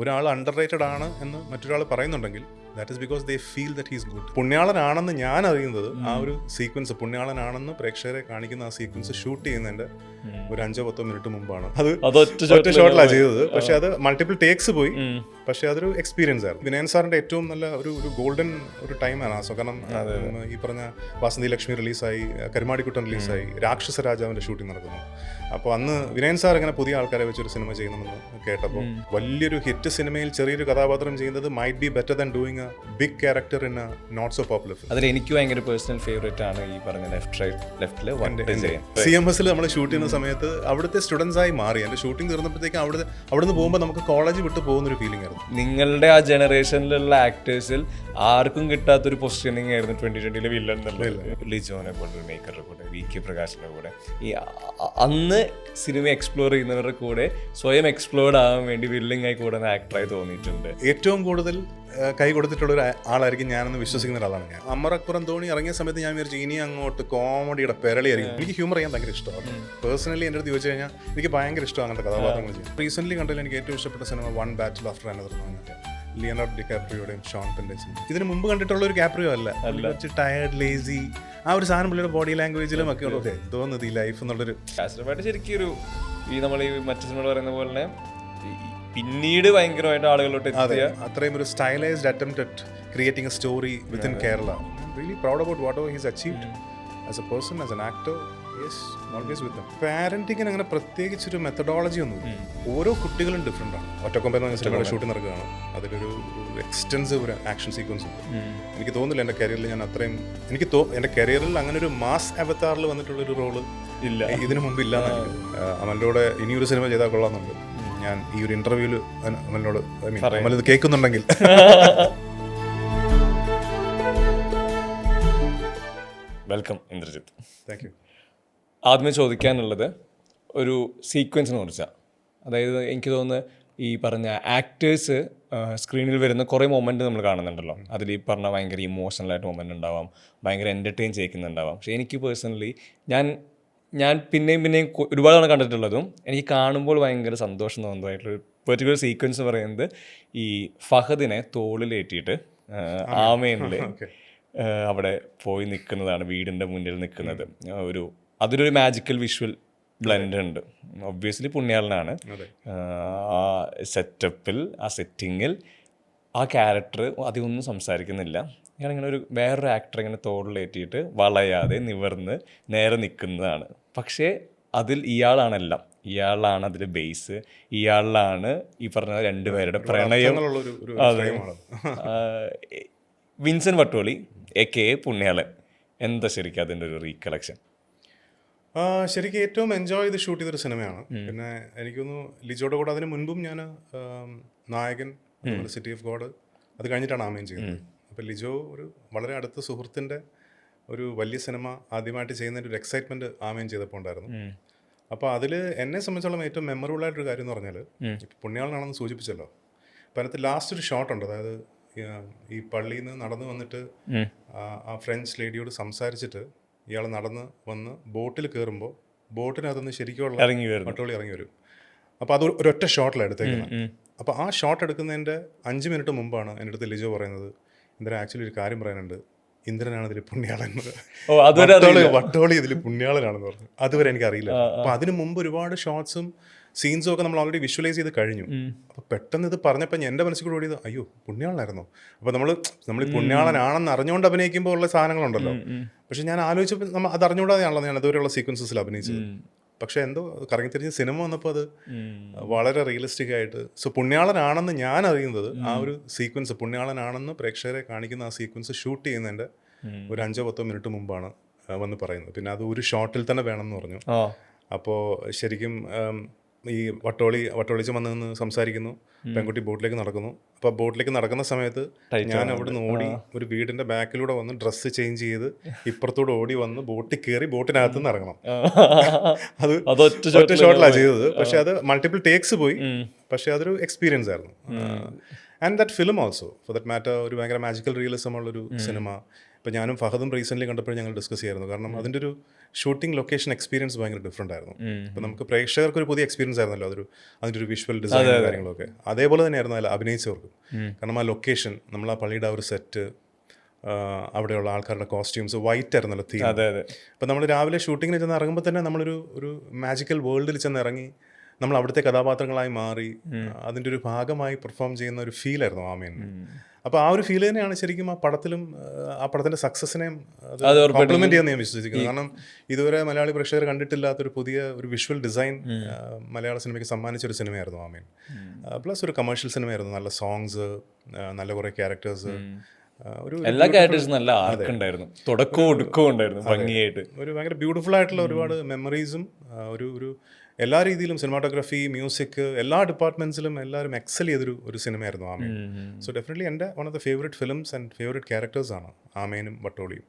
ഒരാൾ under rated ആണ് എന്ന് മറ്റൊരാൾ പറയുന്നുണ്ടെങ്കിൽ that is because they feel that he's good. പുണ്യാളനാണെന്ന് ഞാൻ അറിയുന്നത് ആ ഒരു സീക്വൻസ്, പുണ്യാളനാണെന്ന് പ്രേക്ഷകരെ കാണിക്കുന്ന ആ സീക്വൻസ് ഷൂട്ട് ചെയ്യുന്നതിന്റെ ഒരു 5-10 മിനിറ്റ് മുമ്പാണ്. അത് ഒറ്റ ഷോട്ടിലാണ് ചെയ്തത്. പക്ഷെ അത് മൾട്ടിപ്പിൾ ടേക്സ് പോയി. പക്ഷെ അതൊരു എക്സ്പീരിയൻസ് ആയിരുന്നു. വിനയൻ സാറിന്റെ ഏറ്റവും നല്ല ഒരു ഗോൾഡൻ ഒരു ടൈമാണ് ആ. കാരണം ഈ പറഞ്ഞ വാസന്തി ലക്ഷ്മി റിലീസായി, കരുമാടിക്കുട്ടൻ റിലീസായി, രാക്ഷസ രാജാവിന്റെ ഷൂട്ടിംഗ് നടക്കുന്നു. അപ്പോൾ അന്ന് വിനയൻ സാർ ഇങ്ങനെ പുതിയ ആൾക്കാരെ വെച്ചൊരു സിനിമ ചെയ്യണമെന്ന് കേട്ടപ്പോൾ വലിയൊരു ഹിറ്റ് സിനിമയിൽ ചെറിയൊരു കഥാപാത്രം ചെയ്യുന്നത് might be better than doing a big character in a not so popular film. അതിൽ എനിക്ക് ഭയങ്കര പേഴ്സണൽ ഫേവറേറ്റ് ആണ് ഈ പറഞ്ഞ ലെഫ്റ്റില് CMS നമ്മൾ ഷൂട്ട് ചെയ്യുന്ന സമയത്ത് അവിടുത്തെ സ്റ്റുഡൻസ് ആയി മാറി. എൻ്റെ ഷൂട്ടിംഗ് തീർന്നപ്പോഴത്തേക്കും അവിടുന്ന് പോകുമ്പോൾ നമുക്ക് കോളേജ് വിട്ട് പോകുന്നൊരു ഫീലിംഗ് ആയിരുന്നു. നിങ്ങളുടെ ആ ജനറേഷനിലുള്ള ആക്ടേഴ്സിൽ ആർക്കും കിട്ടാത്തൊരു പൊസിഷനിങ് ആയിരുന്നു 2020 വില്ലൻ എന്നുള്ളത്. ലിജോനെ കൊണ്ട്, മേക്കറുടെ കൂടെ, VK പ്രകാശിന്റെ കൂടെ, ഈ അന്ന് സിനിമ എക്സ്പ്ലോർ ചെയ്യുന്നവരുടെ കൂടെ സ്വയം എക്സ്പ്ലോർഡ് ആവാൻ വേണ്ടി വില്ലിംഗ് ആയി കൂടുന്ന ആക്ടറായി തോന്നിയിട്ടുണ്ട്. ഏറ്റവും കൂടുതൽ കൈ കൊടുത്തിട്ടുള്ള ഒരു ആളായിരിക്കും ഞാനെന്ന് വിശ്വസിക്കുന്ന ഒരാളാണ് ഞാൻ. അമർ അക്ബർ ധോണി ഇറങ്ങിയ സമയത്ത് ഞാൻ വിചാരിച്ചു ഇനി അങ്ങോട്ട് കോമഡിയുടെ പെരളിയായിരിക്കും. എനിക്ക് ഹ്യൂമർ ചെയ്യാൻ ഭയങ്കര ഇഷ്ടമാണ്. പേഴ്സണലി എൻ്റെ അടുത്ത് ചോദിച്ചു കഴിഞ്ഞാൽ എനിക്ക് ഭയങ്കര ഇഷ്ടമാണ് അങ്ങനത്തെ കഥാപാത്രങ്ങൾ ചെയ്യാൻ. റീസെന്റ് കണ്ടതിൽ എനിക്ക് ഏറ്റവും ഇഷ്ടപ്പെട്ട സിനിമ വൺ ബാറ്റിൽ ആഫ്റ്റർ അനദർ എന്നാണ്. ലിയനാർഡോ ഡികാപ്രിയോടെയും ഷോൺ പെൻഡൻസും. ഇതിന് മുമ്പ് കണ്ടിട്ടുള്ള ഒരു കാപ്രിയോ അല്ല. കുറച്ച് ടയർഡ്, ലേസി, ആ ഒരു സാധനം പുള്ളിയുടെ ബോഡി ലാംഗ്വേജിലും ഒക്കെ ഉള്ളത് തോന്നുന്നത് ഈ ലൈഫ് എന്നുള്ളൊരു. ശരിക്കും ഒരു ഈ നമ്മൾ ഈ മറ്റു സിനിമകൾ പറയുന്ന പോലെ തന്നെ പിന്നീട് ഭയങ്കരമായിട്ട് ആളുകളോട്ട് എത്തിയ അത്രയും ഒരു stylised attempt at creating a story within Kerala. Really proud about whatever he's achieved as a person, as an actor. Yes, always with them. പാരന്റിങ്ങിന് അങ്ങനെ പ്രത്യേകിച്ചൊരു മെത്തഡോളജി ഒന്നുമില്ല. ഓരോ കുട്ടികളും ഡിഫറെൻ്റ് ആണ്. ഒറ്റക്കൊമ്പൻ എന്ന സിനിമയുടെ ഷൂട്ടിംഗ് നടക്കുകയാണ്. അതിലൊരു എക്സ്റ്റെൻസീവ് ഒരു ആക്ഷൻ സീക്വൻസ് ഉണ്ട്. എനിക്ക് തോന്നുന്നില്ല എൻ്റെ കരിയറിൽ ഞാൻ അത്രയും എൻ്റെ കരിയറിൽ അങ്ങനെ ഒരു മാസ് അവതാറിൽ വന്നിട്ടുള്ളൊരു റോള് ഇല്ല, ഇതിനു മുമ്പ് ഇല്ല. അമലിനോട് ഇനിയൊരു സിനിമ ചെയ്താൽ കൊള്ളാമെന്നുണ്ട്. ഞാൻ ഈ ഒരു ഇന്റർവ്യൂല് അമലിനോട്, അമൽ ഇത് കേൾക്കുന്നുണ്ടെങ്കിൽ വെൽക്കം ഇന്ദ്രജിത്ത്. Thank you. ആദ്യമേ ചോദിക്കാനുള്ളത് ഒരു സീക്വൻസിനെ കുറിച്ചാണ്. അതായത് എനിക്ക് തോന്നുന്നു ഈ പറഞ്ഞ ആക്ടേഴ്സ് സ്ക്രീനിൽ വരുന്ന കുറേ മൊമെൻറ്റ് നമ്മൾ കാണുന്നുണ്ടല്ലോ. അതിൽ ഈ പറഞ്ഞ ഭയങ്കര ഇമോഷണലായിട്ട് മൊമെൻ്റ് ഉണ്ടാവാം, ഭയങ്കര എൻ്റർടൈൻ ചെയ്യിക്കുന്നുണ്ടാവാം. പക്ഷേ എനിക്ക് പേഴ്സണലി ഞാൻ പിന്നെയും ഒരുപാട് തവണ കണ്ടിട്ടുള്ളതും എനിക്ക് കാണുമ്പോൾ ഭയങ്കര സന്തോഷം തോന്നുന്നതായിട്ടുള്ളൊരു പെർട്ടിക്കുലർ സീക്വൻസ് പറയുന്നത് ഈ ഫഹദിനെ തോളിലേറ്റിയിട്ട് ആമേനിൽ അവിടെ പോയി നിൽക്കുന്നതാണ്, വീടിൻ്റെ മുന്നിൽ നിൽക്കുന്നത്. അതിലൊരു മാജിക്കൽ വിഷ്വൽ ബ്ലെൻഡ് ഉണ്ട്. ഒബ്വിയസ്ലി പുണ്യാളനാണ്. ആ സെറ്റപ്പിൽ, ആ സെറ്റിങ്ങിൽ ആ ക്യാരക്ടർ അധികമൊന്നും സംസാരിക്കുന്നില്ല. ഞാനിങ്ങനെ വേറൊരു ആക്ടർ ഇങ്ങനെ തോളിലേറ്റിയിട്ട് വളയാതെ നിവർന്ന് നേരെ നിൽക്കുന്നതാണ്. പക്ഷേ അതിൽ ഇയാളാണെല്ലാം, ഇയാളാണ് അതിൽ ബേസ്, ഇയാളിലാണ് ഈ പറഞ്ഞ രണ്ടുപേരുടെ പ്രണയം. അതെ, വിൻസെൻ്റ് വട്ടോളി AKA പുണ്യാളൻ. എന്താ ശരിക്കും അതിൻ്റെ ഒരു റീകളക്ഷൻ? ശരിക്കും ഏറ്റവും എൻജോയ് ചെയ്ത് ഷൂട്ട് ചെയ്തൊരു സിനിമയാണ്. പിന്നെ എനിക്കൊന്ന് ലിജോയുടെ കൂടെ അതിന് മുൻപും ഞാൻ നായകൻ, സിറ്റി ഓഫ് ഗോഡ്, അത് കഴിഞ്ഞിട്ടാണ് ആമേൻ ചെയ്യുന്നത്. അപ്പോൾ ലിജോ ഒരു വളരെ അടുത്ത സുഹൃത്തിൻ്റെ ഒരു വലിയ സിനിമ ആദ്യമായിട്ട് ചെയ്യുന്നതിൻ്റെ ഒരു എക്സൈറ്റ്മെൻറ്റ് ആമേൻ ചെയ്തപ്പോൾ ഉണ്ടായിരുന്നു. അപ്പോൾ അതിൽ എന്നെ സംബന്ധിച്ചോളം ഏറ്റവും മെമ്മറബിൾ ആയിട്ടൊരു കാര്യം എന്ന് പറഞ്ഞാൽ, ഇപ്പോൾ പുണ്യാളനാണെന്ന് സൂചിപ്പിച്ചല്ലോ, അപ്പോൾ അതിനകത്ത് ലാസ്റ്റ് ഒരു ഷോട്ടുണ്ട്. അതായത് ഈ പള്ളിയിൽ നിന്ന് നടന്നു വന്നിട്ട് ആ ഫ്രഞ്ച് ലേഡിയോട് സംസാരിച്ചിട്ട് ഇയാൾ നടന്ന് വന്ന് ബോട്ടിൽ കയറുമ്പോൾ ബോട്ടിനകത്തുനിന്ന് ശരിക്കുള്ള വട്ടോളി ഇറങ്ങി വരും. അപ്പോൾ അത് ഒരൊറ്റ ഷോട്ടിലാണ് എടുത്തേക്കുന്നത്. അപ്പോൾ ആ ഷോട്ട് എടുക്കുന്നതിൻ്റെ 5 മിനിറ്റ് മുമ്പാണ് എൻ്റെ അടുത്ത് ലിജോ പറയുന്നത്, ഇന്ദ്രൻ ആക്ച്വലി ഒരു കാര്യം പറയാനുണ്ട്, ഇന്ദ്രനാണ് ഇതിൽ പുണ്യാളൻ, വട്ടോളി ഇതിൽ പുണ്യാളനാണെന്ന് പറഞ്ഞു. അതുവരെ എനിക്കറിയില്ല. അപ്പോൾ അതിന് മുമ്പ് ഒരുപാട് ഷോട്ട്സും സീൻസും ഒക്കെ നമ്മൾ ഓൾറെഡി വിഷ്വലൈസ് ചെയ്ത് കഴിഞ്ഞു. അപ്പോൾ പെട്ടെന്ന് ഇത് പറഞ്ഞപ്പോൾ എൻ്റെ മനസ്സിൽ കൂടെ ഓടിയത് അയ്യോ പുണ്യാളനായിരുന്നോ. അപ്പോൾ നമ്മൾ ഈ പുണ്യാളനാണെന്ന് അറിഞ്ഞുകൊണ്ട് അഭിനയിക്കുമ്പോൾ ഉള്ള സാധനങ്ങളുണ്ടല്ലോ. പക്ഷെ ഞാൻ ആലോചിച്ചപ്പോൾ നമ്മൾ അത് അറിഞ്ഞുകൂടാതെയാണല്ലോ ഞാൻ അതുവരെയുള്ള സീക്വൻസസിൽ അഭിനയിച്ചത്. പക്ഷെ എന്തോ കറങ്ങി തിരിഞ്ഞ് സിനിമ വന്നപ്പോൾ അത് വളരെ റിയലിസ്റ്റിക് ആയിട്ട്. സോ പുണ്യാളനാണെന്ന് ഞാൻ അറിയുന്നത് ആ ഒരു സീക്വൻസ്, പുണ്യാളനാണെന്ന് പ്രേക്ഷകരെ കാണിക്കുന്ന ആ സീക്വൻസ് ഷൂട്ട് ചെയ്യുന്നതിൻ്റെ ഒരു 5-10 മിനിറ്റ് മുമ്പാണ് വന്ന് പറയുന്നത്. പിന്നെ അത് ഒരു ഷോട്ടിൽ തന്നെ വേണമെന്ന് പറഞ്ഞു. അപ്പോൾ ശരിക്കും ഈ വട്ടോളിച്ച് വന്ന് നിന്ന് സംസാരിക്കുന്നു, പെൺകുട്ടി ബോട്ടിലേക്ക് നടക്കുന്നു. അപ്പോൾ ബോട്ടിലേക്ക് നടക്കുന്ന സമയത്ത് ഞാൻ അവിടെ നിന്ന് ഓടി ഒരു വീടിൻ്റെ ബാക്കിലൂടെ വന്ന് ഡ്രസ്സ് ചേഞ്ച് ചെയ്ത് ഇപ്പുറത്തൂടെ ഓടി വന്ന് ബോട്ടിൽ കയറി ബോട്ടിനകത്ത് നിന്ന് ഇറങ്ങണം. അത് ഒറ്റ ഷോട്ടിലാണ് ചെയ്തത്. പക്ഷെ അത് മൾട്ടിപ്പിൾ ടേക്സ് പോയി. പക്ഷെ അതൊരു എക്സ്പീരിയൻസ് ആയിരുന്നു. And that film also for that matter ഒരു ഭയങ്കര മാജിക്കൽ റിയലിസം ഉള്ളൊരു സിനിമ. ഇപ്പോൾ ഞാനും ഫഹദും റീസെൻ്റ്ലി കണ്ടപ്പോഴും ഞങ്ങൾ ഡിസ്കസ് ചെയ്യായിരുന്നു. കാരണം അതിൻ്റെ ഒരു ഷൂട്ടിംഗ് ലൊക്കേഷൻ എക്സ്പീരിയൻസ് ഭയങ്കര ഡിഫറെൻ്റ് ആയിരുന്നു. ഇപ്പോൾ നമുക്ക് പ്രേക്ഷകർക്ക് ഒരു പുതിയ എക്സ്പീരിയൻസ് ആയിരുന്നല്ലോ അതൊരു, അതിൻ്റെ ഒരു വിഷ്വൽ ഡിസൈൻ കാര്യങ്ങളൊക്കെ അതേപോലെ തന്നെയായിരുന്നു അതിൽ അഭിനയിച്ചവർക്കും. കാരണം ആ ലൊക്കേഷൻ, നമ്മൾ ആ പള്ളിയുടെ ആ ഒരു സെറ്റ്, അവിടെയുള്ള ആൾക്കാരുടെ കോസ്റ്റ്യൂംസ് വൈറ്റ് ആയിരുന്നല്ലോ തീം. അപ്പോൾ നമ്മൾ രാവിലെ ഷൂട്ടിങ്ങിന് ചെന്ന് ഇറങ്ങുമ്പോൾ തന്നെ നമ്മളൊരു മാജിക്കൽ വേൾഡിൽ ചെന്ന് ഇറങ്ങി നമ്മൾ അവിടുത്തെ കഥാപാത്രങ്ങളായി മാറി അതിൻ്റെ ഒരു ഭാഗമായി പെർഫോം ചെയ്യുന്ന ഒരു ഫീലായിരുന്നു ആമേന്. അപ്പോൾ ആ ഒരു ഫീൽ തന്നെയാണ് ശരിക്കും ആ പടത്തിലും ആ പടത്തിൻ്റെ സക്സസിനെയും കോംപ്ലിമെൻ്റ് ചെയ്യാൻ ഞാൻ വിശ്വസിക്കുന്നത്. കാരണം ഇതുവരെ മലയാളി പ്രേക്ഷകർ കണ്ടിട്ടില്ലാത്തൊരു പുതിയ ഒരു വിഷ്വൽ ഡിസൈൻ മലയാള സിനിമയ്ക്ക് സമ്മാനിച്ചൊരു സിനിമയായിരുന്നു ആമേൻ. പ്ലസ് ഒരു കമേഴ്ഷ്യൽ സിനിമയായിരുന്നു. നല്ല സോങ്സ്, നല്ല കുറേ ക്യാരക്ടേഴ്സ്, എല്ലാ ക്യാരക്ടേഴ്സും നല്ല ആർക്ക് ഉണ്ടായിരുന്നു, തുടക്കവും ഒടുക്കവും ഉണ്ടായിരുന്നു ഭംഗിയായിട്ട്. ഒരു ഭയങ്കര ബ്യൂട്ടിഫുൾ ആയിട്ടുള്ള ഒരുപാട് മെമ്മറീസും ഒരു എല്ലാ രീതിയിലും സിനിമാറ്റോഗ്രാഫി, മ്യൂസിക്, എല്ലാ ഡിപ്പാർട്ട്മെന്റ്സിലും എല്ലാവരും എക്സൽ ചെയ്തൊരു സിനിമയായിരുന്നു ആമേൻ. സോ ഡെഫിനറ്റ്ലി എൻ്റെ one of the favourite films and favourite characters ആണ് ആമേനും വട്ടോളിയും.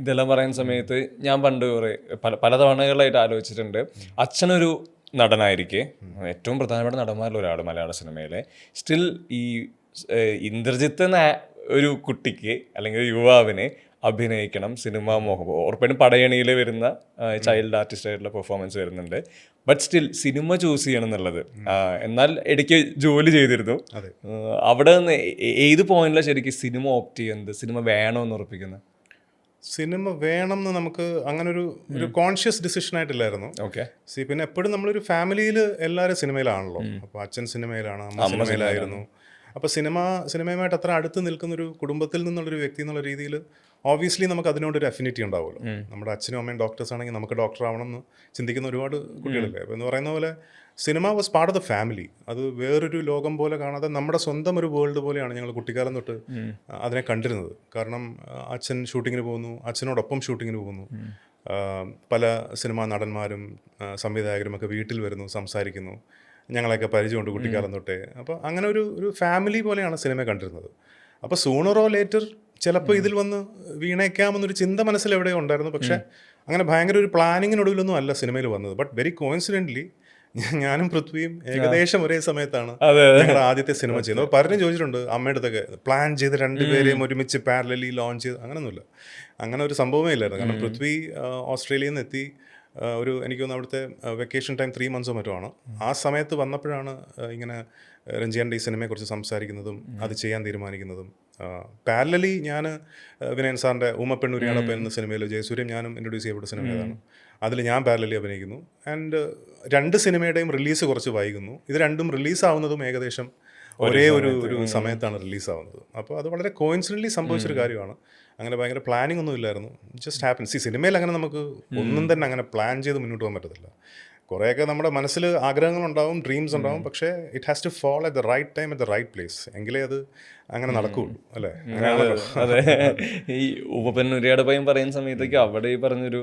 ഇതെല്ലാം പറയുന്ന സമയത്ത് ഞാൻ പണ്ട് കുറേ പല തവണകളായിട്ട് ആലോചിച്ചിട്ടുണ്ട്, അച്ഛനൊരു നടനായിരിക്കെ ഏറ്റവും പ്രധാനപ്പെട്ട നടന്മാരിൽ ഒരാൾ മലയാള സിനിമയിലെ, സ്റ്റിൽ ഈ ഇന്ദ്രജിത്ത് എന്ന ഒരു കുട്ടിക്ക് അല്ലെങ്കിൽ ഒരു യുവാവിനെ അഭിനയിക്കണം, സിനിമാ മോഹം ഉറപ്പായിട്ടും പടയണിയിൽ വരുന്ന ചൈൽഡ് ആർട്ടിസ്റ്റ് ആയിട്ടുള്ള പെർഫോമൻസ് വരുന്നുണ്ട്. ബട്ട് സ്റ്റിൽ സിനിമ ചൂസ് ചെയ്യണം എന്നുള്ളത്. എന്നാൽ ഇടയ്ക്ക് ജോലി ചെയ്തിരുന്നു. അവിടെ നിന്ന് ഏത് പോയിന്റിലാണ് ശരിക്കും സിനിമ ഓപ്റ്റ് ചെയ്യുന്നത്, സിനിമ വേണമെന്ന് ഉറപ്പിക്കുന്നത്? സിനിമ വേണം എന്ന് നമുക്ക് അങ്ങനെ ഒരു കോൺഷ്യസ് ഡിസിഷൻ ആയിട്ടില്ലായിരുന്നു. ഓക്കെ. പിന്നെ എപ്പോഴും നമ്മളൊരു എല്ലാവരും സിനിമയിലാണല്ലോ. അപ്പോൾ അച്ഛൻ സിനിമയിലാണ്, അമ്മ സിനിമയിലായിരുന്നു. അപ്പോൾ സിനിമയുമായിട്ട് അത്ര അടുത്ത് നിൽക്കുന്നൊരു കുടുംബത്തിൽ നിന്നുള്ളൊരു വ്യക്തി എന്നുള്ള രീതിയിൽ ഓബ്വിയസ്ലി നമുക്ക് അതിനോടൊരു അഫിനിറ്റി ഉണ്ടാവുമല്ലോ. നമ്മുടെ അച്ഛനും അമ്മയും ഡോക്ടേഴ്സ് ആണെങ്കിൽ നമുക്ക് ഡോക്ടർ ആവണം എന്ന് ചിന്തിക്കുന്ന ഒരുപാട് കുട്ടികളില്ലേ. അപ്പോൾ എന്ന് പറയുന്ന പോലെ cinema was part of the family. അത് വേറൊരു ലോകം പോലെ കാണാതെ നമ്മുടെ സ്വന്തം ഒരു വേൾഡ് പോലെയാണ് ഞങ്ങൾ കുട്ടിക്കാലം തൊട്ട് അതിനെ കണ്ടിരുന്നത്. കാരണം അച്ഛൻ ഷൂട്ടിങ്ങിന് പോകുന്നു, അച്ഛനോടൊപ്പം ഷൂട്ടിങ്ങിന് പോകുന്നു, പല സിനിമാ നടന്മാരും സംവിധായകരും ഒക്കെ വീട്ടിൽ വരുന്നു, സംസാരിക്കുന്നു, ഞങ്ങളെയൊക്കെ പരിചയമുണ്ട് കുട്ടിക്കാലം തൊട്ടേ. അപ്പോൾ അങ്ങനെ ഒരു ഫാമിലി പോലെയാണ് സിനിമ കണ്ടിരുന്നത്. അപ്പോൾ സൂണർ ഓർ ലേറ്റർ ചിലപ്പോൾ ഇതിൽ വന്ന് വീണേക്കാമെന്നൊരു ചിന്ത മനസ്സിൽ എവിടെയോ ഉണ്ടായിരുന്നു. പക്ഷേ അങ്ങനെ ഭയങ്കര ഒരു പ്ലാനിങ്ങിനൊടുവിലൊന്നും അല്ല സിനിമയിൽ വന്നത്. ബട്ട് വെരി കോയിൻസിഡൻ്റലി ഞാനും പൃഥ്വിയും ഏകദേശം ഒരേ സമയത്താണ് ഞങ്ങളുടെ ആദ്യത്തെ സിനിമ ചെയ്യുന്നത്. അപ്പോൾ പലരും ചോദിച്ചിട്ടുണ്ട് അമ്മയുടെ അടുത്തൊക്കെ, പ്ലാൻ ചെയ്ത് രണ്ടുപേരെയും ഒരുമിച്ച് പാരലലി ലോഞ്ച് ചെയ്ത്, അങ്ങനെയൊന്നുമില്ല. അങ്ങനെ ഒരു സംഭവമേ ഇല്ലായിരുന്നു. കാരണം പൃഥ്വി ഓസ്ട്രേലിയയിൽ നിന്ന് എത്തി, എനിക്ക് തോന്നുന്നു അവിടുത്തെ വെക്കേഷൻ ടൈം 3 months മറ്റോ ആണ്. ആ സമയത്ത് വന്നപ്പോഴാണ് ഇങ്ങനെ രഞ്ജിയാൻ്റെ ഈ സിനിമയെക്കുറിച്ച് സംസാരിക്കുന്നതും അത് ചെയ്യാൻ തീരുമാനിക്കുന്നതും. പാരലലി ഞാൻ വിനയൻ സാറിൻ്റെ ഊമപ്പെണ്ണൂരിയാണപ്പം എന്ന സിനിമയിൽ ജയസൂര്യം ഞാനും ഇൻട്രൊഡ്യൂസ് ചെയ്യപ്പെട്ട സിനിമ ഏതാണ്, അതിൽ ഞാൻ പാരലലി അഭിനയിക്കുന്നു. ആൻഡ് 2 സിനിമയുടെയും റിലീസ് കുറച്ച് വൈകുന്നു. ഇത് രണ്ടും റിലീസാവുന്നതും ഏകദേശം ഒരേ ഒരു സമയത്താണ് റിലീസാവുന്നത്. അപ്പോൾ അത് വളരെ കോയിൻസിഡൻ്റലി സംഭവിച്ചൊരു കാര്യമാണ്. അങ്ങനെ ഭയങ്കര പ്ലാനിങ് ഒന്നും ഇല്ലായിരുന്നു. Just happens. ഈ സിനിമയിൽ അങ്ങനെ നമുക്ക് ഒന്നും തന്നെ അങ്ങനെ പ്ലാൻ ചെയ്ത് മുന്നോട്ട് പോകാൻ പറ്റത്തില്ല. കുറേയൊക്കെ നമ്മുടെ മനസ്സിൽ ആഗ്രഹങ്ങളുണ്ടാവും, ഡ്രീംസ് ഉണ്ടാവും, പക്ഷേ it has to fall at the right time at the right place, എങ്കിലേ അത് അങ്ങനെ നടക്കുകയുള്ളൂ, അല്ലേ? അതെ. ഈ ഉപപന്നൂരിയുടെ പയ്യൻ പറയുന്ന സമയത്തേക്ക് അവിടെ ഈ പറഞ്ഞൊരു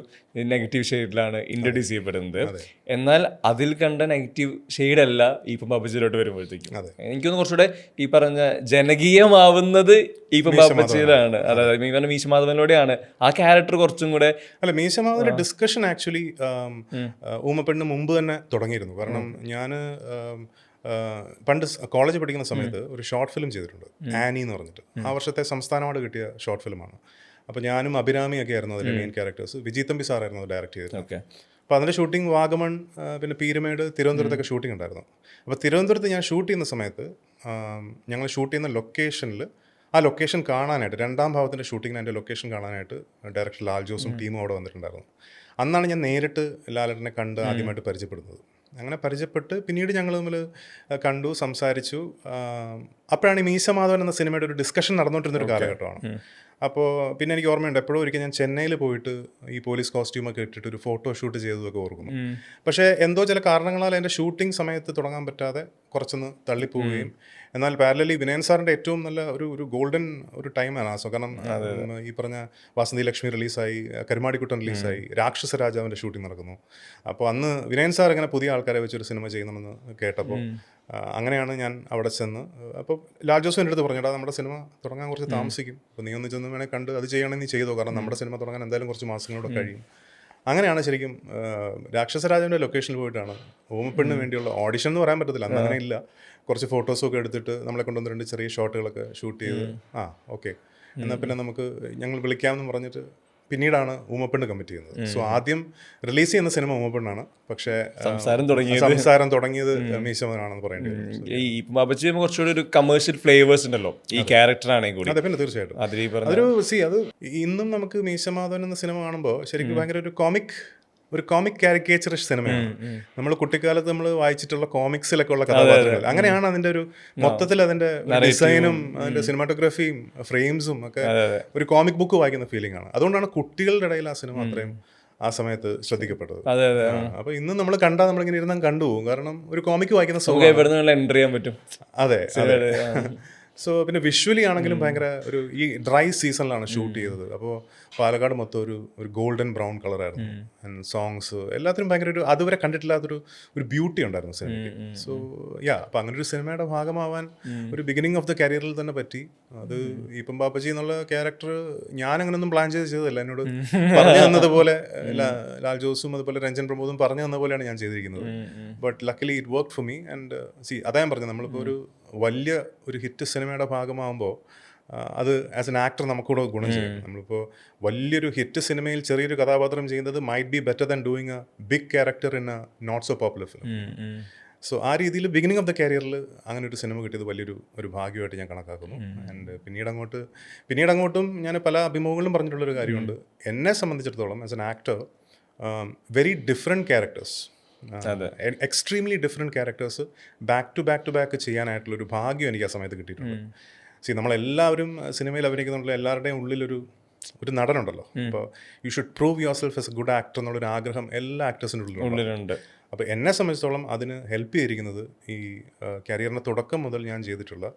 നെഗറ്റീവ് ഷെയ്ഡിലാണ് ഇൻട്രൊഡ്യൂസ് ചെയ്യപ്പെടുന്നത്. എന്നാൽ അതിൽ കണ്ട നെഗറ്റീവ് ഷെയ്ഡല്ല ഇപ്പം ബാബുജിയിലോട്ട് വരുമ്പോഴത്തേക്കും എനിക്കൊന്ന് കുറച്ചുകൂടെ ഈ പറഞ്ഞ ജനകീയമാവുന്നത് ഇപ്പം ബാബുജിയിലാണ്. അതായത് ഈ പറഞ്ഞ മീശമാധവനിലൂടെയാണ് ആ ക്യാരക്ടർ കുറച്ചും കൂടെ. അല്ല, മീശമാധവന്റെ ഡിസ്കഷൻ ആക്ച്വലി ഊമപ്പെണ്ണ് മുമ്പ് തന്നെ തുടങ്ങിയിരുന്നു. കാരണം ഞാൻ പണ്ട് കോളേജ് പഠിക്കുന്ന സമയത്ത് ഒരു ഷോർട്ട് ഫിലിം ചെയ്തിട്ടുണ്ട്, ആനി എന്ന് പറഞ്ഞിട്ട്. ആ വർഷത്തെ സംസ്ഥാന അവാർഡ് കിട്ടിയ ഷോർട്ട് ഫിലിമാണ്. അപ്പോൾ ഞാനും അഭിരാമിയൊക്കെ ആയിരുന്നു അതിലെ മെയിൻ ക്യാരക്ടേഴ്സ്. വിജയ് തമ്പി സാറായിരുന്നു അത് ഡയറക്റ്റ് ചെയ്തത്. അപ്പോൾ അതിൻ്റെ ഷൂട്ടിംഗ് വാഗമൺ, പിന്നെ പീരുമേട്, തിരുവനന്തപുരത്തൊക്കെ ഷൂട്ടിംഗ് ഉണ്ടായിരുന്നു. അപ്പോൾ തിരുവനന്തപുരത്ത് ഞാൻ ഷൂട്ട് ചെയ്യുന്ന സമയത്ത് ഞങ്ങൾ ഷൂട്ട് ചെയ്യുന്ന ലൊക്കേഷനിൽ ആ ലൊക്കേഷൻ കാണാനായിട്ട്, 2ാം ഭാഗത്തിൻ്റെ ഷൂട്ടിങ്ങിന് അതിൻ്റെ ലൊക്കേഷൻ കാണാനായിട്ട് ഡയറക്ടർ ലാൽ ജോസും ടീമും അവിടെ വന്നിട്ടുണ്ടായിരുന്നു. അന്നാണ് ഞാൻ നേരിട്ട് ലാലേട്ടനെ കണ്ട് ആദ്യമായിട്ട് പരിചയപ്പെടുന്നത്. അങ്ങനെ പരിചയപ്പെട്ട് പിന്നീട് ഞങ്ങൾ തമ്മിൽ കണ്ടു, സംസാരിച്ചു. അപ്പോഴാണ് ഈ മീശമാധവൻ എന്ന സിനിമയുടെ ഒരു ഡിസ്കഷൻ നടന്നുകൊണ്ടിരുന്നൊരു കാലഘട്ടമാണ്. അപ്പോൾ പിന്നെ എനിക്ക് ഓർമ്മയുണ്ട്, എപ്പോഴും ഒരിക്കൽ ഞാൻ ചെന്നൈയിൽ പോയിട്ട് ഈ പോലീസ് കോസ്റ്റ്യൂമൊക്കെ ഇട്ടിട്ട് ഒരു ഫോട്ടോ ഷൂട്ട് ചെയ്തതൊക്കെ ഓർക്കുന്നു. പക്ഷേ എന്തോ ചില കാരണങ്ങളാൽ എൻ്റെ ഷൂട്ടിംഗ് സമയത്ത് തുടങ്ങാൻ പറ്റാതെ കുറച്ചൊന്ന് തള്ളിപ്പോവുകയും, എന്നാൽ പാരലലി വിനയൻ സാറിൻ്റെ ഏറ്റവും നല്ല ഒരു ഗോൾഡൻ ഒരു ടൈമാണ് ആ. കാരണം ഈ പറഞ്ഞ വാസന്തി ലക്ഷ്മി റിലീസായി, കരുമാടിക്കുട്ടൻ റിലീസായി, രാക്ഷസ രാജാവിൻ്റെ ഷൂട്ടിംഗ് നടക്കുന്നു. അപ്പോൾ അന്ന് വിനയൻ സാർ ഇങ്ങനെ പുതിയ ആൾക്കാരെ വെച്ചൊരു സിനിമ ചെയ്യണമെന്ന് കേട്ടപ്പോൾ അങ്ങനെയാണ് ഞാൻ അവിടെ ചെന്ന്. അപ്പോൾ ലാൽ ജോസ് എൻ്റെ അടുത്ത് പറഞ്ഞിട്ട് നമ്മുടെ സിനിമ തുടങ്ങാൻ കുറച്ച് താമസിക്കും, അപ്പോൾ നീ ഒന്ന് ചെന്ന് വേണേൽ കണ്ട് അത് ചെയ്യണമെങ്കിൽ നീ ചെയ്തോ, കാരണം നമ്മുടെ സിനിമ തുടങ്ങാൻ എന്തായാലും കുറച്ച് മാസങ്ങളോടെ കഴിയും. അങ്ങനെയാണ് ശരിക്കും രാക്ഷസരാജാവിൻ്റെ ലൊക്കേഷനിൽ പോയിട്ടാണ് ഊമപ്പെണ്ണിന് വേണ്ടിയുള്ള ഓഡിഷൻ എന്ന് പറയാൻ പറ്റത്തില്ല, അന്ന് അങ്ങനെ ഇല്ല. കുറച്ച് ഫോട്ടോസൊക്കെ എടുത്തിട്ട് നമ്മളെ കൊണ്ടുവന്ന് 2 ചെറിയ ഷോട്ടുകളൊക്കെ ഷൂട്ട് ചെയ്ത് ഓക്കെ എന്നാൽ പിന്നെ നമുക്ക് ഞങ്ങൾ വിളിക്കാമെന്ന് പറഞ്ഞിട്ട് പിന്നീടാണ് ഊമപ്പെണ്ണ് കമ്മിറ്റ് ചെയ്യുന്നത്. സോ ആദ്യം റിലീസ് ചെയ്യുന്ന സിനിമ ഊമപ്പെണ്ണാണ്, പക്ഷേ സംസാരം തുടങ്ങിയത് മീശമനാണെന്ന് പറയേണ്ടി വരും. ഈ ബാബുജി കുറച്ചുകൂടി ഒരു കമേഴ്ഷ്യൽ ഫ്ലേവേഴ്സ് ഉണ്ടല്ലോ ഈ ക്യാരക്ടറാണെങ്കിൽ കൂടി. അതെ, പിന്നെ തീർച്ചയായിട്ടും അതൊരു അത് ഇന്നും നമുക്ക് മീശമാധവൻ എന്ന സിനിമ കാണുമ്പോൾ ശരിക്കും ഭയങ്കര ഒരു കോമിക് കാരിക്കേച്ചറിഷ് സിനിമയാണ്. നമ്മൾ കുട്ടിക്കാലത്ത് നമ്മൾ വായിച്ചിട്ടുള്ള കോമിക്സിലൊക്കെ ഉള്ള കഥാപാത്രങ്ങൾ അങ്ങനെയാണ്. അതിന്റെ ഒരു മൊത്തത്തിൽ അതിന്റെ ഡിസൈനും അതിന്റെ സിനിമാറ്റോഗ്രാഫിയും ഫ്രെയിംസും ഒക്കെ ഒരു കോമിക് ബുക്ക് വായിക്കുന്ന ഫീലിംഗ് ആണ്. അതുകൊണ്ടാണ് കുട്ടികളുടെ ഇടയിൽ ആ സിനിമ അത്രയും ആ സമയത്ത് ശ്രദ്ധിക്കപ്പെട്ടത്. അപ്പൊ ഇന്ന് നമ്മൾ കണ്ടാൽ നമ്മളിങ്ങനെ ഇരുന്നാൽ കണ്ടുപോകും, കാരണം ഒരു കോമിക് വായിക്കുന്ന എൻട്രി ചെയ്യാൻ പറ്റും. അതെ. സോ പിന്നെ വിഷ്വലി ആണെങ്കിലും ഭയങ്കര ഒരു ഈ ഡ്രൈ സീസണിലാണ് ഷൂട്ട് ചെയ്തത്. അപ്പോൾ പാലക്കാട് മൊത്തം ഒരു ഗോൾഡൻ ബ്രൗൺ കളറായിരുന്നു. സോങ്സ് എല്ലാത്തിനും ഭയങ്കര ഒരു അതുവരെ കണ്ടിട്ടില്ലാത്തൊരു ബ്യൂട്ടി ഉണ്ടായിരുന്നു സിനിമയ്ക്ക്. സോ അപ്പോൾ അങ്ങനെ ഒരു സിനിമയുടെ ഭാഗമാവാൻ ഒരു ബിഗിനിങ് ഓഫ് ദ കരിയറിൽ തന്നെ പറ്റി. അത് ഇപ്പം ബാപ്പജി എന്നുള്ള ക്യാരക്ടർ ഞാൻ അങ്ങനെയൊന്നും പ്ലാൻ ചെയ്തതല്ല. എന്നോട് പറഞ്ഞു തന്നതുപോലെ ലാൽ ജോസും അതുപോലെ രഞ്ജൻ പ്രമോദും പറഞ്ഞു തന്ന പോലെയാണ് ഞാൻ ചെയ്തിരിക്കുന്നത്. But luckily it work for me. And അതാ ഞാൻ പറഞ്ഞത്, നമ്മളിപ്പോൾ ഒരു വലിയ ഒരു ഹിറ്റ് സിനിമയുടെ ഭാഗമാകുമ്പോൾ അത് ആസ് എൻ ആക്ടർ നമുക്കൂടെ ഗുണം ചെയ്യും. നമ്മളിപ്പോൾ വലിയൊരു ഹിറ്റ് സിനിമയിൽ ചെറിയൊരു കഥാപാത്രം ചെയ്യുന്നത് might be better than doing a big character in a not so popular film. So ആ രീതിയിൽ ബിഗിനിങ് ഓഫ് ദ കരിയറിൽ അങ്ങനെ ഒരു സിനിമ കിട്ടിയത് വലിയൊരു ഭാഗ്യമായിട്ട് ഞാൻ കണക്കാക്കുന്നു. ആൻഡ് പിന്നീട് അങ്ങോട്ടും ഞാൻ പല അഭിമുഖങ്ങളിലും പറഞ്ഞിട്ടുള്ളൊരു കാര്യമുണ്ട്. എന്നെ സംബന്ധിച്ചിടത്തോളം as an actor very different characters, extremely different characters back to back ചെയ്യാനായിട്ടുള്ളൊരു ഭാഗ്യം എനിക്ക് ആ സമയത്ത് കിട്ടിയിട്ടുണ്ട്. നമ്മളെല്ലാവരും സിനിമയിൽ അഭിനയിക്കുന്നുള്ള എല്ലാവരുടെയും ഉള്ളിലൊരു നടനുണ്ടല്ലോ. അപ്പോൾ you should prove your self S A good actor എന്നുള്ളൊരു ആഗ്രഹം എല്ലാ ആക്ടേഴ്സിൻ്റെ ഉള്ളിലുണ്ട്. അപ്പോൾ എന്നെ സംബന്ധിച്ചിടത്തോളം അതിന് ഹെൽപ്പ് ചെയ്തിരിക്കുന്നത് ഈ കരിയറിൻ്റെ തുടക്കം മുതൽ ഞാൻ ചെയ്തിട്ടുള്ള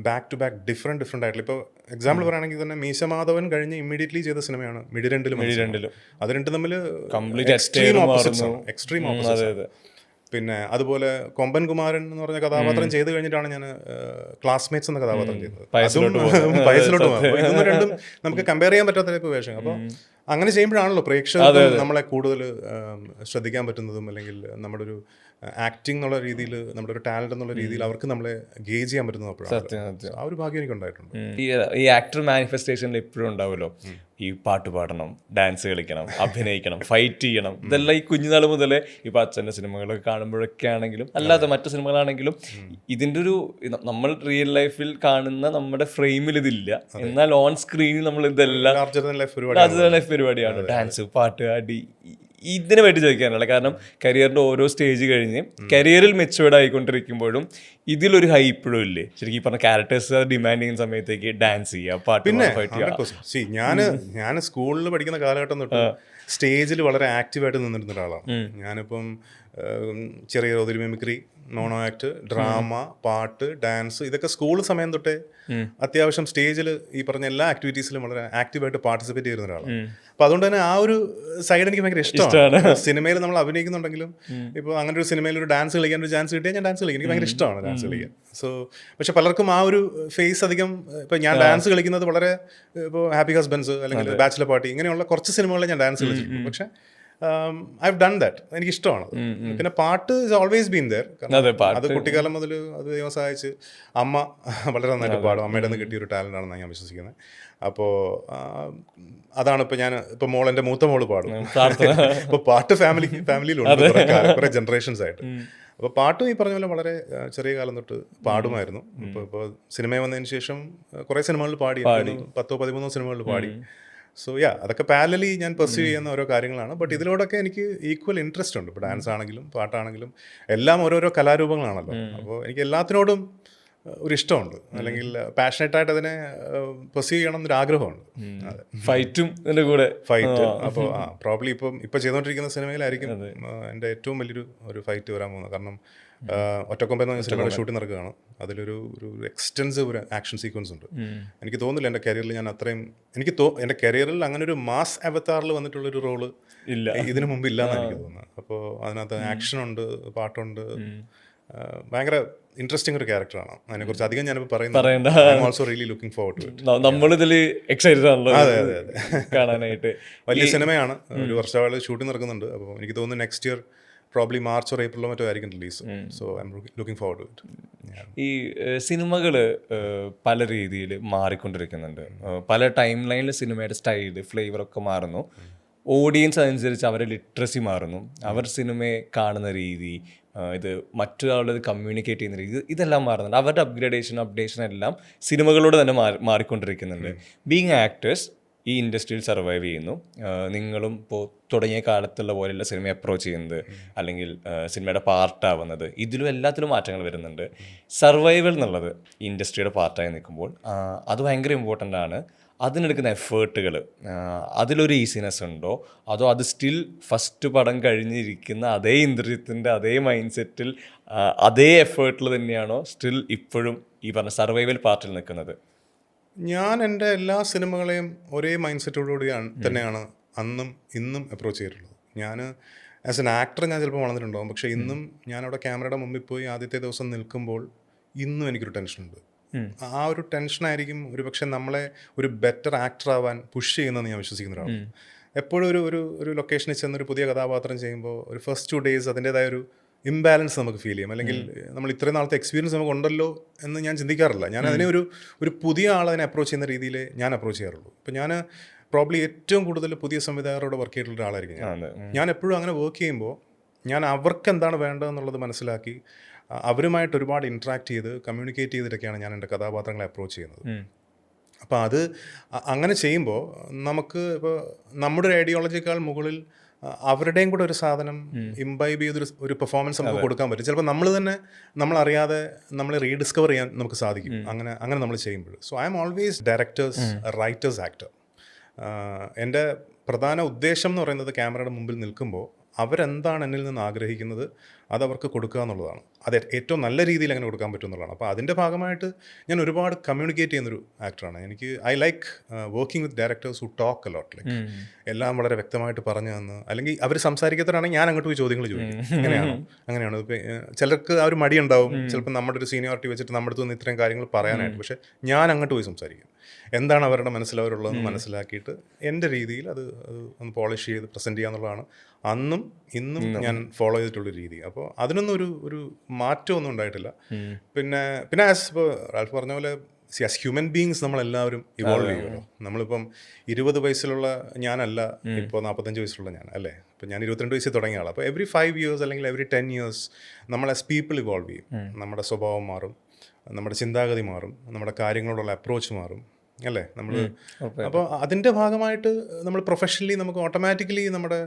ബാക്ക് ടു ബാക്ക് ഡിഫറെൻറ്റ് ആയിട്ടുള്ള, ഇപ്പോൾ എക്സാമ്പിൾ പറയുകയാണെങ്കിൽ തന്നെ മീശമാധവൻ കഴിഞ്ഞ് ഇമ്മീഡിയറ്റ്ലി ചെയ്ത സിനിമയാണ് മിഡിരണ്ടിലും. അത് രണ്ടും തമ്മിൽ എക്സ്ട്രീം ഓപ്പോസിറ്റ്സ്. പിന്നെ അതുപോലെ കൊമ്പൻ കുമാരൻ എന്ന് പറഞ്ഞ കഥാപാത്രം ചെയ്ത് കഴിഞ്ഞിട്ടാണ് ഞാൻ ക്ലാസ്മേറ്റ്സ് എന്ന കഥാപാത്രം ചെയ്തത്. പയസിലോട്ട് പോകും. ഇതൊന്നും രണ്ടും നമുക്ക് കമ്പയർ ചെയ്യാൻ പറ്റാത്ത ടൈപ്പ് വേഷം. അപ്പോൾ അങ്ങനെ ചെയ്യുമ്പോഴാണല്ലോ പ്രേക്ഷകർക്ക് നമ്മളെ കൂടുതൽ ശ്രദ്ധിക്കാൻ പറ്റുന്നതും, അല്ലെങ്കിൽ നമ്മുടെ ഒരു ആക്ടിങ് എന്നുള്ള രീതിയിൽ, നമ്മുടെ ഒരു ടാലന്റ് എന്നുള്ള രീതിയിൽ അവർക്ക് നമ്മളെ ഗേജ് ചെയ്യാൻ പറ്റുന്നത് അപ്പോഴാണ്. ആ ഒരു ഭാഗ്യം എനിക്ക് ഉണ്ടായിട്ടുണ്ട്. ഈ ആക്ടർ മാനിഫെസ്റ്റേഷനിൽ എപ്പോഴും ഉണ്ടാവുമല്ലോ, ഈ പാട്ട് പാടണം, ഡാൻസ് കളിക്കണം, അഭിനയിക്കണം, ഫൈറ്റ് ചെയ്യണം. ഇതെല്ലാം ഈ കുഞ്ഞുനാൾ മുതലേ ഇപ്പോൾ അച്ഛൻ്റെ സിനിമകളൊക്കെ കാണുമ്പോഴൊക്കെ ആണെങ്കിലും അല്ലാതെ മറ്റു സിനിമകളാണെങ്കിലും ഇതിൻ്റെ ഒരു നമ്മൾ റിയൽ ലൈഫിൽ കാണുന്ന നമ്മുടെ ഫ്രെയിമിൽ ഇതില്ല. എന്നാൽ ഓൺ സ്ക്രീനിൽ നമ്മൾ ഇതെല്ലാം ലൈഫ് പരിപാടിയാണ്. ഡാൻസ്, പാട്ട്, അടി. ഇതിനെ പറ്റി ചോദിക്കാനുള്ള കാരണം കരിയറിൻ്റെ ഓരോ സ്റ്റേജ് കഴിഞ്ഞ് കരിയറിൽ മെച്ചുവേർഡ് ആയിക്കൊണ്ടിരിക്കുമ്പോഴും ഇതിലൊരു ഹൈ ഇപ്പോഴും ഇല്ലേ? ശരിക്കും ഈ പറഞ്ഞ ക്യാരക്ടേഴ്സ് ഡിമാൻഡ് ചെയ്യുന്ന സമയത്തേക്ക് ഡാൻസ് ചെയ്യുക, പാട്ട്, ഫൈറ്റ് ചെയ്യുക. ഞാൻ സ്കൂളിൽ പഠിക്കുന്ന കാലഘട്ടം തൊട്ട് സ്റ്റേജിൽ വളരെ ആക്റ്റീവായിട്ട് നിന്നിരുന്ന ഒരാളാണ്. ഞാനിപ്പം ചെറിയ തോതിൽ മിമിക്രി, മോണോ ആക്ട്, ഡ്രാമ, പാട്ട്, ഡാൻസ്, ഇതൊക്കെ സ്കൂൾ സമയം തൊട്ടേ അത്യാവശ്യം സ്റ്റേജിൽ ഈ പറഞ്ഞ എല്ലാ ആക്ടിവിറ്റീസിലും വളരെ ആക്റ്റീവായിട്ട് പാർട്ടിസിപ്പേറ്റ് ചെയ്യുന്ന ഒരാളാണ്. അപ്പോൾ അതുകൊണ്ട് തന്നെ ആ ഒരു സൈഡ് എനിക്ക് ഭയങ്കര ഇഷ്ടമാണ്. സിനിമയിൽ നമ്മൾ അഭിനയിക്കുന്നുണ്ടെങ്കിലും ഇപ്പോൾ അങ്ങനെ ഒരു സിനിമയിൽ ഒരു ഡാൻസ് കളിക്കാൻ ഒരു ചാൻസ് കിട്ടിയാൽ ഞാൻ ഡാൻസ് കളിക്കും. എനിക്ക് ഭയങ്കര ഇഷ്ടമാണ് ഡാൻസ് കളിക്കാൻ. സോ പക്ഷെ പലർക്കും ആ ഒരു ഫേസ് അധികം, ഇപ്പോൾ ഞാൻ ഡാൻസ് കളിക്കുന്നത് വളരെ ഇപ്പോൾ ഹാപ്പി ഹസ്ബൻഡ്സ് അല്ലെങ്കിൽ ബാച്ചിലർ പാർട്ടി ഇങ്ങനെയുള്ള കുറച്ച് സിനിമകളിൽ ഞാൻ ഡാൻസ് കളിച്ചിട്ടുണ്ട്. പക്ഷേ ഐ ഹവ് ഡൺ ദാറ്റ്. എനിക്ക് ഇഷ്ടമാണ്. പിന്നെ പാട്ട് ഇസ് ഓൾവേസ് ബീൻ ദെയർ. അത് കുട്ടിക്കാലം മുതൽ അത് ദൈവം സഹായിച്ച് അമ്മ വളരെ നന്നായിട്ട് പാടും. അമ്മയുടെ നിന്ന് കിട്ടിയൊരു ടാലൻ്റ് ആണെന്നാണ് ഞാൻ വിശ്വസിക്കുന്നത്. അപ്പോൾ അതാണ് ഇപ്പോൾ ഇപ്പോൾ എൻ്റെ മൂത്ത മോള് പാടും. ഇപ്പോൾ പാട്ട് ഫാമിലിയിലുണ്ട് കുറേ ജനറേഷൻസ് ആയിട്ട്. അപ്പോൾ പാട്ടും ഈ പറഞ്ഞ പോലെ വളരെ ചെറിയ കാലം തൊട്ട് പാടുമായിരുന്നു. ഇപ്പോൾ സിനിമയിൽ വന്നതിന് ശേഷം കുറേ സിനിമകളിൽ പാടി, 10-13 സിനിമകളിൽ പാടി. സോ അതൊക്കെ പാരലലി ഞാൻ പെർസ്യൂ ചെയ്യുന്ന ഓരോ കാര്യങ്ങളാണ്. ബട്ട് ഇതിലോടൊക്കെ എനിക്ക് ഈക്വൽ ഇൻട്രസ്റ്റ് ഉണ്ട്. ഇപ്പോൾ ഡാൻസ് ആണെങ്കിലും പാട്ടാണെങ്കിലും എല്ലാം ഓരോരോ കലാരൂപങ്ങളാണല്ലോ. അപ്പോൾ എനിക്ക് എല്ലാത്തിനോടും ഒരു ഇഷ്ടമുണ്ട്, അല്ലെങ്കിൽ പാഷനേറ്റായിട്ട് അതിനെ പെർസ്യൂ ചെയ്യണം എന്നൊരു ആഗ്രഹമുണ്ട്. ഫൈറ്റും ഇതിൻ്റെ കൂടെ ഫൈറ്റ്. അപ്പോൾ പ്രോബ്ലി ഇപ്പം ചെയ്തുകൊണ്ടിരിക്കുന്ന സിനിമയിലായിരിക്കും എൻ്റെ ഏറ്റവും വലിയൊരു ഫൈറ്റ് വരാൻ പോകുന്നത്. കാരണം ഒറ്റക്കൊമ്പൻ എന്ന സിനിമയുടെ ഷൂട്ടിംഗ് നടക്കുകയാണ്. അതിലൊരു എക്സ്റ്റെൻസീവ് ഒരു ആക്ഷൻ സീക്വൻസ് ഉണ്ട്. എനിക്ക് തോന്നുന്നില്ല എൻ്റെ കരിയറിൽ ഞാൻ അത്രയും എൻ്റെ കരിയറിൽ അങ്ങനെ ഒരു മാസ് അവതാറിൽ വന്നിട്ടുള്ളൊരു റോള് ഇതിനു മുമ്പ് ഇല്ലയെന്നാണ് എനിക്ക് തോന്നുന്നത്. അപ്പോൾ അതിനകത്ത് ആക്ഷനുണ്ട്, പാട്ടുണ്ട്, ഭയങ്കര ഇൻട്രസ്റ്റിംഗ് ഒരു ക്യാരക്ടറാണ്. അതിനെക്കുറിച്ച് അധികം ഞാനിപ്പോൾ പറയുന്നത് I am also really looking forward to it. നമ്മളിതിൽ എക്സൈറ്റഡ് ആണല്ലോ അതെ കാണാനായിട്ട്. വലിയ സിനിമയാണ്. ഒരു വർഷമായിട്ട് ഷൂട്ടിംഗ് നടക്കുന്നുണ്ട്. അപ്പോൾ എനിക്ക് തോന്നുന്നു next year probably March or ഏപ്രിലോ മറ്റോ ആയിരിക്കും release. So I M looking forward to it. ഈ സിനിമകൾ പല രീതിയിൽ മാറിക്കൊണ്ടിരിക്കുന്നുണ്ട്. പല ടൈം ലൈനിൽ സിനിമയുടെ സ്റ്റൈല് ഫ്ലേവറൊക്കെ മാറുന്നു. ഓഡിയൻസ് അനുസരിച്ച് അവരുടെ ലിറ്ററസി മാറുന്നു. അവർ സിനിമയെ കാണുന്ന രീതി, ഇത് മറ്റൊരാളത് കമ്മ്യൂണിക്കേറ്റ് ചെയ്യുന്ന രീതി, ഇതെല്ലാം മാറുന്നുണ്ട്. അവരുടെ അപ്ഡേഷൻ എല്ലാം സിനിമകളോട് തന്നെ മാറിക്കൊണ്ടിരിക്കുന്നുണ്ട്. ബീങ് ആക്ടേഴ്സ് ഈ ഇൻഡസ്ട്രിയിൽ സർവൈവ് ചെയ്യുന്നു. നിങ്ങളും ഇപ്പോൾ തുടങ്ങിയ കാലത്തുള്ള പോലെയുള്ള സിനിമ അപ്രോച്ച് ചെയ്യുന്നത്, അല്ലെങ്കിൽ സിനിമയുടെ പാർട്ടാവുന്നത്, ഇതിലും എല്ലാത്തിലും മാറ്റങ്ങൾ വരുന്നുണ്ട്. സർവൈവൽ എന്നുള്ളത് ഈ ഇൻഡസ്ട്രിയുടെ പാർട്ടായി നിൽക്കുമ്പോൾ അത് ഭയങ്കര ഇമ്പോർട്ടൻ്റ് ആണ്. അതിനെടുക്കുന്ന എഫേർട്ടുകൾ, അതിലൊരു ഈസിനെസ് ഉണ്ടോ, അതോ അത് സ്റ്റിൽ ഫസ്റ്റ് പടം കഴിഞ്ഞിരിക്കുന്ന അതേ ഇന്ദ്രിയത്തിൻ്റെ അതേ മൈൻഡ് സെറ്റിൽ അതേ എഫേർട്ടിൽ തന്നെയാണോ സ്റ്റിൽ ഇപ്പോഴും ഈ പറഞ്ഞ സർവൈവൽ പാർട്ടിൽ നിൽക്കുന്നത്? ഞാൻ എൻ്റെ എല്ലാ സിനിമകളെയും ഒരേ മൈൻഡ് സെറ്റോടുകൂടി തന്നെയാണ് അന്നും ഇന്നും അപ്രോച്ച് ചെയ്തിട്ടുള്ളത്. ഞാൻ ആസ് എൻ ആക്ടർ ഞാൻ ചിലപ്പോൾ വളർന്നിട്ടുണ്ടാകും, പക്ഷേ ഇന്നും ഞാനവിടെ ക്യാമറയുടെ മുമ്പിൽ പോയി ആദ്യത്തെ ദിവസം നിൽക്കുമ്പോൾ ഇന്നും എനിക്കൊരു ടെൻഷനുണ്ട്. ആ ഒരു ടെൻഷനായിരിക്കും ഒരു പക്ഷെ നമ്മളെ ഒരു ബെറ്റർ ആക്ടർ ആവാൻ പുഷ് ചെയ്യുന്നതെന്ന് ഞാൻ വിശ്വസിക്കുന്ന ഒരാളാണ്. എപ്പോഴും ഒരു ലൊക്കേഷനിൽ ചെന്നൊരു പുതിയ കഥാപാത്രം ചെയ്യുമ്പോൾ ഒരു ഫസ്റ്റ് 2 days അതിൻ്റേതായ ഒരു ഇംബാലൻസ് നമുക്ക് ഫീൽ ചെയ്യും. അല്ലെങ്കിൽ നമ്മൾ ഇത്രയും നാളത്തെ എക്സ്പീരിയൻസ് നമുക്ക് ഉണ്ടല്ലോ എന്ന് ഞാൻ ചിന്തിക്കാറില്ല. ഞാൻ അതിനെ ഒരു പുതിയ ആളതിനെ അപ്രോച്ച് ചെയ്യുന്ന രീതിയിൽ ഞാൻ അപ്രോച്ച് ചെയ്യാറുള്ളൂ. ഇപ്പം ഞാൻ പ്രോബ്ലി ഏറ്റവും കൂടുതൽ പുതിയ സംവിധായകരോട് വർക്ക് ചെയ്തിട്ടുള്ള ഒരാളായിരിക്കും ഞാൻ എപ്പോഴും അങ്ങനെ വർക്ക് ചെയ്യുമ്പോൾ ഞാൻ അവർക്ക് എന്താണ് വേണ്ടതെന്നുള്ളത് മനസ്സിലാക്കി അവരുമായിട്ട് ഒരുപാട് ഇൻട്രാക്ട് ചെയ്ത് കമ്മ്യൂണിക്കേറ്റ് ചെയ്തിട്ടൊക്കെയാണ് ഞാൻ എൻ്റെ കഥാപാത്രങ്ങളെ അപ്രോച്ച് ചെയ്യുന്നത്. അപ്പോൾ അത് അങ്ങനെ ചെയ്യുമ്പോൾ നമുക്ക് ഇപ്പോൾ നമ്മുടെ ഒരു ഐഡിയോളജിയേക്കാൾ മുകളിൽ അവരുടെയും കൂടെ ഒരു സാധനം ഇംബൈബ് ചെയ്തൊരു പെർഫോമൻസ് നമുക്ക് കൊടുക്കാൻ പറ്റും. ചിലപ്പോൾ നമ്മളറിയാതെ നമ്മളെ റീഡിസ്കവർ ചെയ്യാൻ നമുക്ക് സാധിക്കും അങ്ങനെ നമ്മൾ ചെയ്യുമ്പോൾ. So I M always directors writers actor. എൻ്റെ പ്രധാന ഉദ്ദേശം എന്ന് പറയുന്നത് ക്യാമറയുടെ മുമ്പിൽ നിൽക്കുമ്പോൾ അവരെന്താണ് എന്നിൽ നിന്ന് ആഗ്രഹിക്കുന്നത് അതവർക്ക് കൊടുക്കുക എന്നുള്ളതാണ്. അത് ഏറ്റവും നല്ല രീതിയിൽ അങ്ങനെ കൊടുക്കാൻ പറ്റും എന്നുള്ളതാണ്. അപ്പോൾ അതിൻ്റെ ഭാഗമായിട്ട് ഞാൻ ഒരുപാട് കമ്മ്യൂണിക്കേറ്റ് ചെയ്യുന്നൊരു ആക്ടറാണ്. I like working with directors who talk a lot. Like എല്ലാം വളരെ വ്യക്തമായിട്ട് പറഞ്ഞു തന്ന്, അല്ലെങ്കിൽ അവർ സംസാരിക്കത്തരാണെങ്കിൽ ഞാൻ അങ്ങോട്ട് പോയി ചോദ്യങ്ങൾ ചോദിക്കും. അങ്ങനെയാണ് ഇപ്പോൾ ചിലർക്ക് ആ ഒരു മടിയുണ്ടാവും. ചിലപ്പോൾ നമ്മുടെ ഒരു സീനിയോറിറ്റി വെച്ചിട്ട് നമ്മുടെ അടുത്ത് നിന്ന് ഇത്രയും കാര്യങ്ങൾ പറയാനായിട്ട്. പക്ഷേ ഞാൻ അങ്ങോട്ട് പോയി സംസാരിക്കും. എന്താണ് അവരുടെ മനസ്സിലവരുള്ളതെന്ന് മനസ്സിലാക്കിയിട്ട് എൻ്റെ രീതിയിൽ അത് ഒന്ന് പോളിഷ് ചെയ്ത് പ്രസൻറ്റ് ചെയ്യുക എന്നുള്ളതാണ് അന്നും ഇന്നും ഞാൻ ഫോളോ ചെയ്തിട്ടുള്ളൊരു രീതി. അപ്പോൾ അതിനൊന്നും ഒരു മാറ്റമൊന്നും ഉണ്ടായിട്ടില്ല. പിന്നെ ഇപ്പോൾ റാൽഫ് പറഞ്ഞ പോലെ ആസ് ഹ്യൂമൻ ബീങ്സ് നമ്മളെല്ലാവരും ഇവോൾവ് ചെയ്യുമല്ലോ. നമ്മളിപ്പം 20 വയസ്സിലുള്ള ഞാനല്ല ഇപ്പോൾ 45 വയസ്സുള്ള ഞാൻ, അല്ലേ? ഇപ്പം ഞാൻ 22 വയസ്സിൽ തുടങ്ങിയ ആളാണ്. അപ്പോൾ എവറി 5 years അല്ലെങ്കിൽ എവറി 10 years നമ്മൾ ആസ് പീപ്പിൾ ഇവോൾവ് ചെയ്യും. നമ്മുടെ സ്വഭാവം മാറും, നമ്മുടെ ചിന്താഗതി മാറും, നമ്മുടെ കാര്യങ്ങളോടുള്ള അപ്രോച്ച് മാറും, അല്ലേ? നമ്മൾ അപ്പോൾ അതിൻ്റെ ഭാഗമായിട്ട് നമ്മൾ പ്രൊഫഷണലി നമുക്ക് ഓട്ടോമാറ്റിക്കലി നമ്മുടെ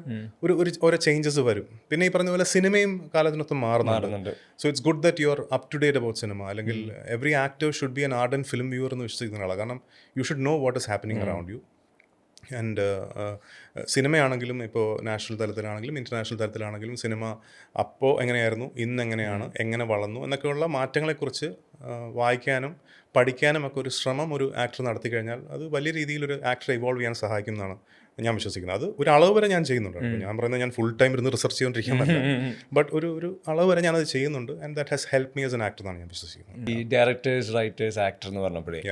ഓരോ ചേഞ്ചസ് വരും. പിന്നെ ഈ പറഞ്ഞ പോലെ സിനിമയും കാലത്തിനൊത്ത് മാറുന്നുണ്ട്. So it's good that you are up to date about cinema. അല്ലെങ്കിൽ every actor should be an ardent film viewer എന്ന് വിശ്വസിക്കുന്ന ആളാണ്. കാരണം you should know what is happening around you. And സിനിമയാണെങ്കിലും ഇപ്പോൾ നാഷണൽ തലത്തിലാണെങ്കിലും ഇൻ്റർനാഷണൽ തലത്തിലാണെങ്കിലും സിനിമ അപ്പോൾ എങ്ങനെയായിരുന്നു, ഇന്നെങ്ങനെയാണ്, എങ്ങനെ വളർന്നു എന്നൊക്കെയുള്ള മാറ്റങ്ങളെക്കുറിച്ച് വായിക്കാനും പഠിക്കാനും ഒക്കെ ഒരു ശ്രമം ഒരു ആക്ടർ നടത്തി കഴിഞ്ഞാൽ അത് വലിയ രീതിയിൽ ഒരു ആക്ടറെ ഇവോൾവ് ചെയ്യാൻ സഹായിക്കും എന്നാണ് ഞാൻ വിശ്വസിക്കുന്നത്. അത് ഒരു അളവ് വരെ ഞാൻ ചെയ്യുന്നുണ്ട്. ഞാൻ പറയുന്നത് ഞാൻ ഫുൾ ടൈം ഇരുന്ന് റിസർച്ച് ചെയ്തുകൊണ്ടിരിക്കാൻ പറ്റില്ല. ബട്ട് ഒരു അളവ് വരെ ഞാനത് ചെയ്യുന്നുണ്ട്. And that has help me as an actor എന്നാണ് ഞാൻ വിശ്വസിക്കുന്നത്. ഈ ഡയറക്ടേഴ്സ് റൈറ്റേഴ്സ് ആക്ടർ എന്ന് പറഞ്ഞപ്പോഴേ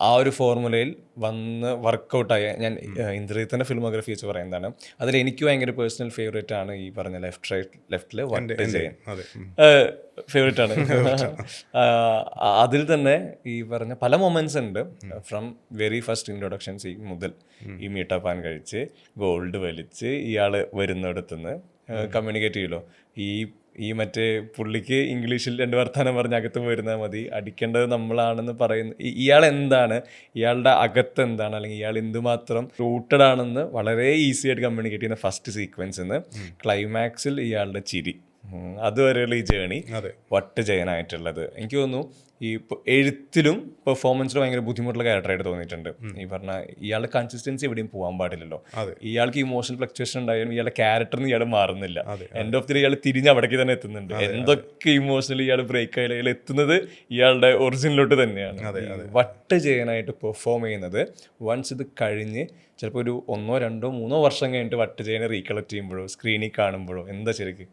ആ ഒരു ഫോർമുലയിൽ വന്ന് വർക്കൗട്ടായ ഞാൻ ഇന്ദ്രിയത്തിൻ്റെ ഫിലിമോഗ്രഫി വെച്ച് പറയുന്നതാണ്. അതിൽ എനിക്ക് ഭയങ്കര പേഴ്സണൽ ഫേവറേറ്റ് ആണ് ഈ പറഞ്ഞ ലെഫ്റ്റിൽ വട്ട് ജയൻ ഫേവറേറ്റ് ആണ്. അതിൽ തന്നെ ഈ പറഞ്ഞ പല മൊമെന്റ്സ് ഉണ്ട്. From very first introduction scene മുതൽ ഈ മീട്ടപ്പാൻ കഴിച്ച് ഗോൾഡ് വലിച്ച് ഇയാൾ വരുന്നിടത്തുനിന്ന് കമ്മ്യൂണിക്കേറ്റ് ചെയ്യുമല്ലോ. ഈ മറ്റേ പുള്ളിക്ക് ഇംഗ്ലീഷിൽ 2 വർത്താനം പറഞ്ഞ് അകത്ത് വരുന്നാൽ മതി, അടിക്കേണ്ടത് നമ്മളാണെന്ന് പറയുന്ന ഇയാൾ എന്താണ്, ഇയാളുടെ അകത്ത് എന്താണ്, അല്ലെങ്കിൽ ഇയാൾ എന്തുമാത്രം റൂട്ടഡ് ആണെന്ന് വളരെ ഈസി ആയിട്ട് കമ്മ്യൂണിക്കേറ്റ് ചെയ്യുന്ന ഫസ്റ്റ് സീക്വൻസിന്ന് ക്ലൈമാക്സിൽ ഇയാളുടെ ചിരി, അതുവരെയുള്ള ഈ ജേണി വട്ട് ചെയ്യാനായിട്ടുള്ളത് എനിക്ക് തോന്നുന്നു ഈ എഴുത്തിലും പെർഫോമൻസിലും ഭയങ്കര ബുദ്ധിമുട്ടുള്ള ക്യാരക്ടറായിട്ട് തോന്നിയിട്ടുണ്ട്. ഈ പറഞ്ഞ ഇയാളുടെ കൺസിസ്റ്റൻസി എവിടെയും പോകാൻ പാടില്ലല്ലോ. ഇയാൾക്ക് ഇമോഷണൽ ഫ്ലക്ച്വേഷൻ ഉണ്ടായാലും ഇയാളുടെ ക്യാരക്ടറിന് ഇയാൾ മാറുന്നില്ല. എൻഡ് ഓഫ് ദി ഡേ ഇയാൾ തിരിഞ്ഞ് അവിടേക്ക് തന്നെ എത്തുന്നുണ്ട്. എന്തൊക്കെ ഇമോഷണലി ഇയാൾ ബ്രേക്ക് ആയാലും ഇയാൾ എത്തുന്നത് ഇയാളുടെ ഒറിജിനലിലോട്ട് തന്നെയാണ്. വട്ട് ചെയ്യാനായിട്ട് പെർഫോം ചെയ്യുന്നത് വൺസ് ഇത് കഴിഞ്ഞ് ചിലപ്പോൾ ഒരു 1, 2, 3 വർഷം കഴിഞ്ഞിട്ട് വട്ട് ചെയ്യാൻ റീകളക്ട് ചെയ്യുമ്പോഴോ സ്ക്രീനിൽ കാണുമ്പോഴോ എന്താ ശരിക്കും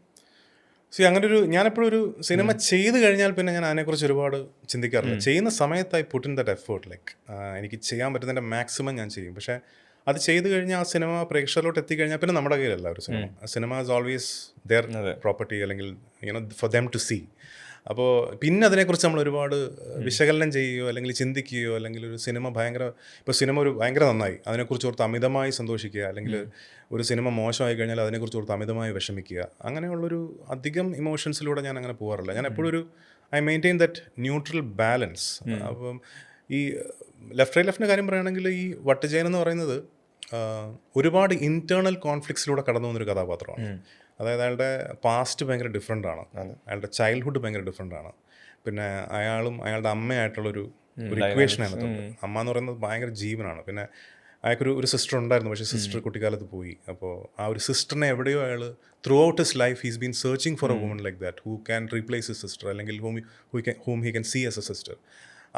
ഞാനെപ്പോഴും ഒരു സിനിമ ചെയ്ത് കഴിഞ്ഞാൽ പിന്നെ ഞാൻ അതിനെക്കുറിച്ച് ഒരുപാട് ചിന്തിക്കാറില്ല. ചെയ്യുന്ന സമയത്തായി put in that effort. Like എനിക്ക് ചെയ്യാൻ പറ്റുന്നതിൻ്റെ മാക്സിമം ഞാൻ ചെയ്യും. പക്ഷേ അത് ചെയ്ത് കഴിഞ്ഞാൽ ആ സിനിമ പ്രേക്ഷകരിലോട്ട് എത്തിക്കഴിഞ്ഞാൽ പിന്നെ നമ്മുടെ കയ്യിലല്ല ഒരു cinema. Cinema is always their property, അല്ലെങ്കിൽ ഫോർ ദം ടു സീ. അപ്പോൾ പിന്നെ അതിനെക്കുറിച്ച് നമ്മൾ ഒരുപാട് വിശകലനം ചെയ്യുകയോ അല്ലെങ്കിൽ ചിന്തിക്കുകയോ, അല്ലെങ്കിൽ ഒരു സിനിമ ഇപ്പോൾ സിനിമ ഒരു ഭയങ്കര നന്നായി അതിനെക്കുറിച്ച് ഓർത്ത് അമിതമായി സന്തോഷിക്കുക, അല്ലെങ്കിൽ ഒരു സിനിമ മോശമായി കഴിഞ്ഞാൽ അതിനെക്കുറിച്ച് ഓർത്ത് അമിതമായി വിഷമിക്കുക, അങ്ങനെയുള്ളൊരു അധികം ഇമോഷൻസിലൂടെ ഞാൻ അങ്ങനെ പോകാറില്ല. ഞാൻ എപ്പോഴും I maintain that neutral balance. അപ്പം ഈ ലെഫ്റ്റ് റൈറ്റ് ലെഫ്റ്റിൻ്റെ കാര്യം പറയുകയാണെങ്കിൽ ഈ വട്ടുജയൻ എന്ന് പറയുന്നത് ഒരുപാട് ഇൻറ്റേർണൽ കോൺഫ്ലിക്ട്സിലൂടെ കടന്നു വന്നൊരു കഥാപാത്രമാണ്. അതായത് അയാളുടെ പാസ്റ്റ് ഭയങ്കര ഡിഫറെൻ്റ് ആണ്, അയാളുടെ ചൈൽഡ്ഹുഡ് ഭയങ്കര ഡിഫറെൻ്റ് ആണ്. പിന്നെ അയാളുടെ അമ്മയായിട്ടുള്ളൊരു ഇക്വേഷനാണ്. അമ്മ എന്ന് പറയുന്നത് ഭയങ്കര ജീവനാണ്. പിന്നെ അയാൾക്കൊരു സിസ്റ്റർ ഉണ്ടായിരുന്നു, പക്ഷേ സിസ്റ്റർ കുട്ടിക്കാലത്ത് പോയി. അപ്പോൾ ആ ഒരു സിസ്റ്ററിനെ എവിടെയോ അയാൾ throughout his life he's been searching for a woman like that who can replace his sister, അല്ലെങ്കിൽ whom he can see as a sister.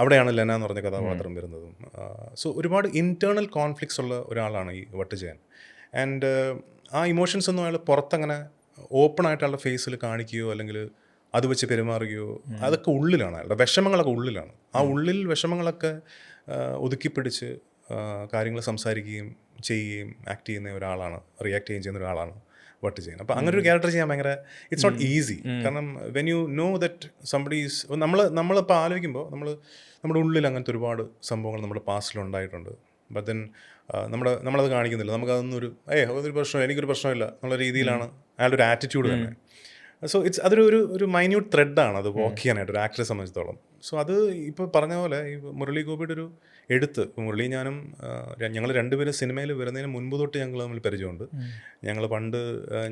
അവിടെയാണ് ലെന എന്ന് പറഞ്ഞ കഥാപാത്രം വരുന്നതും. സോ ഒരുപാട് ഇൻറ്റേർണൽ കോൺഫ്ലിക്ട്സ് ഉള്ള ഒരാളാണ് ഈ വട്ടുജയൻ. ആൻഡ് ആ ഇമോഷൻസ് ഒന്നും അയാൾ പുറത്തങ്ങനെ ഓപ്പൺ ആയിട്ട് അയാളുടെ ഫേസിൽ കാണിക്കുകയോ അല്ലെങ്കിൽ അത് വെച്ച് പെരുമാറുകയോ, അതൊക്കെ ഉള്ളിലാണ്. അയാളുടെ വിഷമങ്ങളൊക്കെ ഉള്ളിലാണ്. ആ ഉള്ളിൽ വിഷമങ്ങളൊക്കെ ഒതുക്കിപ്പിടിച്ച് കാര്യങ്ങൾ സംസാരിക്കുകയും ചെയ്യുകയും ആക്ട് ചെയ്യുന്ന ഒരാളാണ്, റിയാക്ട് ചെയ്യുന്ന ഒരാളാണ് വട്ടുജയൻ. അപ്പോൾ അങ്ങനെ ഒരു ക്യാരക്ടർ ചെയ്യാൻ ഭയങ്കര ഇറ്റ്സ് നോട്ട് ഈസി. കാരണം when you know that somebody is, നമ്മളിപ്പോൾ ആലോചിക്കുമ്പോൾ നമ്മുടെ ഉള്ളിൽ അങ്ങനത്തെ ഒരുപാട് സംഭവങ്ങൾ നമ്മുടെ പാസ്റ്റിലുണ്ടായിട്ടുണ്ട്. ബട്ട് ദെൻ നമ്മളത് കാണിക്കുന്നില്ല. നമുക്കതൊന്നൊരു അതൊരു പ്രശ്നം, എനിക്കൊരു പ്രശ്നമില്ല എന്നുള്ള രീതിയിലാണ് അയാളുടെ ഒരു ആറ്റിറ്റ്യൂഡ് തന്നെ. സോ അതൊരു മൈന്യൂട്ട് ത്രെഡാണ് അത് വർക്ക് ചെയ്യാനായിട്ട് ഒരു ആക്ടറെ സംബന്ധിച്ചിടത്തോളം. സോ അത് ഇപ്പോൾ പറഞ്ഞ പോലെ ഈ മുരളി ഗോപിയുടെ ഒരു എഴുത്ത്, മുരളി ഞാനും ഞങ്ങൾ രണ്ടുപേരും സിനിമയിൽ വരുന്നതിന് മുൻപ് തൊട്ട് ഞങ്ങൾ തമ്മിൽ പരിചയമുണ്ട്. ഞങ്ങൾ പണ്ട്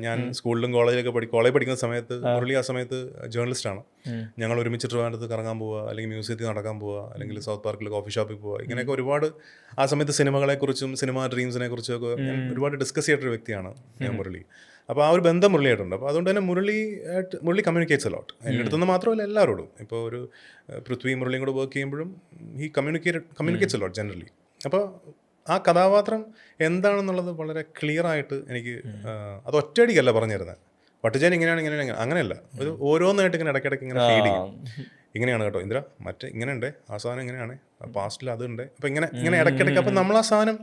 ഞാൻ സ്കൂളിലും കോളേജ് പഠിക്കുന്ന സമയത്ത് മുരളി ആ സമയത്ത് ജേർണലിസ്റ്റാണ്. ഞങ്ങൾ ഒരുമിച്ച് ട്രിവാൻഡ്രത്ത് കറങ്ങാൻ പോവുക, അല്ലെങ്കിൽ മ്യൂസിയത്തിൽ നടക്കാൻ പോവുക, അല്ലെങ്കിൽ സൗത്ത് പാർക്കിൽ കോഫി ഷോപ്പിൽ പോവുക, ഇങ്ങനെയൊക്കെ ഒരുപാട് ആ സമയത്ത് സിനിമകളെക്കുറിച്ചും സിനിമ ഡ്രീംസിനെ കുറിച്ചും ഒക്കെ ഞാൻ ഒരുപാട് ഡിസ്കസ് ചെയ്തിട്ടൊരു വ്യക്തിയാണ് ഞാൻ മുരളി. അപ്പോൾ ആ ഒരു ബന്ധം മുരളിയായിട്ടുണ്ട്. അപ്പോൾ അതുകൊണ്ട് തന്നെ മുരളി കമ്മ്യൂണിക്കേറ്റ്സ് അലോട്ട്. എൻ്റെ അടുത്തുനിന്ന് മാത്രമല്ല എല്ലാവരോടും. ഇപ്പോൾ ഒരു പൃഥ്വി മുരളിയും കൂടെ വർക്ക് ചെയ്യുമ്പോഴും ഹി കമ്മ്യൂണിക്കേറ്റ്സ് അലോട്ട് ജനറലി. അപ്പോൾ ആ കഥാപാത്രം എന്താണെന്നുള്ളത് വളരെ ക്ലിയർ ആയിട്ട് എനിക്ക് അത് ഒറ്റയടിക്കല്ല പറഞ്ഞു തരുന്നത്. വട്ടുജയൻ ഇങ്ങനെയാണ് അങ്ങനെയല്ല, ഒരു ഓരോന്നായിട്ട് ഇങ്ങനെ ഇടയ്ക്കിടയ്ക്ക് ഇങ്ങനെ ഫീഡ് ചെയ്യും. ഇങ്ങനെയാണ് കേട്ടോ ഇന്ദ്ര, ഇങ്ങനെ ഉണ്ട്, ആ സാധനം ഇങ്ങനെയാണ്, പാസ്റ്റിൽ അതുണ്ട്. അപ്പോൾ ഇങ്ങനെ ഇടയ്ക്കിടയ്ക്ക് അപ്പോൾ നമ്മൾ ആ സാധനം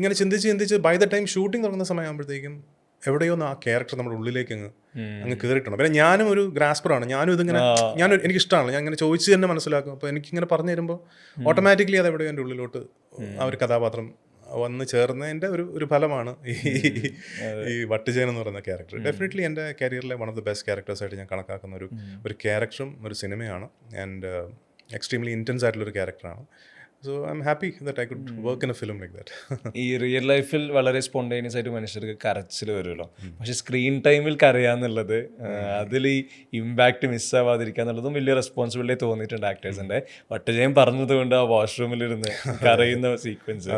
ഇങ്ങനെ ചിന്തിച്ച് ബൈ ദ ടൈം ഷൂട്ടിംഗ് തുടങ്ങുന്ന സമയമാകുമ്പോഴത്തേക്കും എവിടെയോ ആ ക്യാരക്ടർ നമ്മുടെ ഉള്ളിലേക്ക് അങ്ങ് കയറിയിട്ടുണ്ട്. പിന്നെ ഞാനും ഒരു ഗ്രാസ്പറാണ്. എനിക്കിഷ്ടമാണ്, ഞാൻ ഇങ്ങനെ ചോദിച്ച് തന്നെ മനസ്സിലാക്കും. അപ്പോൾ എനിക്കിങ്ങനെ പറഞ്ഞു തരുമ്പോൾ ഓട്ടോമാറ്റിക്കലി അത് എവിടെയോ എൻ്റെ ഉള്ളിലോട്ട് ആ ഒരു കഥാപാത്രം വന്ന് ചേർന്നതിൻ്റെ ഒരു ഫലമാണ് ഈ വട്ടുജയൻ എന്ന് പറയുന്ന ക്യാരക്ടർ. ഡെഫിനറ്റ്ലി എൻ്റെ കരിയറിലെ വൺ ഓഫ് ദ ബെസ്റ്റ് ക്യാരക്ടേഴ്സായിട്ട് ഞാൻ കണക്കാക്കുന്ന ഒരു ക്യാരക്ടറും ഒരു സിനിമയാണ്. ആൻഡ് എക്സ്ട്രീംലി ഇൻറ്റൻസ് ആയിട്ടുള്ളൊരു ക്യാരക്ടറാണ്. So I am happy that I could work in a film like that. ഈ റിയൽ ലൈഫിൽ വളരെ സ്പോണ്ടേനിയസ് ആയിട്ട് മനുഷ്യർക്ക് കരച്ചിൽ വരുമല്ലോ, പക്ഷെ സ്ക്രീൻ ടൈമിൽ കരയാന്നുള്ളത്, അതിൽ ഈ ഇമ്പാക്റ്റ് മിസ്സാവാതിരിക്കുക എന്നുള്ളതും വലിയ റെസ്പോൺസിബിലിറ്റി തോന്നിയിട്ടുണ്ട് ആക്ടേഴ്സിൻ്റെ. വട്ടുജയൻ പറഞ്ഞതുകൊണ്ട് ആ വാഷ്റൂമിലിരുന്ന് കരയുന്ന സീക്വൻസ്,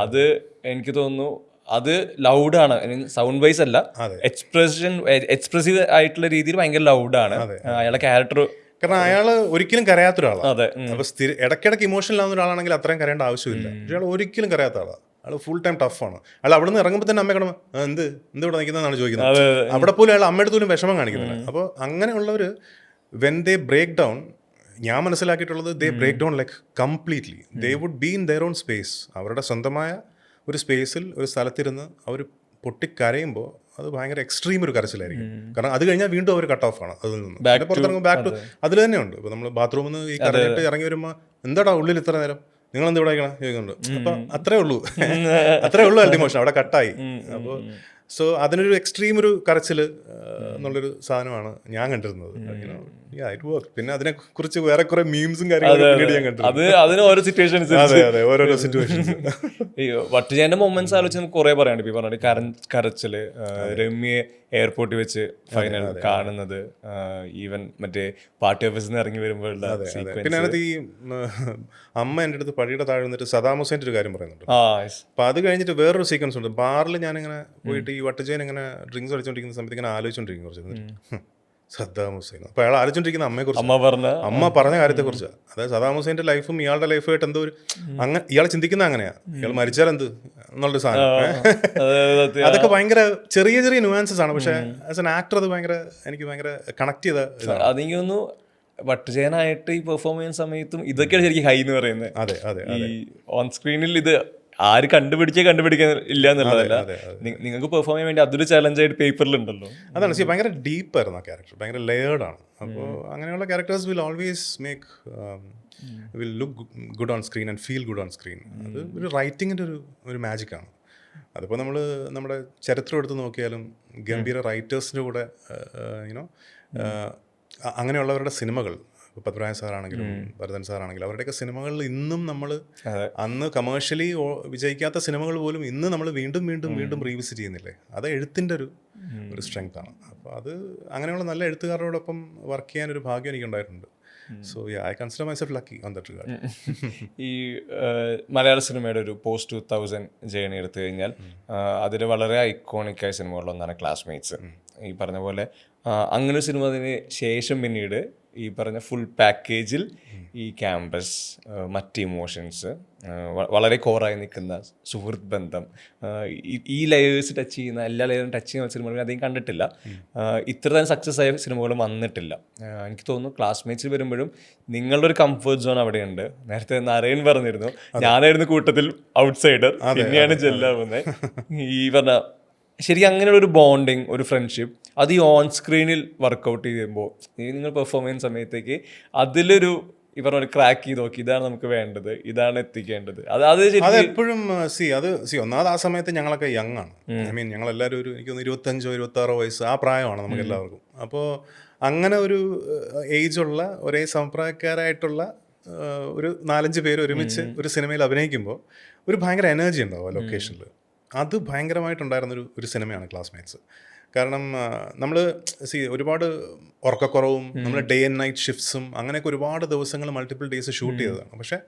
അത് എനിക്ക് തോന്നുന്നു അത് ലൗഡാണ്, സൗണ്ട് വൈസ് അല്ല, എക്സ്പ്രസീവ് ആയിട്ടുള്ള രീതിയിൽ ഭയങ്കര ലൗഡാണ് അയാളുടെ ക്യാരക്ടർ. കാരണം അയാൾ ഒരിക്കലും കരയാത്ത ഒരാളാണ്. അപ്പോൾ ഇടയ്ക്കിടയ്ക്ക് ഇമോഷണൽ ആവുന്ന ഒരാളാണെങ്കിൽ അത്രയും കരയേണ്ട ആവശ്യമില്ല. പക്ഷേ അയാൾ ഒരിക്കലും കരയാത്ത ആളാണ്. അയാൾ ഫുൾ ടൈം ടഫാണ്. അയാൾ അവിടെ നിന്ന് ഇറങ്ങുമ്പോൾ തന്നെ അമ്മ കിടന്ന് എന്ത് ഇവിടെ നിൽക്കുന്നതെന്നാണ് ചോദിക്കുന്നത്. അവിടെ പോലും അയാൾ അമ്മയുടെ പോലും വിഷമം കാണിക്കുന്നില്ല. അപ്പോൾ അങ്ങനെയുള്ളവർ വെൻ ദേ ബ്രേക്ക് ഡൗൺ, ഞാൻ മനസ്സിലാക്കിയിട്ടുള്ളത് they break down like completely. They would be in their own space. അവരുടെ സ്വന്തമായ ഒരു സ്പേസിൽ ഒരു സ്ഥലത്തിരുന്ന് അവർ പൊട്ടിക്കരയുമ്പോൾ അത് ഭയങ്കര എക്സ്ട്രീം ഒരു കരച്ചിലായിരിക്കും. കാരണം അത് കഴിഞ്ഞാൽ വീണ്ടും അവർ കട്ട് ഓഫ് ആണ്. അതിൽ നിന്ന് പുറത്തിറങ്ങുമ്പോൾ ബാക്ക് ടു അതിൽ തന്നെയുണ്ട്. ഇപ്പോൾ നമ്മൾ ബാത്റൂമിൽ നിന്ന് ഈ കരഞ്ഞിട്ട് ഇറങ്ങി വരുമ്പോൾ എന്താടാ ഉള്ളിൽ ഇത്ര നേരം, നിങ്ങൾ എന്ത് ഇവിടെ ചോദിക്കുന്നുണ്ട്. അപ്പം അത്രേ ഉള്ളൂ അൾട്ടി ഇമോഷൻ അവിടെ കട്ടായി. അപ്പോൾ സോ അതിനൊരു എക്സ്ട്രീം ഒരു കരച്ചിൽ എന്നുള്ളൊരു സാധനമാണ് ഞാൻ കണ്ടിരുന്നത്. പിന്നെ അതിനെ കുറിച്ച് വേറെ കുറെ മീംസും കാര്യങ്ങളും ഞാൻ കണ്ടിരുന്നു. ഓരോ സിറ്റുവേഷൻസ്. അതെ, ഓരോരോ സിറ്റുവേഷൻസ്. വട്ടുജയന്റെ മൊമെന്റ്സ് ആലോചിച്ച് നമുക്ക് കുറെ പറയാണ്ട്. ഇപ്പൊ പറഞ്ഞിട്ട് കരച്ചില്, രമ്യയെ എയർപോർട്ടിൽ വെച്ച് ഫൈനൽ കാണുന്നത്, ഈവൻ മറ്റേ പാർട്ടി ഓഫീസിൽ നിന്ന് ഇറങ്ങി വരുമ്പോഴുള്ള. പിന്നെ അതിനകത്ത് ഈ അമ്മ എൻ്റെ അടുത്ത് പടിയുടെ താഴെ നിന്നിട്ട് സദാം ഹുസൈൻ്റെ ഒരു കാര്യം പറയുന്നുണ്ട്. അപ്പൊ അത് കഴിഞ്ഞിട്ട് വേറൊരു സീക്വൻസ് ഉണ്ട്. ബാറിൽ ഞാനിങ്ങനെ പോയിട്ട് ഈ വട്ടുജയൻ ഇങ്ങനെ ഡ്രിങ്ക്സ് അടിച്ചോണ്ടിരിക്കുന്ന സമയത്ത് ഇങ്ങനെ ആലോചിച്ചോണ്ടിരിക്കും കുറച്ച് സദ്ദാം ഹുസൈൻ. അപ്പോൾ അയാൾ ആലോചിച്ചോണ്ടിരിക്കുന്ന അമ്മയെക്കുറിച്ച്, അമ്മ പറഞ്ഞ കാര്യത്തെക്കുറിച്ച്. അതായത് സദ്ദാം ഹുസൈൻ്റെ ലൈഫും ഇയാളുടെ ലൈഫുമായിട്ട് എന്തോ ഒരു ഇയാൾ ചിന്തിക്കുന്ന അങ്ങനെയാണ്, ഇയാൾ മരിച്ചാൽ എന്ത് എന്നുള്ളൊരു സാധനം. അതൊക്കെ ഭയങ്കര ചെറിയ ചെറിയ ന്യൂആൻസസ് ആണ്. പക്ഷെ ആസ് എൻ ആക്ടർ അത് എനിക്ക് ഭയങ്കര കണക്ട് ചെയ്ത ഇതാണ്. അതെനിക്ക് തോന്നുന്നു വട്ടുജയനായിട്ട് ഈ പെർഫോം ചെയ്യുന്ന സമയത്തും ഇതൊക്കെയാണ് ശരിക്കും ഹൈ എന്ന് പറയുന്നത്. അതെ, ഈ ഓൺ സ്ക്രീനിൽ ഇത് ആര് കണ്ടുപിടിക്കാൻ ഇല്ല എന്നുള്ളതല്ല, നിങ്ങൾക്ക് പെർഫോം ചെയ്യാൻ വേണ്ടി അതൊരു ചലഞ്ചായിട്ട് പേപ്പറിലുണ്ടല്ലോ. അതാണ് ഭയങ്കര ഡീപ്പായിരുന്നു ആ ക്യാരക്ടർ, ഭയങ്കര ലെയേർഡാണ്. അപ്പോൾ അങ്ങനെയുള്ള characters will always make will look good on screen and feel good on screen. അത് ഒരു റൈറ്റിങ്ങിൻ്റെ ഒരു മാജിക്കാണ്. അതിപ്പോൾ നമ്മൾ നമ്മുടെ ചരിത്രം എടുത്ത് നോക്കിയാലും ഗംഭീര റൈറ്റേഴ്സിൻ്റെ കൂടെ യുനോ അങ്ങനെയുള്ളവരുടെ സിനിമകൾ, പത്മരാജൻ സാറാണെങ്കിലും ഭരതൻ സാറാണെങ്കിലും അവരുടെയൊക്കെ സിനിമകളിൽ ഇന്നും നമ്മൾ അന്ന് കമേഴ്ഷ്യലി വിജയിക്കാത്ത സിനിമകൾ പോലും ഇന്ന് നമ്മൾ വീണ്ടും വീണ്ടും വീണ്ടും റീവിസിറ്റ് ചെയ്യുന്നില്ലേ, അത് എഴുത്തിൻ്റെ ഒരു സ്ട്രെങ്ത് ആണ്. അപ്പോൾ അത് അങ്ങനെയുള്ള നല്ല എഴുത്തുകാരോടൊപ്പം വർക്ക് ചെയ്യാനൊരു ഭാഗ്യം എനിക്കുണ്ടായിട്ടുണ്ട്. So I consider myself lucky on that regard. ഈ മലയാള സിനിമയുടെ ഒരു പോസ്റ്റ് 2000 ജേണി എടുത്തു കഴിഞ്ഞാൽ അതിൽ വളരെ ഐക്കോണിക്കായ സിനിമകളിലൊന്നാണ് ക്ലാസ്മേറ്റ്സ്. ഈ പറഞ്ഞ പോലെ അങ്ങനെ സിനിമ അതിന് ശേഷം പിന്നീട് ഈ പറഞ്ഞ ഫുൾ പാക്കേജിൽ ഈ ക്യാമ്പസ്, മറ്റ് ഇമോഷൻസ്, വളരെ കോറായി നിൽക്കുന്ന സുഹൃത്ത് ബന്ധം, ഈ ലെയേഴ്സ് ടച്ച് ചെയ്യുന്ന എല്ലാ ലെയറും ടച്ച് ചെയ്യുന്ന സിനിമകളും അധികം കണ്ടിട്ടില്ല. ഇത്ര തന്നെ സക്സസ് ആയ സിനിമകളും വന്നിട്ടില്ല. എനിക്ക് തോന്നുന്നു ക്ലാസ്മേറ്റ്സിൽ വരുമ്പോഴും നിങ്ങളുടെ ഒരു കംഫർട്ട് സോൺ അവിടെയുണ്ട്. നേരത്തെ നാരായൺ പറഞ്ഞിരുന്നു, ഞാനായിരുന്നു കൂട്ടത്തിൽ ഔട്ട്സൈഡർ, പിന്നെയാണ് ജെല്ലാവുന്നത്. ഈ പറഞ്ഞ ശരിക്കും അങ്ങനെയുള്ള ഒരു ബോണ്ടിങ്, ഒരു ഫ്രണ്ട്ഷിപ്പ് അത് ഈ ഓൺ സ്ക്രീനിൽ വർക്കൗട്ട് ചെയ്യുമ്പോൾ നിങ്ങൾ പെർഫോം ചെയ്യുന്ന സമയത്തേക്ക് അതിലൊരു ഈ പറഞ്ഞ ഒരു ക്രാക്ക് ചെയ്ത് നോക്കി, ഇതാണ് നമുക്ക് വേണ്ടത്, ഇതാണ് എത്തിക്കേണ്ടത്. എപ്പോഴും ഒന്നാമത് ആ സമയത്ത് ഞങ്ങളൊക്കെ യങ് ആണ്. ഐ മീൻ ഞങ്ങളെല്ലാവരും ഒരു എനിക്ക് 25 26 വയസ്സ് ആ പ്രായമാണ് നമുക്ക് എല്ലാവർക്കും. അപ്പോൾ അങ്ങനെ ഒരു ഏജുള്ള ഒരേ സമപ്രായക്കാരായിട്ടുള്ള ഒരു 4-5 പേര് ഒരുമിച്ച് ഒരു സിനിമയിൽ അഭിനയിക്കുമ്പോൾ ഒരു ഭയങ്കര എനർജി ഉണ്ടാവും ആ ലൊക്കേഷനിൽ. അത് ഭയങ്കരമായിട്ടുണ്ടായിരുന്നൊരു സിനിമയാണ് ക്ലാസ്മേറ്റ്സ്. കാരണം നമ്മൾ ഒരുപാട് ഉറക്കക്കുറവും നമ്മൾ ഡേ ആൻഡ് നൈറ്റ് ഷിഫ്റ്റ്സും അങ്ങനെയൊക്കെ ഒരുപാട് ദിവസങ്ങൾ മൾട്ടിപ്പിൾ ഡേയ്സ് ഷൂട്ട് ചെയ്തതാണ്. പക്ഷേ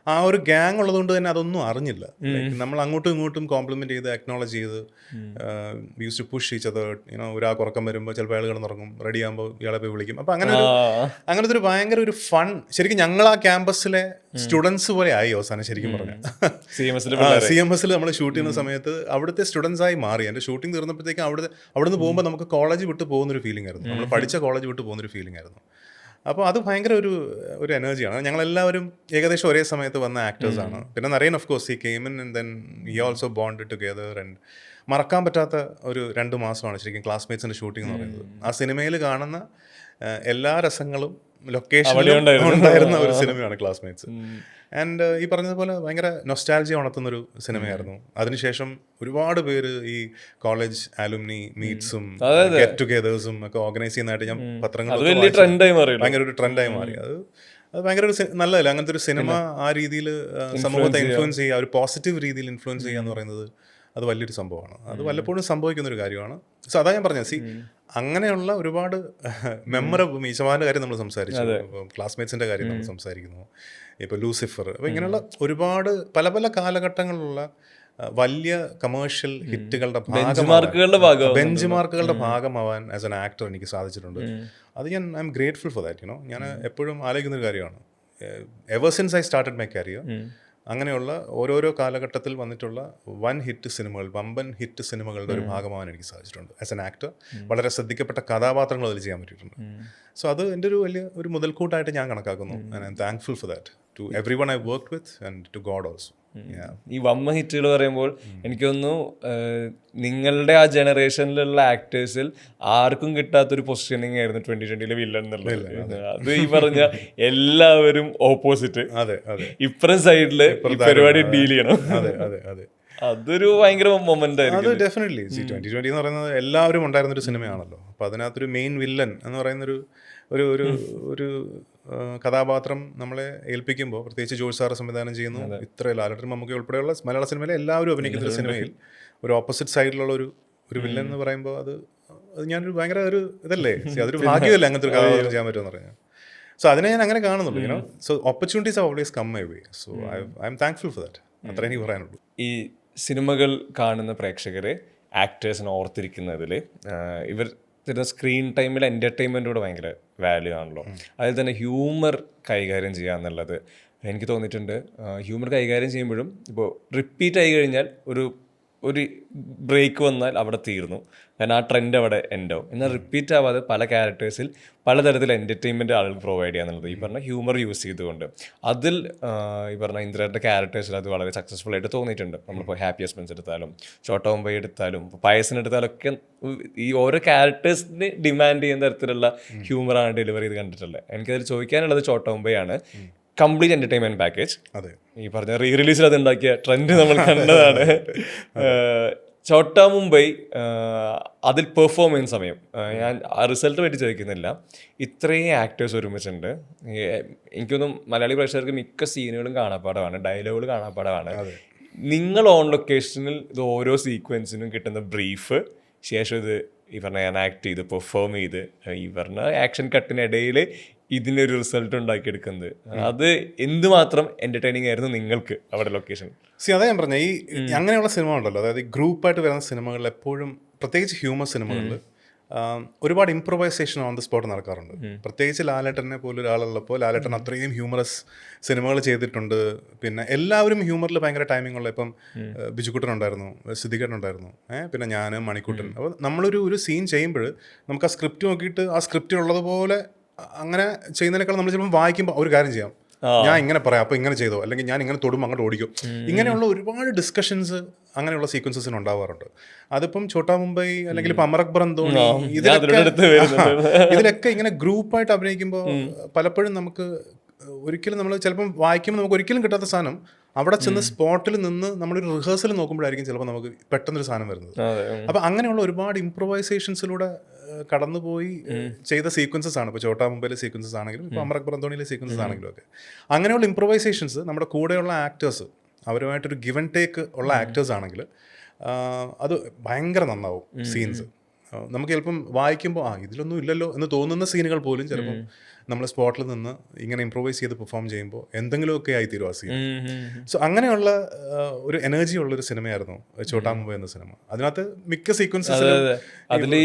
ആ ഒരു ഗ്യാങ് ഉള്ളതുകൊണ്ട് തന്നെ അതൊന്നും അറിഞ്ഞില്ല. നമ്മൾ അങ്ങോട്ടും ഇങ്ങോട്ടും കോംപ്ലിമെന്റ് ചെയ്ത് അക്നോളജ് ചെയ്ത് use to push each other. ഒരാൾക്ക് ഉറക്കം വരുമ്പോൾ ചിലപ്പോൾ അയാൾ കിടന്നുറങ്ങും, റെഡി ആകുമ്പോൾ ഇയാളെ പോയി വിളിക്കും. അപ്പോൾ അങ്ങനത്തെ ഒരു ഭയങ്കര ഒരു ഫൺ. ശരിക്കും ഞങ്ങൾ ആ ക്യാമ്പസിലെ സ്റ്റുഡൻസ് പോലെ ആയി അവസാനം ശരിക്കും പറഞ്ഞാൽ. CMS നമ്മൾ ഷൂട്ട് ചെയ്യുന്ന സമയത്ത് അവിടുത്തെ സ്റ്റുഡൻസ് ആയി മാറി. എൻ്റെ ഷൂട്ടിംഗ് തീർന്നപ്പോഴത്തേക്കും അവിടുന്ന് പോകുമ്പോൾ നമുക്ക് കോളേജ് വിട്ട് പോകുന്നൊരു ഫീലിംഗ് ആയിരുന്നു, നമ്മൾ പഠിച്ച കോളേജ് വിട്ട് പോകുന്നൊരു ഫീലിംഗ് ആയിരുന്നു. അപ്പോൾ അത് ഭയങ്കര ഒരു എനർജിയാണ്. ഞങ്ങളെല്ലാവരും ഏകദേശം ഒരേ സമയത്ത് വന്ന ആക്ടേഴ്സാണ്. പിന്നെ Narain of course he came in and then he also bonded together. And മറക്കാൻ പറ്റാത്ത ഒരു 2 മാസമാണ് ശരിക്കും ക്ലാസ്മേറ്റ്സിൻ്റെ ഷൂട്ടിംഗ് എന്ന് പറയുന്നത്. ആ സിനിമയിൽ കാണുന്ന എല്ലാ രസങ്ങളും ലൊക്കേഷനിലും ഉണ്ടായിരുന്ന ഒരു സിനിമയാണ് ക്ലാസ്മേറ്റ്സ്. ആൻഡ് ഈ പറഞ്ഞതുപോലെ ഭയങ്കര നൊസ്റ്റാൾജിയ ഉണർത്തുന്നൊരു സിനിമയായിരുന്നു. അതിനുശേഷം ഒരുപാട് പേര് ഈ കോളേജ് ആലുമിനി മീറ്റ്സും ഗെറ്റ് ടുഗെദേഴ്സും ഒക്കെ ഓർഗനൈസ് ചെയ്യുന്നതായിട്ട് ഞാൻ പത്രങ്ങളിൽ ഭയങ്കര ഒരു ട്രെൻഡായി മാറി. അത് ഭയങ്കര ഒരു നല്ലതല്ല. അങ്ങനത്തെ ഒരു സിനിമ ആ രീതിയിൽ സമൂഹത്തെ ഇൻഫ്ലുവൻസ് ചെയ്യുക, ഒരു പോസിറ്റീവ് രീതിയിൽ ഇൻഫ്ലുവൻസ് ചെയ്യുക എന്ന് പറയുന്നത് അത് വലിയൊരു സംഭവമാണ്. അത് വല്ലപ്പോഴും സംഭവിക്കുന്നൊരു കാര്യമാണ്. സോ അതാ ഞാൻ പറഞ്ഞത്, അങ്ങനെയുള്ള ഒരുപാട് മെമ്മറബിൾ മീശമാൻ്റെ കാര്യം നമ്മൾ സംസാരിച്ചു, ക്ലാസ്മേറ്റ്സിൻ്റെ കാര്യം നമ്മൾ സംസാരിക്കുന്നു, ഇപ്പോൾ ലൂസിഫർ. അപ്പോൾ ഇങ്ങനെയുള്ള ഒരുപാട് പല പല കാലഘട്ടങ്ങളിലുള്ള വലിയ കമേഴ്ഷ്യൽ ഹിറ്റുകളുടെ ബെഞ്ച് മാർക്കുകളുടെ ഭാഗമാവാൻ ആസ് എൻ ആക്ടർ എനിക്ക് സാധിച്ചിട്ടുണ്ട്. അത് I am grateful for that. ഞാൻ എപ്പോഴും ആലോചിക്കുന്നൊരു കാര്യമാണ്. Ever since I started my career, അങ്ങനെയുള്ള ഓരോരോ കാലഘട്ടത്തിൽ വന്നിട്ടുള്ള വമ്പൻ ഹിറ്റ് സിനിമകളുടെ ഒരു ഭാഗമാവാൻ എനിക്ക് സാധിച്ചിട്ടുണ്ട് ആസ് എൻ ആക്ടർ. വളരെ ശ്രദ്ധിക്കപ്പെട്ട കഥാപാത്രങ്ങൾ അതിൽ ചെയ്യാൻ പറ്റിയിട്ടുണ്ട്. സോ അത് എൻ്റെ ഒരു മുതൽക്കൂട്ടായിട്ട് ഞാൻ കണക്കാക്കുന്നു. And I'm thankful for that to everyone I worked with and to God also. ഈ വമ്മ ഹിറ്റുകൾ പറയുമ്പോൾ എനിക്ക് തോന്നുന്നു നിങ്ങളുടെ ആ ജനറേഷനിലുള്ള ആക്ടേഴ്സിൽ ആർക്കും കിട്ടാത്തൊരു പൊസിഷനിങ് ആയിരുന്നു 2020 വില്ലൻ എന്നുള്ളത്. അത് ഈ പറഞ്ഞ എല്ലാവരും ഓപ്പോസിറ്റ്, ഇപ്പുറം സൈഡില് പരിപാടി ഡീൽ ചെയ്യണം. അതൊരു ഭയങ്കര മൊമെന്റ് ആയിരുന്നു. അത് ഡെഫിനറ്റ്ലി 2020 എന്ന് പറയുന്നത് എല്ലാവരും ഉണ്ടായിരുന്നൊരു സിനിമയാണല്ലോ. അപ്പോൾ അതിനകത്തൊരു മെയിൻ വില്ലൻ എന്ന് പറയുന്നൊരു ഒരു കഥാപാത്രം നമ്മളെ ഏൽപ്പിക്കുമ്പോൾ, പ്രത്യേകിച്ച് ജോർജ് സാറ് സംവിധാനം ചെയ്യുന്നു, ഇത്ര ലാലേട്ടൻ മമ്മൂട്ടി ഉൾപ്പെടെയുള്ള മലയാള സിനിമയിലെ എല്ലാവരും അഭിനയിക്കുന്ന ഒരു സിനിമയിൽ ഒരു ഓപ്പോസിറ്റ് സൈഡിലുള്ള ഒരു വില്ലൻ എന്ന് പറയുമ്പോൾ അത് ഞാനൊരു ഭയങ്കര ഒരു ഇതല്ലേ, അതൊരു ഭാഗ്യമല്ലേ അങ്ങനത്തെ ഒരു കഥാപാത്രം ചെയ്യാൻ പറ്റുമെന്ന് പറഞ്ഞാൽ. സോ അതിനെ ഞാൻ അങ്ങനെ കാണുന്നുള്ളൂ. So opportunities are always come my way. So I M thankful for that. അത്ര എനിക്ക് പറയാനുള്ളൂ. ഈ സിനിമകൾ കാണുന്ന പ്രേക്ഷകരെ ആക്ടേഴ്സിനെ ഓർത്തിരിക്കുന്നതിൽ ഇവർ സ്ക്രീൻ ടൈമിൽ എൻ്റർടൈൻമെൻറ്റോട് ഭയങ്കര വാല്യൂ ആണല്ലോ. അതിൽ തന്നെ ഹ്യൂമർ കൈകാര്യം ചെയ്യുക എന്നുള്ളത് എനിക്ക് തോന്നിയിട്ടുണ്ട്. ഹ്യൂമർ കൈകാര്യം ചെയ്യുമ്പോഴും ഇപ്പോൾ റിപ്പീറ്റ് ആയി കഴിഞ്ഞാൽ ഒരു ബ്രേക്ക് വന്നാൽ അവിടെ തീർന്നു, കാരണം ആ ട്രെൻഡ് അവിടെ എൻഡാവും. എന്നാൽ റിപ്പീറ്റ് ആവാതെ പല ക്യാരക്ടേഴ്സിൽ പലതരത്തിൽ എൻ്റർടൈൻമെൻറ്റ് ആളുകൾ പ്രൊവൈഡ് ചെയ്യാന്നുള്ളത് ഈ പറഞ്ഞ ഹ്യൂമർ യൂസ് ചെയ്തുകൊണ്ട് അതിൽ ഈ പറഞ്ഞ ഇന്ദ്രയുടെ ക്യാരക്ടേഴ്സിൽ അത് വളരെ സക്സസ്ഫുൾ ആയിട്ട് തോന്നിയിട്ടുണ്ട്. നമ്മളിപ്പോൾ ഹാപ്പി ഹസ്ബൻഡ്സ് എടുത്താലും ചോട്ടാ മുംബൈ എടുത്താലും പയസിന് എടുത്താലും ഒക്കെ ഈ ഓരോ ക്യാരക്ടേഴ്സിന് ഡിമാൻഡ് ചെയ്യുന്ന തരത്തിലുള്ള ഹ്യൂമറാണ് ഡെലിവറി ചെയ്ത് കണ്ടിട്ടുള്ളത്. എനിക്കതിൽ ചോദിക്കാനുള്ളത് ചോട്ടാ മുംബൈ ആണ്. Complete entertainment package. അതെ, ഈ പറഞ്ഞ റീ റിലീസിൽ അത് ഉണ്ടാക്കിയ ട്രെൻഡ് നമ്മൾ കണ്ടതാണ്. ചോട്ടാ മുംബൈ അതിൽ പെർഫോം ചെയ്യുന്ന സമയം ഞാൻ ആ റിസൾട്ട് വേണ്ടി ചോദിക്കുന്നില്ല, ഇത്രയും ആക്ടേഴ്സ് ഒരുമിച്ചുണ്ട്. എനിക്കൊന്നും മലയാളി പ്രേക്ഷകർക്ക് മിക്ക സീനുകളും കാണാപ്പാടമാണ്, ഡയലോഗുകൾ കാണാപ്പാടമാണ്. നിങ്ങൾ ഓൺ ലൊക്കേഷനിൽ ഇത് ഓരോ സീക്വൻസിനും കിട്ടുന്ന ബ്രീഫ്, ശേഷം ഇത് ഈ പറഞ്ഞ ഞാൻ ആക്ട് ചെയ്ത് പെർഫോം ചെയ്ത് ഈ പറഞ്ഞ ആക്ഷൻ കട്ടിനിടയിൽ ഇതിനൊരു റിസൾട്ട് ഉണ്ടാക്കിയെടുക്കുന്നത്, അത് എന്തുമാത്രം എന്റർടൈനിങ് ആയിരുന്നു നിങ്ങൾക്ക് അവിടെ ലൊക്കേഷൻ? അതാ ഞാൻ പറഞ്ഞ ഈ അങ്ങനെയുള്ള സിനിമ ഉണ്ടല്ലോ, അതായത് ഗ്രൂപ്പായിട്ട് വരുന്ന സിനിമകളിൽ എപ്പോഴും പ്രത്യേകിച്ച് ഹ്യൂമർ സിനിമകളിൽ ഒരുപാട് ഇംപ്രൊവൈസേഷൻ ഓൺ ദ സ്പോട്ട് നടക്കാറുണ്ട്. പ്രത്യേകിച്ച് ലാലേട്ടനെ പോലെ ഒരാളുള്ളപ്പോൾ ലാലേട്ടൻ അത്രയും ഹ്യൂമറസ് സിനിമകൾ ചെയ്തിട്ടുണ്ട്. പിന്നെ എല്ലാവരും ഹ്യൂമറിൽ ഭയങ്കര ടൈമിംഗ് ഉള്ള, ഇപ്പം ബിജുക്കുട്ടൻ ഉണ്ടായിരുന്നു, സിദ്ദിഖേട്ടൻ ഉണ്ടായിരുന്നു, പിന്നെ ഞാൻ, മണിക്കുട്ടൻ. അപ്പോൾ നമ്മളൊരു സീൻ ചെയ്യുമ്പോൾ നമുക്ക് ആ സ്ക്രിപ്റ്റ് നോക്കിയിട്ട് ആ സ്ക്രിപ്റ്റിലുള്ളതുപോലെ അങ്ങനെ ചെയ്യുന്നതിനേക്കാൾ നമ്മൾ ചിലപ്പോൾ വായിക്കുമ്പോൾ ഒരു കാര്യം ചെയ്യാം, ഞാൻ ഇങ്ങനെ പറയാം, അപ്പോൾ ഇങ്ങനെ ചെയ്തോ, അല്ലെങ്കിൽ ഞാൻ ഇങ്ങനെ തൊടുമ്പോൾ അങ്ങോട്ട് ഓടിക്കും. ഇങ്ങനെയുള്ള ഒരുപാട് ഡിസ്കഷൻസ് അങ്ങനെയുള്ള സീക്വൻസസിന് ഉണ്ടാവാറുണ്ട്. അതിപ്പം ചോട്ടാ മുംബൈ അല്ലെങ്കിൽ ഇപ്പം അമർ അക്ബർ അന്തോണി ഇതിലൊക്കെ ഇങ്ങനെ ഗ്രൂപ്പായിട്ട് അഭിനയിക്കുമ്പോൾ പലപ്പോഴും നമുക്ക് ഒരിക്കലും നമ്മൾ ചിലപ്പം വായിക്കുമ്പോൾ നമുക്ക് ഒരിക്കലും കിട്ടാത്ത സാധനം അവിടെ ചെന്ന് സ്പോട്ടിൽ നിന്ന് നമ്മളൊരു റിഹേഴ്സൽ നോക്കുമ്പോഴായിരിക്കും ചിലപ്പോൾ നമുക്ക് പെട്ടെന്നൊരു സാധനം വരുന്നത്. അപ്പം അങ്ങനെയുള്ള ഒരുപാട് ഇംപ്രൊവൈസേഷൻസിലൂടെ കടന്നുപോയി ചെയ്ത സീക്വൻസസ് ആണ്. ഇപ്പോൾ ചോട്ടാ മുംബൈയിലെ സീക്വൻസസ് ആണെങ്കിലും ഇപ്പോൾ അമർ അക്ബർ അന്തോണിയിലെ സീക്വൻസസ് ആണെങ്കിലും ഒക്കെ അങ്ങനെയുള്ള ഇംപ്രൊവൈസേഷൻസ് നമ്മുടെ കൂടെയുള്ള ആക്ടേഴ്സ് അവരുമായിട്ടൊരു ഗിവ് ആൻഡ് ടേക്ക് ഉള്ള ആക്ടേഴ്സ് ആണെങ്കിൽ അത് ഭയങ്കര നന്നാവും സീൻസ്. നമുക്ക് ചിലപ്പം വായിക്കുമ്പോൾ ഇതിലൊന്നും ഇല്ലല്ലോ എന്ന് തോന്നുന്ന സീനുകൾ പോലും ചിലപ്പം നമ്മൾ സ്പോട്ടിൽ നിന്ന് ഇങ്ങനെ ഇംപ്രൂവൈസ് ചെയ്ത് പെർഫോം ചെയ്യുമ്പോൾ എന്തെങ്കിലുമൊക്കെ ആയിത്തീരും ആ സീൻ. സോ അങ്ങനെയുള്ള ഒരു എനർജി ഉള്ളൊരു സിനിമയായിരുന്നു ചോട്ടാ മുംബൈ എന്ന സിനിമ. അതിനകത്ത് മിക്ക സീക്വൻസസ് അതിൽ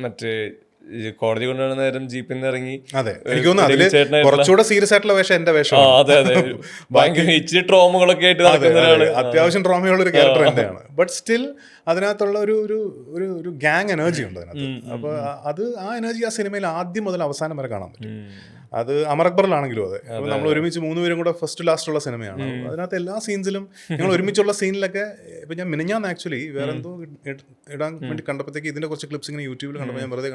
മറ്റേ കോടതി കൊണ്ടുവരുന്ന നേരം ജീപ്പിൽ നിന്ന് ഇറങ്ങി, അതെ എനിക്ക് തോന്നുന്നു അതില് കുറച്ചുകൂടെ സീരിയസ് ആയിട്ടുള്ള വേഷം എന്റെ വേഷം. അതെ അതെ, ഭയങ്കര ഇച്ചിരി ട്രോമകളൊക്കെ ആയിട്ട് നടക്കുന്ന ഒരാള്, അത്യാവശ്യം ട്രോമയുള്ള ഒരു ക്യാരക്ടർ എന്റെയാണ്. ബട്ട് സ്റ്റിൽ അതിനകത്തുള്ള ഒരു ഗ്യാങ് എനർജി ഉണ്ട് അതിനകത്ത്. അപ്പോൾ അത് ആ എനർജി ആ സിനിമയിൽ ആദ്യം മുതൽ അവസാനം വരെ കാണാൻ പറ്റും. അത് അമർ അക്ബറിലാണെങ്കിലും അതെ. നമ്മൾ ഒരുമിച്ച് 3 പേരും കൂടെ ഫസ്റ്റ് ലാസ്റ്റ് ഉള്ള സിനിമയാണ്. അതിനകത്ത് എല്ലാ സീൻസിലും ഞങ്ങൾ ഒരുമിച്ചുള്ള സീനിലൊക്കെ ഇപ്പം ഞാൻ മിനിഞ്ഞാന്ന് ആക്ച്വലി വേറെ എന്തോ ഇടാൻ വേണ്ടി കണ്ടപ്പോഴത്തേക്ക് ഇതിന്റെ കുറച്ച് ക്ലിപ്സ് ഇങ്ങനെ യൂട്യൂബിൽ കണ്ടപ്പോൾ ഞാൻ വെറുതെ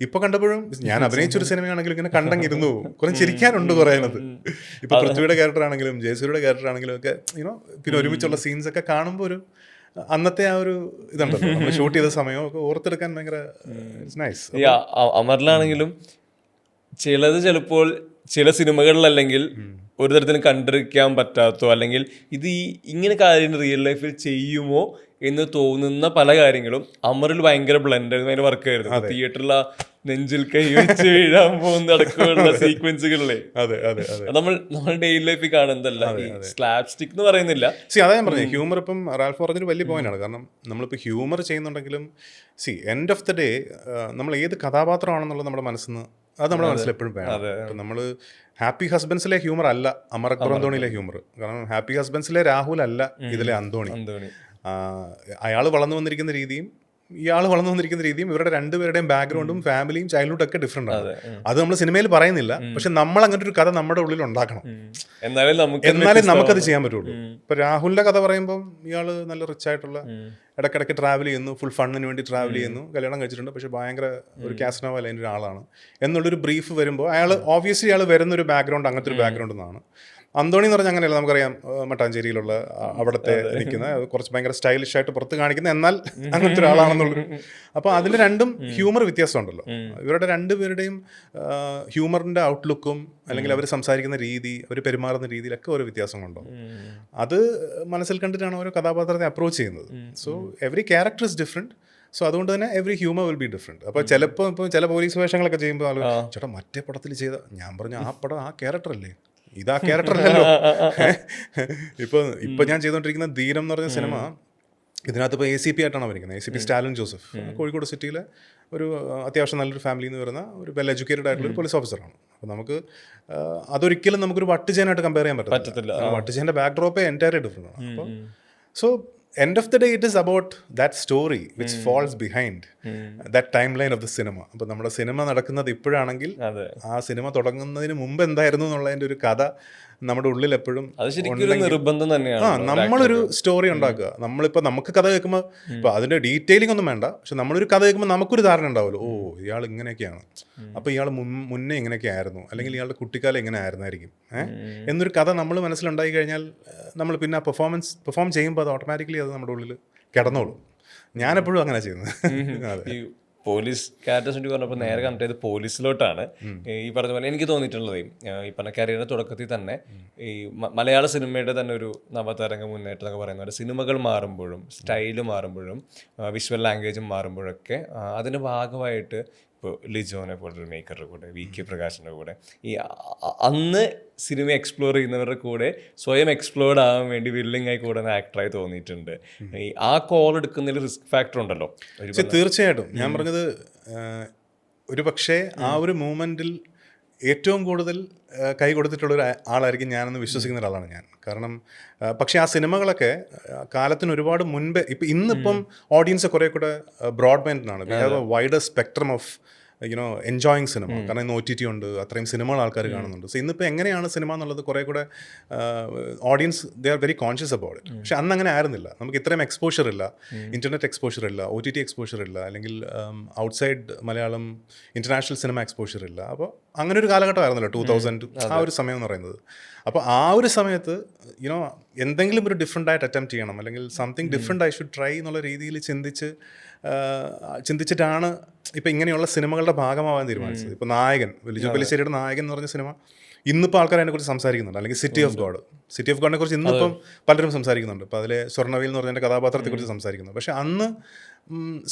ഇപ്പൊ കണ്ടപ്പോഴും ഞാൻ അഭിനയിച്ചൊരു സിനിമയാണെങ്കിലും ഇങ്ങനെ കണ്ടങ്ങിരുന്നു കുറേ ചിരിക്കാനുണ്ട് കുറേ അതിനകത്ത്. ഇപ്പൊ പൃഥ്വിയുടെ ക്യാരക്ടർ ആണെങ്കിലും ജയസൂര്യയുടെ ക്യാരക്ടർ ആണെങ്കിലും ഒക്കെ പിന്നെ ഒരുമിച്ചുള്ള സീൻസ് ഒക്കെ കാണുമ്പോൾ ഒരു അന്നത്തെ ആ ഒരു ഇതുണ്ടല്ലോ, നമ്മൾ ഷൂട്ട് ചെയ്ത സമയമൊക്കെ ഓർത്തെടുക്കാൻ ഭയങ്കര നൈസ്. അമറിലാണെങ്കിലും ചിലത് ചിലപ്പോൾ ചില സിനിമകളിലല്ലെങ്കിൽ ഒരു തരത്തിലും കണ്ടിരിക്കാൻ പറ്റാത്തോ അല്ലെങ്കിൽ ഇത് ഇങ്ങനെ കാര്യം റിയൽ ലൈഫിൽ ചെയ്യുമോ എന്ന് തോന്നുന്ന പല കാര്യങ്ങളും അമറിൽ ഭയങ്കര ബ്ലെൻഡ് ഭയങ്കര വർക്കായിരുന്നു. തിയേറ്ററിൽ നെഞ്ചിൽ കൈ വെച്ച് വീഴാൻ പോകുന്ന അടക്കമുള്ള സീക്വൻസുകളിലെ നമ്മൾ ഡെയിലി ലൈഫിൽ കാണുന്നതല്ല, സ്ലാബ് സ്റ്റിക് എന്ന് പറയുന്നില്ല. അതാ ഞാൻ പറഞ്ഞത്, ഹ്യൂമർ ഇപ്പം റാൽഫ് പറഞ്ഞൊരു വലിയ പോയിന്റാണ്. കാരണം നമ്മളിപ്പോൾ ഹ്യൂമർ ചെയ്യുന്നുണ്ടെങ്കിലും എൻഡ് ഓഫ് ദ ഡേ നമ്മൾ ഏത് കഥാപാത്രമാണെന്നുള്ളത് നമ്മുടെ മനസ്സിൽ നിന്ന് അത് നമ്മുടെ മനസ്സിൽ എപ്പോഴും വേണം. നമ്മൾ ഹാപ്പി ഹസ്ബൻഡ്സിലെ ഹ്യൂമർ അല്ല അമർ അക്ബർ അന്തോണിയിലെ ഹ്യൂമർ. കാരണം ഹാപ്പി ഹസ്ബൻഡ്സിലെ രാഹുൽ അല്ല ഇതിലെ അന്തോണി. അയാൾ വളർന്നു വന്നിരിക്കുന്ന രീതിയും ഇയാൾ വളർന്നു വന്നിരിക്കുന്ന രീതിയും ഇവരുടെ രണ്ടുപേരുടെയും ബാക്ക്ഗ്രൗണ്ടും ഫാമിലിയും ചൈൽഡ്ഹുഡും ഒക്കെ ഡിഫറെന്റ് ആണ്. അത് നമ്മൾ സിനിമയിൽ പറയുന്നില്ല, പക്ഷെ നമ്മൾ അങ്ങനത്തെ ഒരു കഥ നമ്മുടെ ഉള്ളിൽ ഉണ്ടാക്കണം, എന്നാലേ നമുക്കത് ചെയ്യാൻ പറ്റുള്ളൂ. ഇപ്പൊ രാഹുലിന്റെ കഥ പറയുമ്പോൾ ഇയാള് നല്ല റിച്ച് ആയിട്ടുള്ള ഇടയ്ക്കിടയ്ക്ക് ട്രാവൽ ചെയ്യുന്നു, ഫുൾ ഫണ്ണിന് വേണ്ടി ട്രാവൽ ചെയ്യുന്നു, കല്യാണം കഴിച്ചിട്ടുണ്ട്, പക്ഷെ ഭയങ്കര ഒരു കാസ്നോവ അതിൻ്റെ ഒരാളാണ് എന്നുള്ളൊരു ബ്രീഫ് വരുമ്പോൾ അയാൾ ഓബ്വിയസ്ലി അയാൾ വരുന്നൊരു ബാക്ക്ഗ്രൗണ്ട് അങ്ങനത്തെ ഒരു ബാക്ക്ഗ്രൗണ്ട് നിന്നാണ്. അന്തോണി എന്ന് പറഞ്ഞാൽ അങ്ങനെയല്ല, നമുക്കറിയാം മട്ടാഞ്ചേരിയിലുള്ള അവിടുത്തെ നിൽക്കുന്ന കുറച്ച് ഭയങ്കര സ്റ്റൈലിഷ് ആയിട്ട് പുറത്ത് കാണിക്കുന്ന എന്നാൽ അങ്ങനത്തെ ഒരാളാണെന്നുള്ളൊരു. അപ്പോൾ അതിൽ രണ്ടും ഹ്യൂമർ വ്യത്യാസമുണ്ടല്ലോ. ഇവരുടെ രണ്ടുപേരുടെയും ഹ്യൂമറിൻ്റെ ഔട്ട്ലുക്കും അല്ലെങ്കിൽ അവർ സംസാരിക്കുന്ന രീതി, അവർ പെരുമാറുന്ന രീതിയിലൊക്കെ ഓരോ വ്യത്യാസങ്ങളുണ്ടോ. അത് മനസ്സിൽ കണ്ടിട്ടാണ് ഓരോ കഥാപാത്രത്തെ അപ്രോച്ച് ചെയ്യുന്നത്. So every character is different. So അതുകൊണ്ട് തന്നെ every humour will be different. അപ്പോൾ ചിലപ്പോൾ ഇപ്പോൾ ചില പോലീസ് വേഷങ്ങളൊക്കെ ചെയ്യുമ്പോൾ ആൾ ചേട്ടാ മറ്റേ പടത്തിൽ ചെയ്ത, ഞാൻ പറഞ്ഞു ആ പടം ആ ക്യാരക്ടർ അല്ലേ, ഇതാ ക്യാരക്ടർ അല്ലല്ലോ. ഇപ്പൊ ഞാൻ ചെയ്തുകൊണ്ടിരിക്കുന്ന ധീരം എന്ന് പറഞ്ഞ സിനിമ, ഇതിനകത്ത് ഇപ്പോൾ ACP ആയിട്ടാണ് വരിക്കുന്നത്. ACP സ്റ്റാലിൻ ജോസഫ് കോഴിക്കോട് സിറ്റിയിലെ ഒരു അത്യാവശ്യം നല്ലൊരു ഫാമിലിയിൽ നിന്ന് വരുന്ന ഒരു വെൽ എഡ്യൂക്കേറ്റഡ് ആയിട്ടുള്ള ഒരു പോലീസ് ഓഫീസറാണ്. അപ്പോൾ നമുക്ക് അതൊരിക്കലും നമുക്കൊരു വട്ടുചേനായിട്ട് കമ്പയർ ചെയ്യാൻ പറ്റത്തില്ല. വട്ടുചേൻ്റെ ബാക്ക് ഡ്രോപ്പേ എൻറ്റയർലി ഡിഫറെൻ്റ് ആണ്. അപ്പോൾ so end of the day, it is about that story which falls behind that timeline of the cinema. അപ്പോൾ നമ്മുടെ സിനിമ നടക്കുന്നത് ഇപ്പോഴാണെങ്കിൽ അതെ, ആ സിനിമ തുടങ്ങുന്നതിന് മുമ്പ് എന്തായിരുന്നു എന്നുള്ളതിൻ്റെ ഒരു കഥ നമ്മുടെ ഉള്ളിൽ എപ്പോഴും അത് ശരിക്കും ഒരു നിർബന്ധം തന്നെയാണ്. നമ്മളൊരു സ്റ്റോറി ഉണ്ടാക്കുക. നമ്മളിപ്പോൾ നമുക്ക് കഥ കേൾക്കുമ്പോൾ ഇപ്പോൾ അതിൻ്റെ ഡീറ്റെയിലിംഗ് ഒന്നും വേണ്ട, പക്ഷെ നമ്മളൊരു കഥ കേൾക്കുമ്പോൾ നമുക്കൊരു ധാരണ ഉണ്ടാവുമല്ലോ, ഓ ഇയാൾ ഇങ്ങനെയൊക്കെയാണ്, അപ്പോൾ ഇയാൾ മുന്നേ ഇങ്ങനെയൊക്കെ ആയിരുന്നു, അല്ലെങ്കിൽ ഇയാളുടെ കുട്ടിക്കാലം ഇങ്ങനെ ആയിരുന്നായിരിക്കും എന്നൊരു കഥ നമ്മൾ മനസ്സിലുണ്ടായി കഴിഞ്ഞാൽ നമ്മൾ പിന്നെ പെർഫോം ചെയ്യുമ്പോൾ അത് ഓട്ടോമാറ്റിക്കലി അത് നമ്മുടെ ഉള്ളിൽ കിടന്നോളും. ഞാനെപ്പോഴും അങ്ങനെ ചെയ്യുന്നത്. അതെ. ഈ പോലീസ് ക്യാരക്ടേഴ്സ് വേണ്ടി പറഞ്ഞപ്പോൾ നേരെ കണക്ട് ചെയ്ത് പോലീസിലോട്ടാണ്. ഈ പറഞ്ഞ പോലെ എനിക്ക് തോന്നിയിട്ടുള്ളത് ഈ പറഞ്ഞ കരിയറിന്റെ തുടക്കത്തിൽ തന്നെ ഈ മലയാള സിനിമയുടെ തന്നെ ഒരു നവതരംഗ മുന്നേറ്റം എന്നൊക്കെ പറയുന്ന പോലെ സിനിമകൾ മാറുമ്പോഴും സ്റ്റൈല് മാറുമ്പോഴും വിഷ്വൽ ലാംഗ്വേജും മാറുമ്പോഴൊക്കെ അതിൻ്റെ ഭാഗമായിട്ട് ഇപ്പോൾ ലിജോനെ പോലൊരു മേക്കറുടെ കൂടെ, VK പ്രകാശിൻ്റെ കൂടെ, ഈ അന്ന് സിനിമ എക്സ്പ്ലോർ ചെയ്യുന്നവരുടെ കൂടെ സ്വയം എക്സ്പ്ലോർഡ് ആവാൻ വേണ്ടി വില്ലിംഗ് ആയി കൂടുന്ന ആക്ടറായി തോന്നിയിട്ടുണ്ട്. ഈ ആ കോൾ എടുക്കുന്നതിൽ റിസ്ക് ഫാക്ടർ ഉണ്ടല്ലോ. തീർച്ചയായിട്ടും ഞാൻ പറഞ്ഞത് ഒരു പക്ഷേ ആ ഒരു മൂമെൻറ്റിൽ ഏറ്റവും കൂടുതൽ കൈ കൊടുത്തിട്ടുള്ള ഒരു ആളായിരിക്കും ഞാനെന്ന് വിശ്വസിക്കുന്ന ഒരാളാണ് ഞാൻ. കാരണം പക്ഷേ ആ സിനിമകളൊക്കെ കാലത്തിന് ഒരുപാട് മുൻപേ, ഇന്നിപ്പം ഓഡിയൻസ് കുറേ കൂടെ ബ്രോഡ് മൈൻഡിനാണ്. We have a wider spectrum of enjoying cinema. കാരണം ഇന്ന് OTT ഉണ്ട്, അത്രയും സിനിമകൾ ആൾക്കാർ കാണുന്നുണ്ട്. സോ ഇന്നിപ്പോൾ എങ്ങനെയാണ് സിനിമ എന്നുള്ളത് കുറേ കൂടെ audience they are very conscious about it. പക്ഷെ അന്ന് അങ്ങനെ ആയിരുന്നില്ല. നമുക്ക് ഇത്രയും എക്സ്പോഷർ ഇല്ല, ഇൻ്റർനെറ്റ് എക്സ്പോഷർ ഇല്ല, OTT എക്സ്പോഷർ ഇല്ല, അല്ലെങ്കിൽ outside Malayalam international cinema exposure ഇല്ല. അപ്പോൾ അങ്ങനെ ഒരു കാലഘട്ടമായിരുന്നല്ലോ 2000 ആ ഒരു സമയം എന്ന് പറയുന്നത്. അപ്പോൾ ആ ഒരു സമയത്ത് എന്തെങ്കിലും ഒരു ഡിഫറെൻ്റ് ആയിട്ട് അറ്റംപ്റ്റ് ചെയ്യണം, അല്ലെങ്കിൽ something different I should try എന്നുള്ള രീതിയിൽ ചിന്തിച്ചിട്ടാണ് ഇപ്പോൾ ഇങ്ങനെയുള്ള സിനിമകളുടെ ഭാഗമാവാൻ തീരുമാനിച്ചത്. ഇപ്പോൾ നായകൻ, ലിജോ പെല്ലിശ്ശേരിയുടെ നായകൻ എന്ന് പറഞ്ഞ സിനിമ ഇന്നിപ്പോൾ ആൾക്കാർ അതിനെക്കുറിച്ച് സംസാരിക്കുന്നുണ്ട്. അല്ലെങ്കിൽ സിറ്റി ഓഫ് ഗോഡിനെ കുറിച്ച് ഇന്നിപ്പം പലരും സംസാരിക്കുന്നുണ്ട്. ഇപ്പോൾ അതിലെ സ്വർണ്ണവീൽ എന്ന് പറഞ്ഞ കഥാപാത്രത്തെക്കുറിച്ച് സംസാരിക്കുന്നു. പക്ഷേ അന്ന്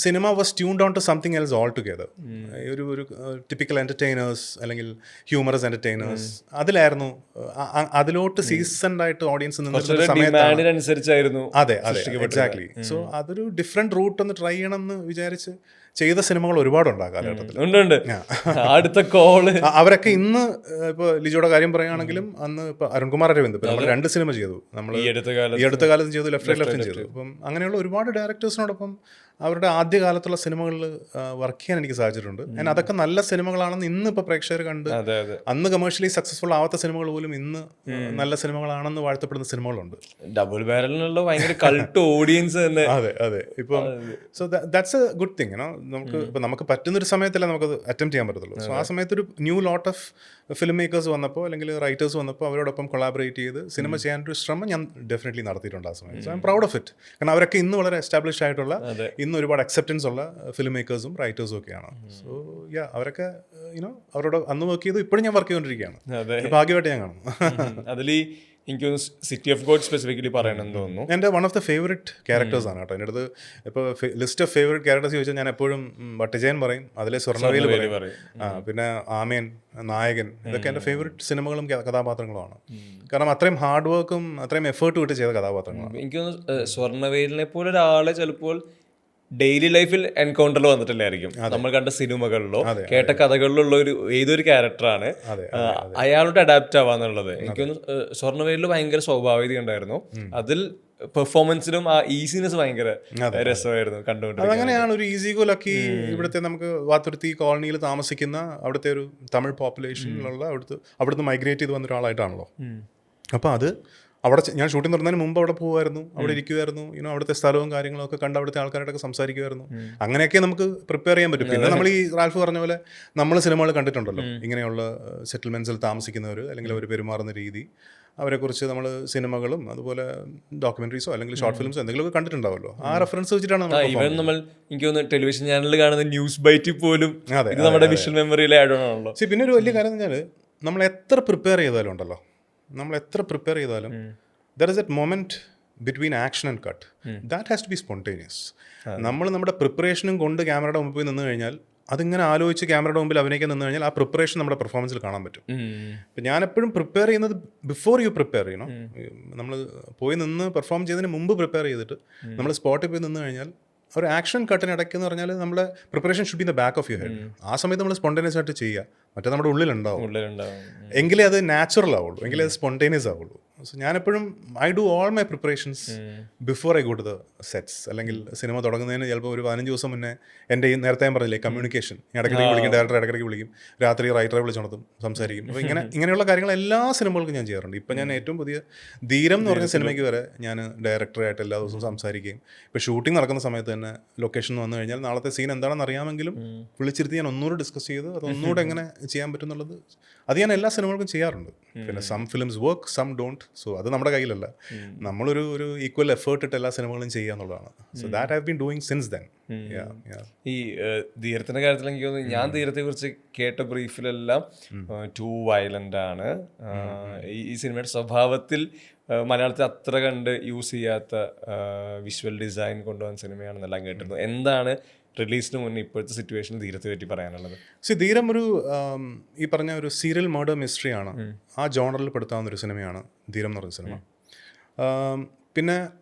cinema was tuned on to something else altogether. ഒരു ടിപ്പിക്കൽ എൻ്റർടൈനേഴ്സ് അല്ലെങ്കിൽ ഹ്യൂമറസ് എൻ്റർടൈനേഴ്സ് അതിലായിരുന്നു. അതിലോട്ട് സീസൺഡ് ആയിട്ട് ഓഡിയൻസ് നിന്നിരുന്ന സമയത്തായിരുന്നു. അതെ എക്സാക്ട്ലി. സോ അതൊരു ഡിഫറെൻറ്റ് റൂട്ട് ഒന്ന് ട്രൈ ചെയ്യണം എന്ന് വിചാരിച്ച് ചെയ്ത സിനിമകൾ ഒരുപാടുണ്ട് ആ കാലഘട്ടത്തിൽ. അടുത്ത കോള് അവരൊക്കെ ഇന്ന് ഇപ്പോൾ ലിജോയുടെ കാര്യം പറയുകയാണെങ്കിലും അന്ന് ഇപ്പോൾ അരുൺകുമാർ അരവിന്ദ് ഇപ്പം നമ്മൾ 2 സിനിമ ചെയ്തു. നമ്മൾ ഈ അടുത്ത കാലത്ത് ചെയ്തു, ലെഫ്റ്റും ചെയ്തു. അപ്പം അങ്ങനെയുള്ള ഒരുപാട് ഡയറക്ടേഴ്സിനോടൊപ്പം അവരുടെ ആദ്യ കാലത്തുള്ള സിനിമകളിൽ വർക്ക് ചെയ്യാൻ എനിക്ക് സാധിച്ചിട്ടുണ്ട്. ഞാൻ അതൊക്കെ നല്ല സിനിമകളാണെന്ന് ഇന്ന് ഇപ്പോൾ പ്രേക്ഷകർ കണ്ട്, അന്ന് കമേഴ്ഷ്യലി സക്സസ്ഫുൾ ആവാത്ത സിനിമകൾ പോലും ഇന്ന് നല്ല സിനിമകളാണെന്ന് വാഴ്ത്തപ്പെടുന്ന സിനിമകളുണ്ട്. ഡബിൾ ബാരലിനുള്ള ഭയങ്കര കൾട്ട് ഓഡിയൻസ് തന്നെ. അതെ ഇപ്പം so that's A good thing. നമുക്ക് പറ്റുന്നൊരു സമയത്തല്ല നമുക്കത് അറ്റംപ്റ്റ് ചെയ്യാൻ പറ്റത്തുള്ളൂ. സോ ആ സമയത്ത് ഒരു new lot of film makers വന്നപ്പോൾ, അല്ലെങ്കിൽ റൈറ്റേഴ്സ് വന്നപ്പോൾ അവരോടൊപ്പം കൊളാബറേറ്റ് ചെയ്ത് സിനിമ ചെയ്യാനൊരു ശ്രമം ഞാൻ ഡെഫിനറ്റ്ലി നടത്തിയിട്ടുണ്ട് ആ സമയത്ത്. So I am proud of it. കാരണം അവരൊക്കെ ഇന്ന് വളരെ എസ്റ്റാബ്ലിഷ്ഡ് ആയിട്ടുള്ള, ഇന്ന് ഒരുപാട് അക്സെപ്റ്റൻസ് ഉള്ള ഫിലിം മേക്കേഴ്സും റൈറ്റേഴ്സും ഒക്കെയാണ്. സോ അവരൊക്കെ അവരോട് അന്ന് വർക്ക് ചെയ്തു, ഇപ്പോഴും ഞാൻ വർക്ക് ചെയ്തുകൊണ്ടിരിക്കുകയാണ്. ഭാഗ്യമായിട്ട് ഞാൻ കാണുന്നു. അതിൽ എനിക്ക് സിറ്റി ഓഫ് ഗോഡ് സ്പെസിഫിക്കലി പറയണമെന്ന് തോന്നുന്നു. എൻ്റെ one of the favourite characters ആണ് കേട്ടോ. എൻ്റെ അടുത്ത് ഇപ്പോൾ ലിസ്റ്റ് ഓഫ് ഫേവറേറ്റ് ക്യാരക്ടേഴ്സ് ചോദിച്ചാൽ ഞാൻ എപ്പോഴും വട്ടജയൻ പറയും, അതിലെ സ്വർണ്ണവേൽ പറയും, പിന്നെ ആമയൻ, നായകൻ, ഇതൊക്കെ എൻ്റെ ഫേവറേറ്റ് സിനിമകളും കഥാപാത്രങ്ങളുമാണ്. കാരണം അത്രയും ഹാർഡ് വർക്കും അത്രയും എഫേർട്ട് വിട്ട് ചെയ്ത കഥാപാത്രങ്ങളാണ്. എനിക്ക് തോന്നുന്നു സ്വർണ്ണവേലിനെ പോലെ ഒരാളെ ചിലപ്പോൾ ഡെയിലി ലൈഫിൽ എൻകൗണ്ടറിൽ വന്നിട്ടില്ലായിരിക്കും. നമ്മൾ കണ്ട സിനിമകളിലോ കേട്ട കഥകളിലുള്ള ഏതൊരു ക്യാരക്ടറാണ് അയാളോട് അഡാപ്റ്റ് ആവാന്നുള്ളത്. എനിക്കൊന്ന് സ്വർണ്ണവേലിൽ ഭയങ്കര സ്വാഭാവികത ഉണ്ടായിരുന്നു. അതിൽ പെർഫോമൻസിനും ആ ഈസിനെസ് ഭയങ്കര രസമായിരുന്നു കണ്ടുകൊണ്ട്. അതങ്ങനെയാണ് ഒരു ഈസി ഗോ ലക്കി. ഇവിടുത്തെ നമുക്ക് വാത്തുരുത്തി കോളനിയിൽ താമസിക്കുന്ന അവിടുത്തെ ഒരു തമിഴ് പോപ്പുലേഷനിലുള്ള അവിടുന്ന് മൈഗ്രേറ്റ് ചെയ്ത് വന്ന ഒരാളായിട്ടാണല്ലോ. അപ്പോൾ അത് അവിടെ ഞാൻ ഷൂട്ടിംഗ് തുടങ്ങുന്നതിന് മുമ്പ് അവിടെ പോകുമായിരുന്നു, അവിടെ ഇരിക്കുമായിരുന്നു, അവിടുത്തെ സ്ഥലവും കാര്യങ്ങളും ഒക്കെ കണ്ട് അവിടുത്തെ ആൾക്കാരോടൊക്കെ സംസാരിക്കുമായിരുന്നു. അങ്ങനെയൊക്കെ നമുക്ക് പ്രിപ്പയർ ചെയ്യാൻ പറ്റും. പിന്നെ നമ്മൾ ഈ റാൽഫ് പറഞ്ഞ പോലെ നമ്മൾ സിനിമകൾ കണ്ടിട്ടുണ്ടല്ലോ, ഇങ്ങനെയുള്ള സെറ്റിൽമെൻറ്റ്സിൽ താമസിക്കുന്നവർ, അല്ലെങ്കിൽ അവർ പെരുമാറുന്ന രീതി, അവരെക്കുറിച്ച് നമ്മൾ സിനിമകളും അതുപോലെ ഡോക്യുമെന്ററീസോ അല്ലെങ്കിൽ ഷോർട്ട് ഫിലിംസോ എന്തെങ്കിലുമൊക്കെ കണ്ടിട്ടുണ്ടാവല്ലോ. ആ റെഫറൻസ് വെച്ചിട്ടാണ് നമ്മൾ എനിക്ക് തോന്നുന്നു ടെലിവിഷൻ ചാനലിൽ കാണുന്ന ന്യൂസ് ബൈറ്റിൽ പോലും നമ്മുടെ വിഷ്വൽ മെമ്മറിയിൽ ആഡ് ആണല്ലോ. പിന്നെ ഒരു വലിയ കാര്യം എന്ന് പറഞ്ഞാൽ നമ്മൾ എത്ര പ്രിപ്പയർ ചെയ്താലും ഉണ്ടല്ലോ, there is that moment between action and cut. That has to be spontaneous. നമ്മൾ നമ്മുടെ പ്രിപ്പറേഷനും കൊണ്ട് ക്യാമറയുടെ മുമ്പിൽ പോയി നിന്ന് കഴിഞ്ഞാൽ, അതിങ്ങനെ ആലോചിച്ച് ക്യാമറയുടെ മുമ്പിൽ അഭിനയിക്കാൻ നിന്ന് കഴിഞ്ഞാൽ ആ പ്രിപ്പറേഷൻ നമ്മുടെ പെർഫോമൻസിൽ കാണാൻ പറ്റും. ഇപ്പം ഞാൻ എപ്പോഴും പ്രിപ്പയർ ചെയ്യുന്നത് ബിഫോർ യു പ്രിപ്പയർ ചെയ്യണം. നമ്മൾ പോയി നിന്ന് പെർഫോം ചെയ്തതിന് മുമ്പ് പ്രിപ്പയർ ചെയ്തിട്ട് നമ്മൾ സ്പോട്ടിൽ പോയി നിന്ന് കഴിഞ്ഞാൽ ഒരു ആക്ഷൻ കട്ടിനിടയ്ക്ക് എന്ന് പറഞ്ഞാൽ നമ്മുടെ preparation should be in the back of your head. ആ സമയത്ത് നമ്മൾ സ്പോണ്ടേനിയസ് ആയിട്ട് ചെയ്യുക, മറ്റേ നമ്മുടെ ഉള്ളിലുണ്ടാവും. എങ്കിലേ അത് നാച്ചുറൽ ആവുള്ളൂ, എങ്കിലേ അത് സ്പോണ്ടേനിയസ് ആവുള്ളൂ. സോ ഞാനെപ്പോഴും I do all my preparations before I go to the sets. അല്ലെങ്കിൽ സിനിമ തുടങ്ങുന്നതിന് ചിലപ്പോൾ ഒരു 15 ദിവസം മുന്നേ എൻ്റെ ഈ നേരത്തെ ഞാൻ പറഞ്ഞില്ലേ കമ്മ്യൂണിക്കേഷൻ, ഇടയ്ക്കിടയ്ക്ക് വിളിക്കും, ഡയറക്ടർ ഇടയ്ക്കിടയ്ക്ക് വിളിക്കും, രാത്രി റൈറ്ററെ വിളിച്ചുണർത്തും, സംസാരിക്കും. അപ്പോൾ ഇങ്ങനെയുള്ള കാര്യങ്ങൾ എല്ലാ സിനിമകൾക്കും ഞാൻ ചെയ്യാറുണ്ട്. ഇപ്പം ഞാൻ ഏറ്റവും പുതിയ ധീരം എന്ന് പറഞ്ഞ സിനിമയ്ക്ക് വരെ ഞാൻ ഡയറക്ടറായിട്ട് എല്ലാ ദിവസവും സംസാരിക്കുകയും, ഇപ്പോൾ ഷൂട്ടിംഗ് നടക്കുന്ന സമയത്ത് തന്നെ ലൊക്കേഷൻ വന്നു കഴിഞ്ഞാൽ നാളത്തെ സീൻ എന്താണെന്ന് അറിയാമെങ്കിലും വിളിച്ചിരുത്തി ഞാൻ ഒന്നുകൂടെ ഡിസ്കസ് ചെയ്ത് അത് ഒന്നുകൂടെ എങ്ങനെ ചെയ്യാൻ പറ്റും എന്നുള്ളത് അത് ഞാൻ എല്ലാ സിനിമകൾക്കും ചെയ്യാറുണ്ട്. പിന്നെ some films work, some don't. So അത് നമ്മുടെ കയ്യിലല്ല. നമ്മളൊരു ഈക്വൽ എഫേർട്ട് ഇട്ട് എല്ലാ സിനിമകളും ചെയ്യുക എന്നുള്ളതാണ്. So that I have been doing since then. ഈ ധീരത്തിന്റെ കാര്യത്തിൽ എനിക്ക് തോന്നുന്നു ഞാൻ ധീരത്തെ കുറിച്ച് കേട്ട ബ്രീഫിലെല്ലാം ടു വയലന്റ് ആണ്, ഈ സിനിമയുടെ സ്വഭാവത്തിൽ മലയാളത്തിൽ അത്ര കണ്ട് യൂസ് ചെയ്യാത്ത വിഷ്വൽ ഡിസൈൻ കൊണ്ടുപോകാൻ സിനിമയാണെന്നെല്ലാം കേട്ടിരുന്നു. എന്താണ് റിലീസിന് മുന്നേ ഇപ്പോഴത്തെ സിറ്റുവേഷനിൽ ധീരത്തെ പറ്റി പറയാനുള്ളത്? ധീരം ഈ പറഞ്ഞ ഒരു സീരിയൽ മർഡർ മിസ്റ്ററിയാണ്. ആ ജോണറിൽ പെടുത്താവുന്ന ഒരു സിനിമയാണ് ധീരം എന്ന് പറഞ്ഞ സിനിമ. പിന്നെ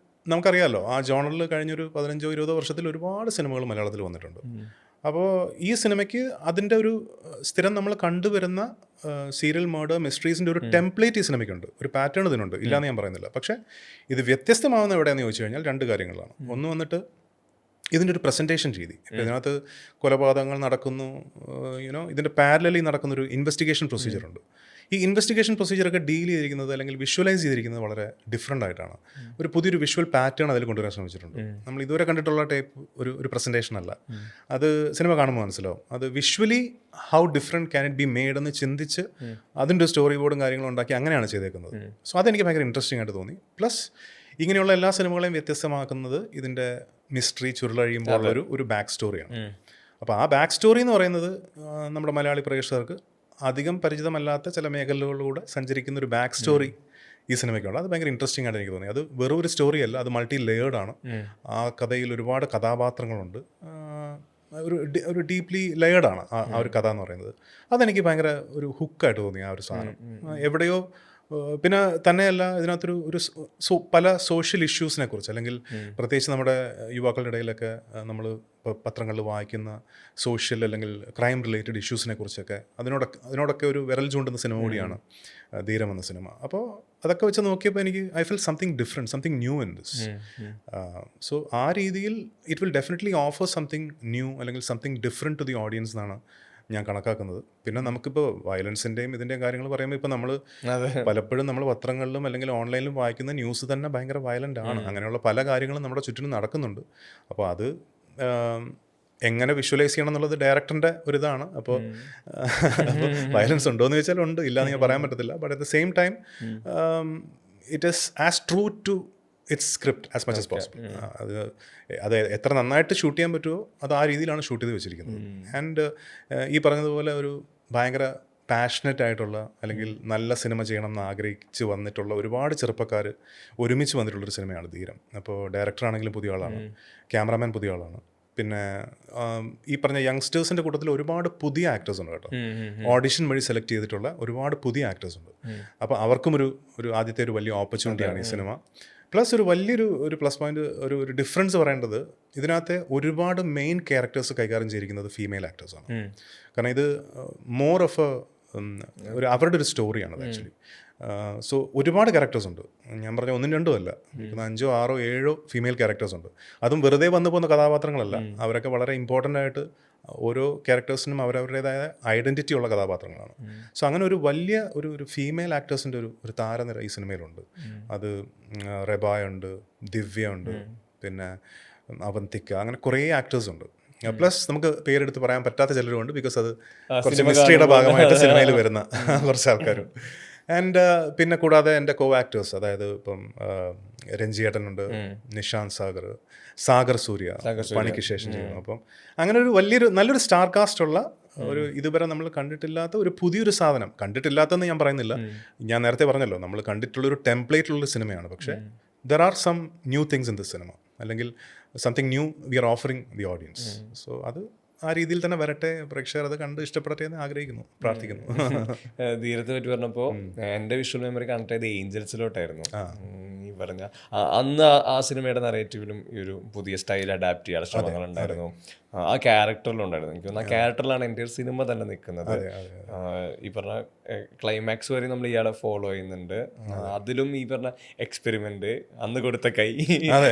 നമുക്കറിയാമല്ലോ ആ ജോണറിൽ കഴിഞ്ഞൊരു 15-20 വർഷത്തിൽ ഒരുപാട് സിനിമകൾ മലയാളത്തിൽ വന്നിട്ടുണ്ട്. അപ്പോൾ ഈ സിനിമയ്ക്ക് അതിൻ്റെ ഒരു സ്ഥിരം നമ്മൾ കണ്ടുവരുന്ന സീരിയൽ മർഡർ മിസ്റ്ററീസിൻ്റെ ഒരു ടെംപ്ലേറ്റ് ഈ സിനിമയ്ക്കുണ്ട്, ഒരു പാറ്റേൺ ഇതിനുണ്ട്, ഇല്ലയെന്ന് ഞാൻ പറയുന്നില്ല. പക്ഷേ ഇത് വ്യത്യസ്തമാവുന്ന എവിടെയാണെന്ന് ചോദിച്ചു കഴിഞ്ഞാൽ 2 കാര്യങ്ങളാണ്. ഒന്ന് വന്നിട്ട് ഇതിൻ്റെ ഒരു പ്രസൻറ്റേഷൻ രീതി. ഇപ്പോൾ ഇതിനകത്ത് കൊലപാതകങ്ങൾ നടക്കുന്നു, ഇതിൻ്റെ പാരലലി നടക്കുന്നൊരു ഇൻവെസ്റ്റിഗേഷൻ പ്രൊസീജിയറുണ്ട്. ഈ ഇൻവെസ്റ്റിഗേഷൻ പ്രൊസീജിയറൊക്കെ ഡീൽ ചെയ്തിരിക്കുന്നത് അല്ലെങ്കിൽ വിഷ്വലൈസ് ചെയ്തിരിക്കുന്നത് വളരെ ഡിഫറെൻ്റ് ആയിട്ടാണ്. ഒരു പുതിയൊരു വിഷ്വൽ പാറ്റേൺ അതിൽ കൊണ്ടുവരാൻ ശ്രമിച്ചിട്ടുണ്ട്. നമ്മൾ ഇതുവരെ കണ്ടിട്ടുള്ള ടൈപ്പ് ഒരു പ്രസൻറ്റേഷൻ അല്ല. അത് സിനിമ കാണുമ്പോൾ മനസ്സിലാവും. അത് visually how different can it be made എന്ന് ചിന്തിച്ച് അതിൻ്റെ സ്റ്റോറി ബോർഡും കാര്യങ്ങളും ഉണ്ടാക്കി അങ്ങനെയാണ് ചെയ്തേക്കുന്നത്. സോ അതെനിക്ക് ഭയങ്കര ഇൻട്രസ്റ്റിംഗ് ആയിട്ട് തോന്നി. പ്ലസ് ഇങ്ങനെയുള്ള എല്ലാ സിനിമകളെയും വ്യത്യസ്തമാക്കുന്നത് ഇതിൻ്റെ മിസ്റ്ററി ചുരുളഴിയുമ്പോൾ ഒരു ബാക്ക് സ്റ്റോറിയാണ്. അപ്പോൾ ആ ബാക്ക് സ്റ്റോറി എന്ന് പറയുന്നത് നമ്മുടെ മലയാളി പ്രേക്ഷകർക്ക് അധികം പരിചിതമല്ലാത്ത ചില മേഖലകളിലൂടെ സഞ്ചരിക്കുന്ന ഒരു ബാക്ക് സ്റ്റോറി ഈ സിനിമയ്ക്കുണ്ട്. അത് ഭയങ്കര ഇൻട്രസ്റ്റിംഗ് ആയിട്ട് എനിക്ക് തോന്നി. അത് വെറും ഒരു സ്റ്റോറിയല്ല, അത് മൾട്ടി ലെയേർഡാണ്. ആ കഥയിൽ ഒരുപാട് കഥാപാത്രങ്ങളുണ്ട്. ഒരു ഡീപ്ലി ലെയേർഡാണ് ആ ഒരു കഥ എന്ന് പറയുന്നത്. അതെനിക്ക് ഭയങ്കര ഒരു ഹുക്കായിട്ട് തോന്നി ആ ഒരു സാധനം. എവിടെയോ പിന്നെ തന്നെയല്ല ഇതിനകത്തൊരു പല സോഷ്യൽ ഇഷ്യൂസിനെ കുറിച്ച്, അല്ലെങ്കിൽ പ്രത്യേകിച്ച് നമ്മുടെ യുവാക്കളുടെ ഇടയിലൊക്കെ നമ്മൾ ഇപ്പോൾ പത്രങ്ങളിൽ വായിക്കുന്ന സോഷ്യൽ അല്ലെങ്കിൽ ക്രൈം റിലേറ്റഡ് ഇഷ്യൂസിനെ കുറിച്ചൊക്കെ അതിനോടൊക്കെ ഒരു വിരൽ ചൂണ്ടുന്ന സിനിമ കൂടിയാണ് ധീരം എന്ന സിനിമ. അപ്പോൾ അതൊക്കെ വെച്ച് നോക്കിയപ്പോൾ എനിക്ക് I feel something different, something new in this. So ആ രീതിയിൽ it will definitely offer something new അല്ലെങ്കിൽ something different to the audience എന്നാണ് ഞാൻ കണക്കാക്കുന്നത്. പിന്നെ നമുക്കിപ്പോൾ വയലൻസിൻ്റെയും ഇതിൻ്റെയും കാര്യങ്ങൾ പറയുമ്പോൾ ഇപ്പോൾ നമ്മൾ പലപ്പോഴും നമ്മൾ പത്രങ്ങളിലും അല്ലെങ്കിൽ ഓൺലൈനിലും വായിക്കുന്ന ന്യൂസ് തന്നെ ഭയങ്കര വയലൻ്റ് ആണ്. അങ്ങനെയുള്ള പല കാര്യങ്ങളും നമ്മുടെ ചുറ്റിനും നടക്കുന്നുണ്ട്. അപ്പോൾ അത് എങ്ങനെ വിഷ്വലൈസ് ചെയ്യണം എന്നുള്ളത് ഡയറക്ടറിൻ്റെ ഒരിതാണ്. അപ്പോൾ വയലൻസ് ഉണ്ടോ എന്ന് ചോദിച്ചാൽ ഉണ്ട്, ഇല്ലയെന്ന് ഞാൻ പറയാൻ പറ്റത്തില്ല. But at the same time it is as true to its script as much as possible. അത് എത്ര നന്നായിട്ട് ഷൂട്ട് ചെയ്യാൻ പറ്റുമോ അത് ആ രീതിയിലാണ് ഷൂട്ട് ചെയ്ത് വെച്ചിരിക്കുന്നത്. ആൻഡ് ഈ പറഞ്ഞതുപോലെ ഒരു ഭയങ്കര പാഷനറ്റ് ആയിട്ടുള്ള അല്ലെങ്കിൽ നല്ല സിനിമ ചെയ്യണം എന്ന് ആഗ്രഹിച്ച് വന്നിട്ടുള്ള ഒരുപാട് ചെറുപ്പക്കാർ ഒരുമിച്ച് വന്നിട്ടുള്ളൊരു സിനിമയാണ് ധീരം. അപ്പോൾ ഡയറക്ടറാണെങ്കിലും പുതിയ ആളാണ്, ക്യാമറാമാൻ പുതിയ ആളാണ്, പിന്നെ ഈ പറഞ്ഞ യങ്സ്റ്റേഴ്സിൻ്റെ കൂട്ടത്തിൽ ഒരുപാട് പുതിയ ആക്ടേഴ്സ് ഉണ്ട് കേട്ടോ. ഓഡിഷൻ വഴി സെലക്ട് ചെയ്തിട്ടുള്ള ഒരുപാട് പുതിയ ആക്ടേഴ്സ് ഉണ്ട്. അപ്പോൾ അവർക്കും ഒരു ആദ്യത്തെ ഒരു വലിയ ഓപ്പർച്യൂണിറ്റിയാണ് ഈ സിനിമ. പ്ലസ് ഒരു പ്ലസ് പോയിന്റ്, ഒരു ഡിഫറൻസ് പറയേണ്ടത് ഇതിനകത്തെ ഒരുപാട് മെയിൻ ക്യാരക്ടേഴ്സ് കൈകാര്യം ചെയ്തിരിക്കുന്നത് ഫീമെയിൽ ആക്ടേഴ്സാണ്. കാരണം ഇത് മോർ ഓഫ് അവരുടെ ഒരു സ്റ്റോറിയാണ് ആക്ച്വലി. സോ ഒരുപാട് ക്യാരക്ടേഴ്സ് ഉണ്ട്. ഞാൻ പറഞ്ഞ 1-2 അല്ല, 5, 6, 7 ഫീമെയിൽ ക്യാരക്ടേഴ്സ് ഉണ്ട്. അതും വെറുതെ വന്നു പോകുന്ന കഥാപാത്രങ്ങളല്ല. അവരൊക്കെ വളരെ ഇമ്പോർട്ടൻ്റ് ആയിട്ട് ഓരോ ക്യാരക്ടേഴ്സിനും അവരവരുടേതായ ഐഡൻറ്റിറ്റി ഉള്ള കഥാപാത്രങ്ങളാണ്. സോ അങ്ങനെ ഒരു വലിയ ഒരു ഫീമെയിൽ ആക്ടേഴ്സിൻ്റെ ഒരു താരനിര ഈ സിനിമയിലുണ്ട്. അത് റെബായ ഉണ്ട്, ദിവ്യ ഉണ്ട്, പിന്നെ അവന്തിക്ക, അങ്ങനെ കുറേ ആക്ടേഴ്സ് ഉണ്ട്. പ്ലസ് നമുക്ക് പേരെടുത്ത് പറയാൻ പറ്റാത്ത ചിലരുമുണ്ട്, ബിക്കോസ് അത് കുറച്ച് മിസ്റ്ററിയുടെ ഭാഗമായിട്ട് സിനിമയിൽ വരുന്ന കുറച്ച് ആൾക്കാരും. ആൻഡ് പിന്നെ കൂടാതെ എൻ്റെ കോ ആക്ടേഴ്സ്, അതായത് ഇപ്പം രഞ്ജിയേട്ടനുണ്ട്, നിഷാന്ത് സാഗർ സൂര്യ പണിക്ക് ശേഷം ചെയ്യുന്നു. അപ്പം അങ്ങനെ ഒരു നല്ലൊരു സ്റ്റാർ കാസ്റ്റ് ഉള്ള ഇതുവരെ നമ്മൾ കണ്ടിട്ടില്ലാത്ത ഒരു പുതിയൊരു സാധനം. കണ്ടിട്ടില്ലാത്തതെന്ന് ഞാൻ പറയുന്നില്ല, ഞാൻ നേരത്തെ പറഞ്ഞല്ലോ നമ്മൾ കണ്ടിട്ടുള്ളൊരു ടെംപ്ലേറ്റിലുള്ളൊരു സിനിമയാണ്. പക്ഷേ there are some new things in this cinema, അല്ലെങ്കിൽ something new we are offering the audience. So അത് ആ രീതിയിൽ തന്നെ വരട്ടെ, പ്രേക്ഷകർ അത് കണ്ട് ഇഷ്ടപ്പെടട്ടെ എന്ന് ആഗ്രഹിക്കുന്നു, പ്രാർത്ഥിക്കുന്നു. ധീരത്തെ പറ്റി പറഞ്ഞപ്പോൾ എൻ്റെ വിഷ്വൽ മെമ്മറി കണക്ട് ചെയ്ത് ഏഞ്ചൽസിലോട്ടായിരുന്നു. ഈ പറഞ്ഞ അന്ന് ആ സിനിമയുടെ നറേറ്റീവിലും ഈ ഒരു പുതിയ സ്റ്റൈൽ അഡാപ്റ്റ് ചെയ്യാൻ ശ്രമങ്ങളുണ്ടായിരുന്നു. ആ ക്യാരക്ടറിലുണ്ടായിരുന്നു. എനിക്ക് തോന്നുന്നു ആ ക്യാരക്ടറിലാണ് എൻ്റെ ഒരു സിനിമ തന്നെ നിൽക്കുന്നത്. ഈ പറഞ്ഞ ക്ലൈമാക്സ് വരെ നമ്മൾ ഇയാളെ ഫോളോ ചെയ്യുന്നുണ്ട്. അതിലും ഈ പറഞ്ഞ എക്സ്പെരിമെന്റ്, അന്ന് കൊടുത്ത കൈ. അതെ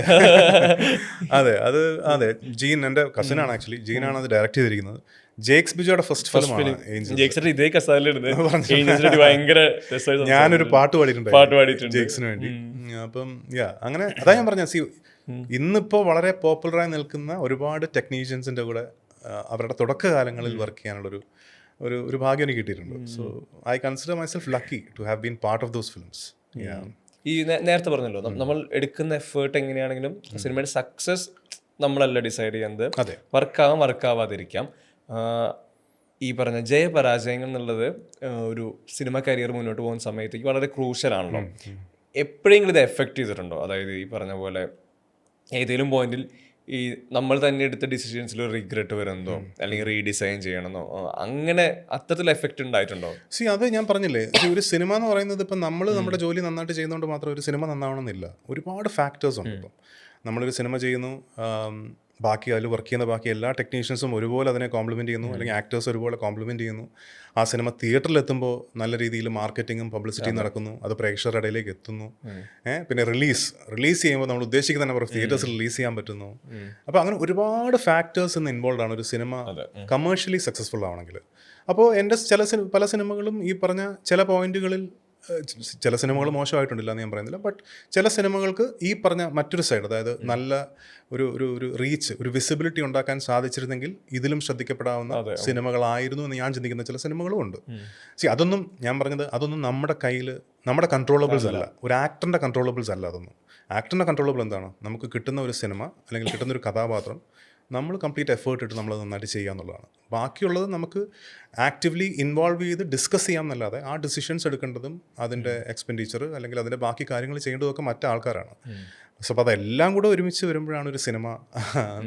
അതെ അത് അതെ ജീൻ എൻ്റെ കസിനാണ് ആക്ച്വലി. ജീനാണ് അത് ഡയറക്റ്റ് ചെയ്തിരിക്കുന്നത്. ജേക്സ് ബിജോയുടെ ഫസ്റ്റ് ഫിലിമാണ് ഏഞ്ചൽസ്. ജേക്സിന്റെ ഇതേ കസാലിലിരുന്ന് ഭയങ്കര രസമായിട്ട് ഞാനൊരു പാട്ട് പാടിയിട്ടുണ്ട് ജേക്സിന് വേണ്ടി. അപ്പം അങ്ങനെ അതാ ഞാൻ പറഞ്ഞ ഇന്നിപ്പോൾ വളരെ പോപ്പുലറായി നിൽക്കുന്ന ഒരുപാട് ടെക്നീഷ്യൻസിൻ്റെ കൂടെ അവരുടെ തുടക്കകാലങ്ങളിൽ വർക്ക് ചെയ്യാനുള്ളൊരു ഒരു ഭാഗ്യം എനിക്ക് കിട്ടിയിട്ടുണ്ട്. So I consider myself lucky to have been part of those films. ഈ നേരത്തെ പറഞ്ഞല്ലോ, നമ്മൾ എടുക്കുന്ന എഫേർട്ട് എങ്ങനെയാണെങ്കിലും സിനിമയുടെ സക്സസ് നമ്മളല്ല ഡിസൈഡ് ചെയ്യുന്നത്. വർക്കാവാം വർക്കാവാതിരിക്കാം. ഈ പറഞ്ഞ ജയപരാജയങ്ങൾ എന്നുള്ളത് ഒരു സിനിമ കരിയർ മുന്നോട്ട് പോകുന്ന സമയത്തേക്ക് വളരെ ക്രൂഷ്യലാണല്ലോ. എപ്പോഴെങ്കിലും ഇത് എഫക്റ്റ് ചെയ്തിട്ടുണ്ടോ? അതായത് ഈ പറഞ്ഞ പോലെ ഏതെങ്കിലും പോയിന്റിൽ ഈ നമ്മൾ തന്നെ എടുത്ത ഡിസിഷൻസിൽ റിഗ്രറ്റ് വരുന്നതോ അല്ലെങ്കിൽ റീഡിസൈൻ ചെയ്യണമെന്നോ അങ്ങനെ അത്തരത്തിൽ എഫക്റ്റ് ഉണ്ടായിട്ടുണ്ടോ? അത് ഞാൻ പറഞ്ഞില്ലേ, ഒരു സിനിമ എന്ന് പറയുന്നത് ഇപ്പം നമ്മൾ നമ്മുടെ ജോലി നന്നായിട്ട് ചെയ്യുന്നതുകൊണ്ട് മാത്രം ഒരു സിനിമ നന്നാവണമെന്നില്ല. ഒരുപാട് ഫാക്ടേഴ്സ് ഉണ്ട്. ഇപ്പം നമ്മളൊരു സിനിമ ചെയ്യുന്നു, ബാക്കി അതിൽ വർക്ക് ചെയ്യുന്ന ബാക്കി എല്ലാ ടെക്നീഷ്യൻസും ഒരുപോലെ അതിനെ കോംപ്ലിമെൻറ്റ് ചെയ്യുന്നു, അല്ലെങ്കിൽ ആക്ടേഴ്സ് ഒരുപോലെ കോംപ്ലിമെൻറ്റ് ചെയ്യുന്നു. ആ സിനിമ തിയേറ്ററിലെത്തുമ്പോൾ നല്ല രീതിയിൽ മാർക്കറ്റിങ്ങും പബ്ലിസിറ്റിയും നടക്കുന്നു, അത് പ്രേക്ഷകരുടെ ഇടയിലേക്ക് എത്തുന്നു. പിന്നെ റിലീസ് ചെയ്യുമ്പോൾ നമ്മൾ ഉദ്ദേശിക്കുന്ന നമ്പർ ഓഫ് തിയേറ്റേഴ്സിൽ റിലീസ് ചെയ്യാൻ പറ്റുന്നു. അപ്പോൾ അങ്ങനെ ഒരുപാട് ഫാക്ടേഴ്സ് ഇന്ന് ഇൻവോൾവ് ആണ് ഒരു സിനിമ കമേഴ്ഷ്യലി സക്സസ്ഫുൾ ആവണമെങ്കിൽ. അപ്പോൾ എൻ്റെ പല സിനിമകളും ഈ പറഞ്ഞ ചില പോയിന്റുകളിൽ, ചില സിനിമകൾ മോശമായിട്ടുണ്ടില്ല എന്ന് ഞാൻ പറയുന്നില്ല, ബട്ട് ചില സിനിമകൾക്ക് ഈ പറഞ്ഞ മറ്റൊരു സൈഡ്, അതായത് നല്ല ഒരു റീച്ച്, ഒരു വിസിബിലിറ്റി ഉണ്ടാക്കാൻ സാധിച്ചിരുന്നെങ്കിൽ ഇതിലും ശ്രദ്ധിക്കപ്പെടാവുന്ന സിനിമകളായിരുന്നു എന്ന് ഞാൻ ചിന്തിക്കുന്ന ചില സിനിമകളും ഉണ്ട്. അതൊന്നും ഞാൻ പറഞ്ഞത് അതൊന്നും നമ്മുടെ കയ്യിൽ, നമ്മുടെ കൺട്രോളബിൾസ് അല്ല, ഒരു ആക്ടറിൻ്റെ കൺട്രോളബിൾസ് അല്ല അതൊന്നും. ആക്ടറിൻ്റെ കൺട്രോളബിൾ എന്താണ്? നമുക്ക് കിട്ടുന്ന ഒരു സിനിമ അല്ലെങ്കിൽ കിട്ടുന്ന ഒരു കഥാപാത്രം നമ്മൾ കംപ്ലീറ്റ് എഫേർട്ട് ഇട്ട് നമ്മൾ നന്നായിട്ട് ചെയ്യുക എന്നുള്ളതാണ്. ബാക്കിയുള്ളത് നമുക്ക് ആക്റ്റീവ്ലി ഇൻവോൾവ് ചെയ്ത് ഡിസ്കസ് ചെയ്യാം എന്നല്ലാതെ ആ ഡിസിഷൻസ് എടുക്കേണ്ടതും അതിൻ്റെ എക്സ്പെൻഡിച്ചർ അല്ലെങ്കിൽ അതിൻ്റെ ബാക്കി കാര്യങ്ങൾ ചെയ്യേണ്ടതൊക്കെ മറ്റാൾക്കാരാണ്. സോ അപ്പോൾ അതെല്ലാം കൂടെ ഒരുമിച്ച് വരുമ്പോഴാണ് ഒരു സിനിമ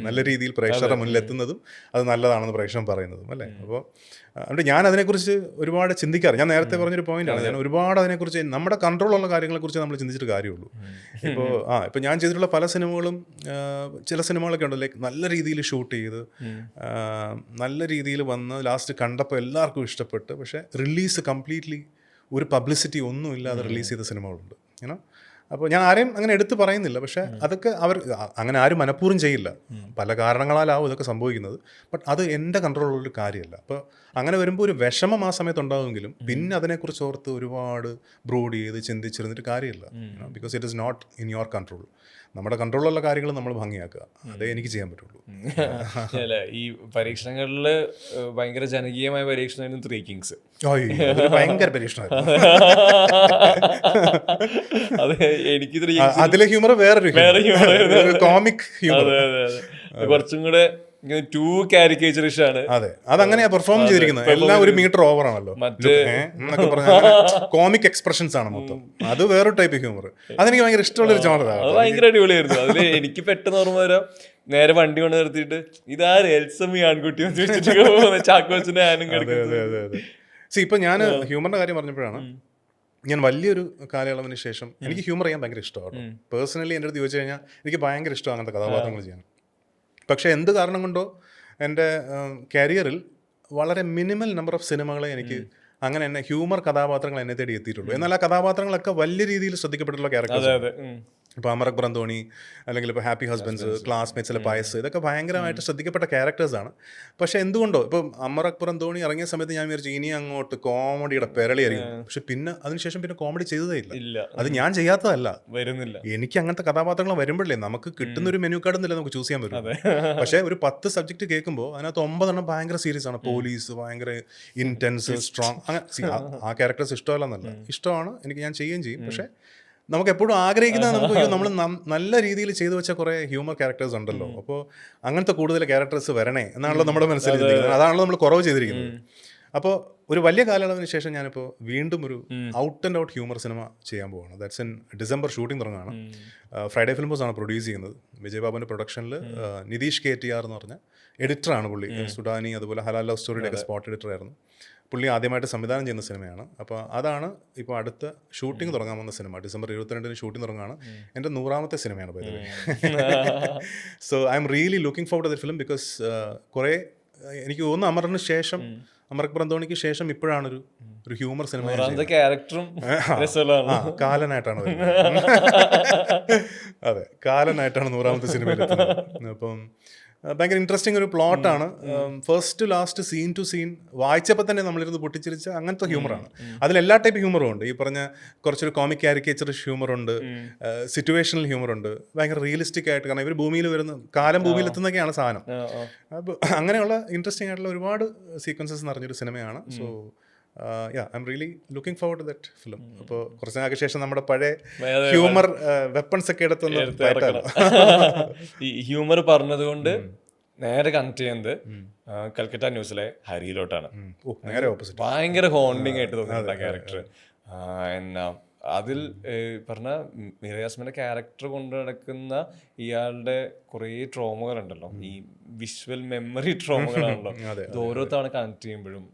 നല്ല രീതിയിൽ പ്രേക്ഷകരുടെ മുന്നിലെത്തുന്നതും അത് നല്ലതാണെന്ന് പ്രേക്ഷകൻ പറയുന്നതും, അല്ലേ? അപ്പോൾ അതുകൊണ്ട് ഞാൻ അതിനെക്കുറിച്ച് ഒരുപാട് ചിന്തിക്കാറ്. ഞാൻ നേരത്തെ പറഞ്ഞൊരു പോയിന്റാണ്, ഞാൻ ഒരുപാട് അതിനെക്കുറിച്ച് നമ്മുടെ കൺട്രോളുള്ള കാര്യങ്ങളെക്കുറിച്ച് നമ്മൾ ചിന്തിച്ചിട്ട് കാര്യമുള്ളൂ. ഇപ്പോൾ ഞാൻ ചെയ്തിട്ടുള്ള പല സിനിമകളും, ചില സിനിമകളൊക്കെ ഉണ്ട് ലൈക്ക് നല്ല രീതിയിൽ ഷൂട്ട് ചെയ്ത് നല്ല രീതിയിൽ വന്ന് ലാസ്റ്റ് കണ്ടപ്പോൾ എല്ലാവർക്കും ഇഷ്ടപ്പെട്ട്, പക്ഷേ റിലീസ് കംപ്ലീറ്റ്ലി ഒരു പബ്ലിസിറ്റി ഒന്നും ഇല്ലാതെ റിലീസ് ചെയ്ത സിനിമകളുണ്ട്. ഏനോ അപ്പോൾ ഞാൻ ആരെയും അങ്ങനെ എടുത്ത് പറയുന്നില്ല, പക്ഷേ അതൊക്കെ അങ്ങനെ ആരും മനഃപൂർവ്വം ചെയ്യില്ല, പല കാരണങ്ങളാലാവും ഇതൊക്കെ സംഭവിക്കുന്നത്. ബട്ട് അത് എൻ്റെ കൺട്രോളുള്ളൊരു കാര്യമല്ല. അപ്പോൾ അങ്ങനെ വരുമ്പോൾ ഒരു വിഷമം ആ സമയത്ത് ഉണ്ടാകുമെങ്കിലും പിന്നെ അതിനെക്കുറിച്ച് ഓർത്ത് ഒരുപാട് ബ്രോഡ് ചെയ്ത് ചിന്തിച്ചിരുന്നിട്ട് കാര്യമില്ല. Because it is not in your control. നമ്മുടെ കൺട്രോളുള്ള കാര്യങ്ങൾ നമ്മൾ ഭംഗിയാക്കുക, അതേ എനിക്ക് ചെയ്യാൻ പറ്റുള്ളൂ. അല്ല, ഈ പരീക്ഷണങ്ങളിൽ ഭയങ്കര ജനകീയമായ പരീക്ഷണമായിരുന്നു ത്രീ കിങ്സ്. ഭയങ്കര പരീക്ഷണമായിരുന്നു. അത് എനിക്ക് അതിലെ ഹ്യൂമർ വേറൊരു കോമിക് ഹ്യൂമർ, കുറച്ചും കൂടെ ടൂ കാരിക്കേച്ചറിഷ് ആണ്. അതെ, അതങ്ങനെയാ പെർഫോം ചെയ്തിരിക്കുന്നത്. എല്ലാം ഒരു മീറ്റർ ഓവർ ആണല്ലോ, എന്നൊക്കെ പറഞ്ഞ കോമിക് എക്സ്പ്രഷൻസ് ആണ് മൊത്തം. അത് വേറൊരു ടൈപ്പ് ഹ്യൂമർ. അതെനിക്ക് ഭയങ്കര ഇഷ്ടമുള്ള ഒരു ജോണറാണ്. അത് ഭയങ്കര അടിപൊളിയായിരുന്നു. അതില് എനിക്ക് പെട്ടെന്ന് ഓർമ്മ വരാം, നേരെ വണ്ടി കൊണ്ട് നിർത്തിയിട്ട് ഇതാര് എൽസമ്മി ആൺകുട്ടി ചാക്കോച്ചിന്റെ ആനും കിടക്കുന്നത്. ഇപ്പൊ ഞാൻ ഹ്യൂമറിന്റെ കാര്യം പറഞ്ഞപ്പോഴാണ്, ഞാൻ വലിയൊരു കാലയളവിന് ശേഷം എനിക്ക് ഹ്യൂമർ ചെയ്യാൻ ഭയങ്കര ഇഷ്ടമാണ്. പേഴ്സണലി എൻ്റെ അടുത്ത് ചോദിച്ചു കഴിഞ്ഞാൽ എനിക്ക് ഭയങ്കര ഇഷ്ടമാണ് അങ്ങനത്തെ കഥാപാത്രങ്ങൾ ചെയ്യാൻ. പക്ഷേ എന്ത് കാരണം കൊണ്ടോ എൻ്റെ കരിയറിൽ വളരെ മിനിമൽ നമ്പർ ഓഫ് സിനിമകളെ എനിക്ക് അങ്ങനെ എന്നെ ഹ്യൂമർ കഥാപാത്രങ്ങൾ എന്നെ തേടി എത്തിയിട്ടുള്ളൂ. എന്നാൽ ആ കഥാപാത്രങ്ങളൊക്കെ വലിയ രീതിയിൽ ശ്രദ്ധിക്കപ്പെട്ടുള്ള ക്യാരക്ടേഴ്സ്. ഇപ്പോൾ അമർ അക്ബർ അന്തോണി, അല്ലെങ്കിൽ ഇപ്പോൾ ഹാപ്പി ഹസ്ബൻഡ്സ്, ക്ലാസ്മേറ്റ്സിലെ പായസ്, ഇതൊക്കെ ഭയങ്കരമായിട്ട് ശ്രദ്ധിക്കപ്പെട്ട ക്യാരക്ടേഴ്സാണ്. പക്ഷേ എന്തുകൊണ്ടോ ഇപ്പം അമർ അക്ബർ അന്തോണി ഇറങ്ങിയ സമയത്ത് ഞാൻ വിചാരിച്ചു ഇനി അങ്ങോട്ട് കോമഡിയുടെ പെരളിയായിരിക്കും. പക്ഷെ പിന്നെ അതിനുശേഷം പിന്നെ കോമഡി ചെയ്തതേ ഇല്ല. അത് ഞാൻ ചെയ്യാത്തതല്ല, വരുന്നില്ല. എനിക്ക് അങ്ങനത്തെ കഥാപാത്രങ്ങൾ വരുമ്പോഴേ നമുക്ക് കിട്ടുന്നൊരു മെനു കാർഡ് ഒന്നുമില്ല നമുക്ക് ചൂസ് ചെയ്യാൻ പറ്റും. പക്ഷേ ഒരു 10 സബ്ജക്റ്റ് കേൾക്കുമ്പോൾ അതിനകത്ത് 9 ഭയങ്കര സീരിയസ് ആണ്. പോലീസ് ഭയങ്കര ഇൻറ്റൻസ്, സ്ട്രോങ്, അങ്ങനെ ആ ക്യാരക്ടേഴ്സ് ഇഷ്ടമല്ലെന്നല്ല, ഇഷ്ടമാണ്, എനിക്ക് ഞാൻ ചെയ്യുകയും ചെയ്യും. പക്ഷേ നമുക്ക് എപ്പോഴും ആഗ്രഹിക്കുന്നത് നമ്മൾ നല്ല രീതിയിൽ ചെയ്തു വെച്ച കുറേ ഹ്യൂമർ ക്യാരക്ടേഴ്സ് ഉണ്ടല്ലോ. അപ്പോൾ അങ്ങനത്തെ കൂടുതൽ ക്യാരക്ടേഴ്സ് വരണേ എന്നാണല്ലോ നമ്മുടെ മനസ്സിലിരിക്കുന്നത്. അതാണല്ലോ നമ്മൾ കുറവ് ചെയ്തിരിക്കുന്നത്. അപ്പോൾ ഒരു വലിയ കാലയളവിന് ശേഷം ഞാനിപ്പോൾ വീണ്ടും ഒരു out and out humour cinema ചെയ്യാൻ പോവുകയാണ്. ദാറ്റ്സ് ഇൻ ഡിസംബർ ഷൂട്ടിംഗ് തുടങ്ങുകയാണ്. ഫ്രൈഡേ ഫിലിംസ് ആണ് പ്രൊഡ്യൂസ് ചെയ്യുന്നത്. വിജയബാബുവിൻ്റെ പ്രൊഡക്ഷനിൽ നിതീഷ് KTR എന്ന് പറഞ്ഞ എഡിറ്ററാണ് പുള്ളി. സുഡാനി, അതുപോലെ ഹലാൽ ലവ് സ്റ്റോറിയുടെ ഒക്കെ സ്പോട്ട് എഡിറ്ററായിരുന്നു. പുള്ളി ആദ്യമായിട്ട് സംവിധാനം ചെയ്യുന്ന സിനിമയാണ്. അപ്പോൾ അതാണ് ഇപ്പോൾ അടുത്ത ഷൂട്ടിംഗ് തുടങ്ങാൻ പോകുന്ന സിനിമ. ഡിസംബർ 22 ഷൂട്ടിംഗ് തുടങ്ങുകയാണ്. എൻ്റെ 100ാമത്തെ സിനിമയാണ് പോയത്. So I M really looking forward to the film because കുറേ എനിക്ക് തോന്നുന്നു അമറിന് ശേഷം, അമർക്ക് ബ്രന്തോണിക്ക് ശേഷം ഇപ്പോഴാണ് ഒരു ഹ്യൂമർ സിനിമ ക്യാരക്ടറും കാലനായിട്ടാണ് വരുന്നത്. അതെ, കാലനായിട്ടാണ് 100ാമത്തെ സിനിമയിൽ എത്തുന്നത്. അപ്പം ഭയങ്കര ഇൻട്രസ്റ്റിംഗ് ഒരു പ്ലോട്ടാണ്. First last scene to scene വായിച്ചപ്പോൾ തന്നെ നമ്മളിരുന്ന് പൊട്ടിച്ചിരിച്ച അങ്ങനത്തെ ഹ്യൂമറാണ്. അതിലെല്ലാ ടൈപ്പ് ഹ്യൂമറും ഉണ്ട്. ഈ പറഞ്ഞ കുറച്ചൊരു കോമിക് കാരിക്കേച്ചർ ഹ്യൂമറുണ്ട്, സിറ്റുവേഷണൽ ഹ്യൂമറുണ്ട്, ഭയങ്കര റിയലിസ്റ്റിക് ആയിട്ട്. കാരണം ഇവർ ഭൂമിയിൽ വരുന്ന കാലം ഭൂമിയിൽ എത്തുന്നൊക്കെയാണ് സാധനം. അപ്പോൾ അങ്ങനെയുള്ള ഇൻട്രസ്റ്റിംഗ് ആയിട്ടുള്ള ഒരുപാട് സീക്വൻസസ് നിറഞ്ഞൊരു സിനിമയാണ്. So I M really looking forward to that film. അപ്പോൾ കുറച്ച് നാൾക്ക് ശേഷം നമ്മുടെ പഴയ ഹ്യൂമർ വെപ്പൺസ് ഒക്കെ എടുത്തൊന്ന് ഈ ഹ്യൂമർ പറഞ്ഞത് കൊണ്ട് നേരെ കണക്ട് ചെയ്യുന്നത് കൽക്കട്ട ന്യൂസിലെ ഹരിയിലോട്ടാണ്. നേരെ ഓപ്പോസിറ്റ്. ഭയങ്കര ഹോണ്ടിങ് ആയിട്ട് തോന്നുന്നുണ്ട് ആ ക്യാരക്ടർ. എന്നാ അതിൽ പറഞ്ഞ മിറയാസ്മിന്റെ ക്യാരക്ടർ കൊണ്ട് നടക്കുന്ന ഇയാളുടെ കുറേ ട്രോമകളുണ്ടല്ലോ, ഈ വിഷ്വൽ മെമ്മറി ട്രോമകളാണല്ലോ. ഇത് ഓരോ തവണ കണക്ട് ചെയ്യുമ്പോഴും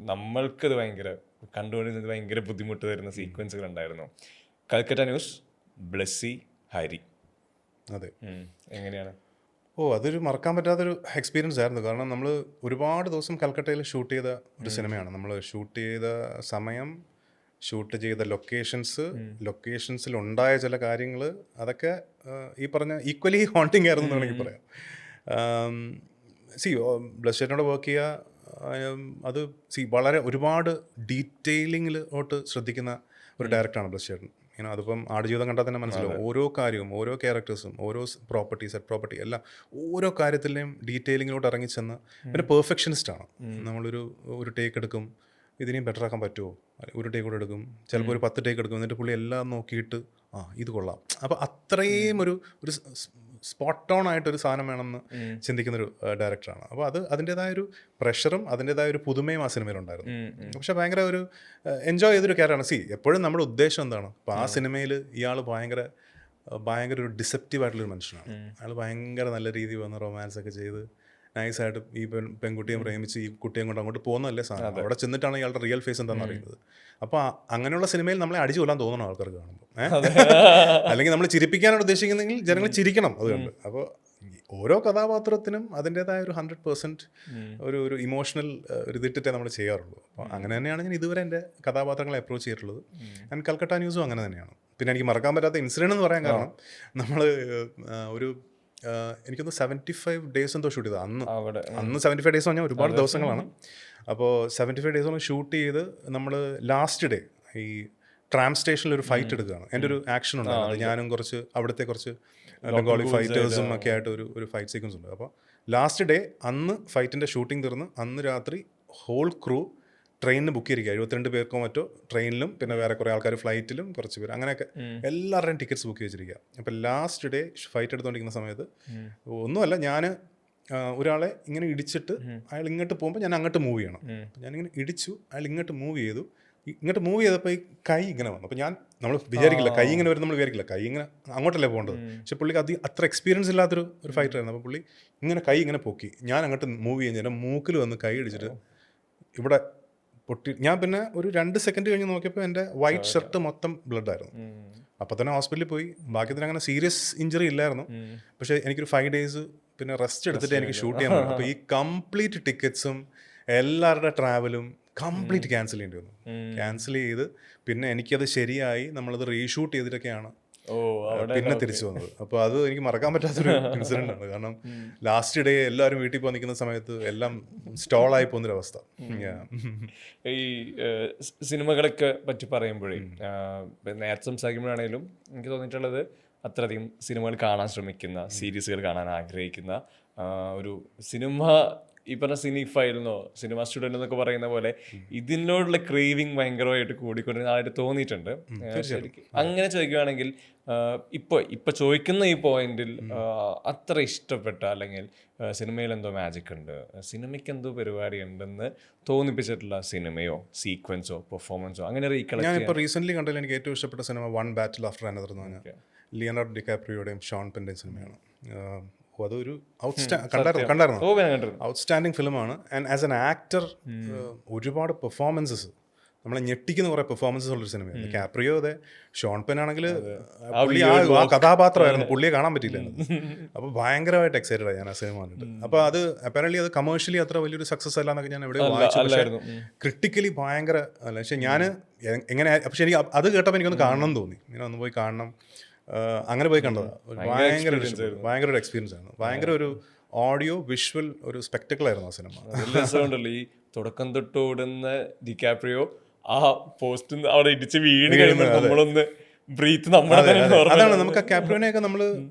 നമ്മൾക്കത് ഭയങ്കര കണ്ടുകൊണ്ടിരുന്നത് ഭയങ്കര ബുദ്ധിമുട്ട് തരുന്ന സീക്വൻസുകൾ ഉണ്ടായിരുന്നു. കൽക്കട്ട ന്യൂസ്, ബ്ലെസ്സി, ഹരി. അതെ, എങ്ങനെയാണ്? അതൊരു മറക്കാൻ പറ്റാത്തൊരു എക്സ്പീരിയൻസ് ആയിരുന്നു. കാരണം നമ്മൾ ഒരുപാട് ദിവസം കൽക്കട്ടയിൽ ഷൂട്ട് ചെയ്ത ഒരു സിനിമയാണ്. നമ്മൾ ഷൂട്ട് ചെയ്ത സമയം, ഷൂട്ട് ചെയ്ത ലൊക്കേഷൻസിൽ ഉണ്ടായ ചില കാര്യങ്ങൾ, അതൊക്കെ ഈ പറഞ്ഞ ഈക്വലി ഹോണ്ടിങ് ആയിരുന്നു എന്ന് വേണമെങ്കിൽ പറയാം. ബ്ലസ്സിനോട് വർക്ക് ചെയ്യുക, അത് വളരെ ഒരുപാട് ഡീറ്റെയിലിങ്ങിലോട്ട് ശ്രദ്ധിക്കുന്ന ഒരു ഡയറക്ടറാണ് ബ്ലസ് ചേട്ടൻ. അതിപ്പം ആടുജീവിതം കണ്ടാൽ തന്നെ മനസ്സിലാവും. ഓരോ കാര്യവും, ഓരോ ക്യാരക്ടേഴ്സും, ഓരോ പ്രോപ്പർട്ടി, സെറ്റ് പ്രോപ്പർട്ടി എല്ലാം ഓരോ കാര്യത്തിലെയും ഡീറ്റെയിലിങ്ങിലോട്ട് ഇറങ്ങിച്ചെന്ന്. പിന്നെ പെർഫെക്ഷനിസ്റ്റാണ്. നമ്മളൊരു ടേക്ക് എടുക്കും, ഇതിനെയും ബെറ്റർ ആക്കാൻ പറ്റുമോ, ഒരു ടേക്ക് കൂടെ എടുക്കും, ചിലപ്പോൾ ഒരു 10 ടേക്ക് എടുക്കും, എന്നിട്ട് പുള്ളി എല്ലാം നോക്കിയിട്ട് ഇത് കൊള്ളാം. അപ്പോൾ അത്രയും ഒരു സ്പോട്ട് ഓൺ ആയിട്ടൊരു സാധനം വേണമെന്ന് ചിന്തിക്കുന്നൊരു ഡയറക്ടറാണ്. അപ്പോൾ അതിൻ്റെതായ ഒരു പ്രഷറും അതിൻ്റെതായ ഒരു പുതുമയും ആ സിനിമയിലുണ്ടായിരുന്നു. പക്ഷെ ഭയങ്കര ഒരു എൻജോയ് ചെയ്തൊരു ക്യാരക്ടറാണ്. എപ്പോഴും നമ്മുടെ ഉദ്ദേശം എന്താണ്? അപ്പോൾ ആ സിനിമയിൽ ഇയാൾ ഭയങ്കര ഒരു ഡിസെപ്റ്റീവ് ആയിട്ടുള്ളൊരു മനുഷ്യനാണ്. അയാൾ ഭയങ്കര നല്ല രീതിയിൽ വന്ന് റൊമാൻസ് ഒക്കെ ചെയ്ത് നൈസായിട്ട് ഈ പെൺകുട്ടിയെ പ്രേമിച്ച് ഈ കുട്ടിയും കൊണ്ട് അങ്ങോട്ട് പോകുന്നതല്ലേ സാധനം. അവിടെ ചെന്നിട്ടാണ് ഇയാളുടെ റിയൽ ഫേസ് എന്താണെന്ന് അറിയുന്നത്. അപ്പോൾ അങ്ങനെയുള്ള സിനിമയിൽ നമ്മളെ അടിച്ചു കൊല്ലാൻ തോന്നണം ആൾക്കാർക്ക് കാണുമ്പോൾ. അല്ലെങ്കിൽ നമ്മൾ ചിരിപ്പിക്കാനാണ് ഉദ്ദേശിക്കുന്നതെങ്കിൽ ജനങ്ങൾ ചിരിക്കണം അതുകൊണ്ട്. അപ്പോൾ ഓരോ കഥാപാത്രത്തിനും അതിൻ്റെതായ ഒരു 100% ഒരു ഇമോഷണൽ ഒരു ഇതിട്ടിട്ടേ നമ്മൾ ചെയ്യാറുള്ളൂ. അപ്പോൾ അങ്ങനെ തന്നെയാണ് ഞാൻ ഇതുവരെ എൻ്റെ കഥാപാത്രങ്ങളെ അപ്രോച്ച് ചെയ്തിട്ടുള്ളത്. ആൻഡ് കൽക്കട്ട ന്യൂസും അങ്ങനെ തന്നെയാണ്. പിന്നെ എനിക്ക് മറക്കാൻ പറ്റാത്ത ഇൻസിഡൻറ്റ് എന്ന് പറയാൻ കാരണം, നമ്മൾ എനിക്കൊന്ന് 75 ഡേയ്സ് എന്തോ ഷൂട്ട് ചെയ്തത്. അന്ന് 75 ഡേയ്സ് പറഞ്ഞാൽ ഒരുപാട് ദിവസങ്ങളാണ്. അപ്പോൾ 75 ഡേയ്സോളം ഷൂട്ട് ചെയ്ത് നമ്മൾ ലാസ്റ്റ് ഡേ ഈ ട്രാം സ്റ്റേഷനിൽ ഒരു ഫൈറ്റ് എടുക്കുകയാണ്. എൻ്റെ ഒരു ആക്ഷൻ ഉണ്ടായിരുന്നു. ഞാനും അവിടുത്തെ കുറച്ച് ബംഗാളി ഫൈറ്റേഴ്സും ഒക്കെ ആയിട്ട് ഒരു ഫൈറ്റ് സീക്വൻസ് ഉണ്ട്. അപ്പോൾ ലാസ്റ്റ് ഡേ അന്ന് ഫൈറ്റിൻ്റെ ഷൂട്ടിംഗ് തീർന്ന് അന്ന് രാത്രി ഹോൾ ക്രൂ ട്രെയിനിന് ബുക്ക് ചെയ്തിരിക്കുക. 72 പേർക്കോ മറ്റോ ട്രെയിനിലും, പിന്നെ വേറെ കുറേ ആൾക്കാർ ഫ്ലൈറ്റിലും, കുറച്ച് പേര്, അങ്ങനെയൊക്കെ എല്ലാവരുടെയും ടിക്കറ്റ്സ് ബുക്ക് ചെയ്തിരിക്കുക. അപ്പോൾ ലാസ്റ്റ് ഡേ ഫൈറ്റ് എടുത്തുകൊണ്ടിരിക്കുന്ന സമയത്ത് ഒന്നുമല്ല, ഞാൻ ഒരാളെ ഇങ്ങനെ ഇടിച്ചിട്ട് അയാൾ ഇങ്ങോട്ട് പോകുമ്പോൾ ഞാൻ അങ്ങോട്ട് മൂവ് ചെയ്യണം. ഞാനിങ്ങനെ ഇടിച്ചു, അയാൾ ഇങ്ങോട്ട് മൂവ് ചെയ്തപ്പോൾ ഈ കൈ ഇങ്ങനെ വന്നു. അപ്പോൾ നമ്മൾ വിചാരിക്കില്ല കൈ ഇങ്ങനെ വരും, നമ്മൾ വിചാരിക്കില്ല കൈ ഇങ്ങനെ അങ്ങോട്ടല്ലേ പോകേണ്ടത്. പക്ഷെ പുള്ളിക്ക് അത്ര എക്സ്പീരിയൻസ് ഇല്ലാത്തൊരു ഫൈറ്റർ ആയിരുന്നു. അപ്പോൾ പുള്ളി ഇങ്ങനെ കൈ ഇങ്ങനെ പൊക്കി, ഞാൻ അങ്ങോട്ട് മൂവ് ചെയ്യുന്നതിന് മൂക്കിൽ വന്ന് കൈ ഇടിച്ചിട്ട് ഇവിടെ പൊട്ടി. ഞാൻ പിന്നെ ഒരു 2 സെക്കൻഡ് കഴിഞ്ഞ് നോക്കിയപ്പോൾ എൻ്റെ വൈറ്റ് ഷർട്ട് മൊത്തം ബ്ലഡായിരുന്നു. അപ്പോൾ തന്നെ ഹോസ്പിറ്റലിൽ പോയി. ബാക്കിയതിന് അങ്ങനെ സീരിയസ് ഇഞ്ചറി ഇല്ലായിരുന്നു. പക്ഷേ എനിക്കൊരു 5 ഡേയ്സ് പിന്നെ റെസ്റ്റ് എടുത്തിട്ട് എനിക്ക് ഷൂട്ട് ചെയ്യാൻ പറ്റും. അപ്പോൾ ഈ കംപ്ലീറ്റ് ടിക്കറ്റ്സും എല്ലാവരുടെ ട്രാവലും കംപ്ലീറ്റ് ക്യാൻസൽ ചെയ്യേണ്ടി വന്നു. ക്യാൻസൽ ചെയ്ത് പിന്നെ എനിക്കത് ശരിയായി നമ്മളത് റീഷൂട്ട് ചെയ്തിട്ടൊക്കെയാണ് പിന്നെ തിരിച്ചു വന്നത്. അപ്പോൾ അത് എനിക്ക് മറക്കാൻ പറ്റാത്തൊരു ഇൻസിഡൻ്റ് ആണ്. കാരണം ലാസ്റ്റ് ഡേ എല്ലാവരും വീട്ടിൽ പോയി നിൽക്കുന്ന സമയത്ത് എല്ലാം സ്റ്റോളായി പോകുന്നൊരവസ്ഥ. ഈ സിനിമകളൊക്കെ പറ്റി പറയുമ്പോഴേ നേരത്തെ സംസാരിക്കുമ്പോഴാണെങ്കിലും എനിക്ക് തോന്നിയിട്ടുള്ളത് അത്രയധികം സിനിമകൾ കാണാൻ ശ്രമിക്കുന്ന, സീരീസുകൾ കാണാൻ ആഗ്രഹിക്കുന്ന ഒരു സിനിമ, ഈ പറഞ്ഞ സിനിഫൈലെന്നോ സിനിമ സ്റ്റുഡൻ്റ് എന്നൊക്കെ പറയുന്ന പോലെ ഇതിനോടുള്ള ക്രേവിങ് ഭയങ്കരമായിട്ട് കൂടിക്കൊണ്ടിരുന്നതായിട്ട് തോന്നിയിട്ടുണ്ട്. അങ്ങനെ ചോദിക്കുകയാണെങ്കിൽ ഇപ്പൊ ചോദിക്കുന്ന ഈ പോയിന്റിൽ അത്ര ഇഷ്ടപ്പെട്ട, അല്ലെങ്കിൽ സിനിമയിൽ എന്തോ മാജിക് ഉണ്ട്, സിനിമയ്ക്ക് എന്തോ പരിപാടി ഉണ്ടെന്ന് തോന്നിപ്പിച്ചിട്ടുള്ള സിനിമയോ സീക്വൻസോ പെർഫോമൻസോ അങ്ങനെ ഞാനിപ്പോൾ റീസെൻ്റ്ലി കണ്ടതിൽ എനിക്ക് ഏറ്റവും ഇഷ്ടപ്പെട്ട സിനിമ വൺ ബാറ്റിൽ ആഫ്റ്റർ അനദർ എന്ന് പറഞ്ഞാൽ ലിയനാർഡോ ഡികാപ്രിയോയുടെയും ഷോൺ പെൻ്റെയും സിനിമയാണ്. അതൊരു കണ്ടായിരുന്നു ഓ ഞാൻ കണ്ടിരുന്നു. ഔട്ട്സ്റ്റാൻഡിങ് ഫിലിമാണ്. ആൻഡ് ആസ് എൻ ആക്ടർ ഒരുപാട് പെർഫോമൻസസ്, നമ്മളെ ഞെട്ടിക്കുന്ന കുറെ പെർഫോമൻസസ് ഉള്ളൊരു സിനിമയാണ്. കാപ്രിയോ അതെ, ഷോൺ പെൻ ആണെങ്കിൽ പുള്ളി ആ കഥാപാത്രമായിരുന്നു, പുള്ളിയെ കാണാൻ പറ്റില്ല. അപ്പോൾ ഭയങ്കരമായിട്ട് എക്സൈറ്റഡ് ആയി ഞാൻ ആ സിനിമ കണ്ടിട്ട്. അപ്പോൾ അത് അപ്പാരൻ്റ്ലി അത് കമേഴ്ഷ്യലി അത്ര വലിയൊരു സക്സസ് അല്ല എന്നൊക്കെ ഞാൻ എവിടെ വായിച്ചു. പക്ഷേ ക്രിട്ടിക്കലി ഭയങ്കര അല്ല. പക്ഷെ ഞാൻ എങ്ങനെ, പക്ഷെ എനിക്ക് അത് കേട്ടപ്പോൾ എനിക്കൊന്ന് കാണണം എന്ന് തോന്നി. ഇങ്ങനെ ഒന്ന് പോയി കാണണം, അങ്ങനെ പോയി കണ്ടതാണ്. ഭയങ്കര ഒരു എക്സ്പീരിയൻസ് ആയിരുന്നു. ഭയങ്കര ഒരു ഓഡിയോ വിഷ്വൽ ഒരു സ്പെക്ടക്കിൾ ആയിരുന്നു ആ സിനിമ. ഈ തുടക്കം തൊട്ട് ഓടുന്ന ഡികാപ്രിയോ ആ പോസ്റ്റ് അവിടെ ഇടിച്ച് വീണ് കഴിയുമ്പോൾ നമ്മളൊന്ന് ബ്രീത്ത് അതാണ് നമുക്ക് ആ കാപ്രിയോനെയൊക്കെ നമ്മൾ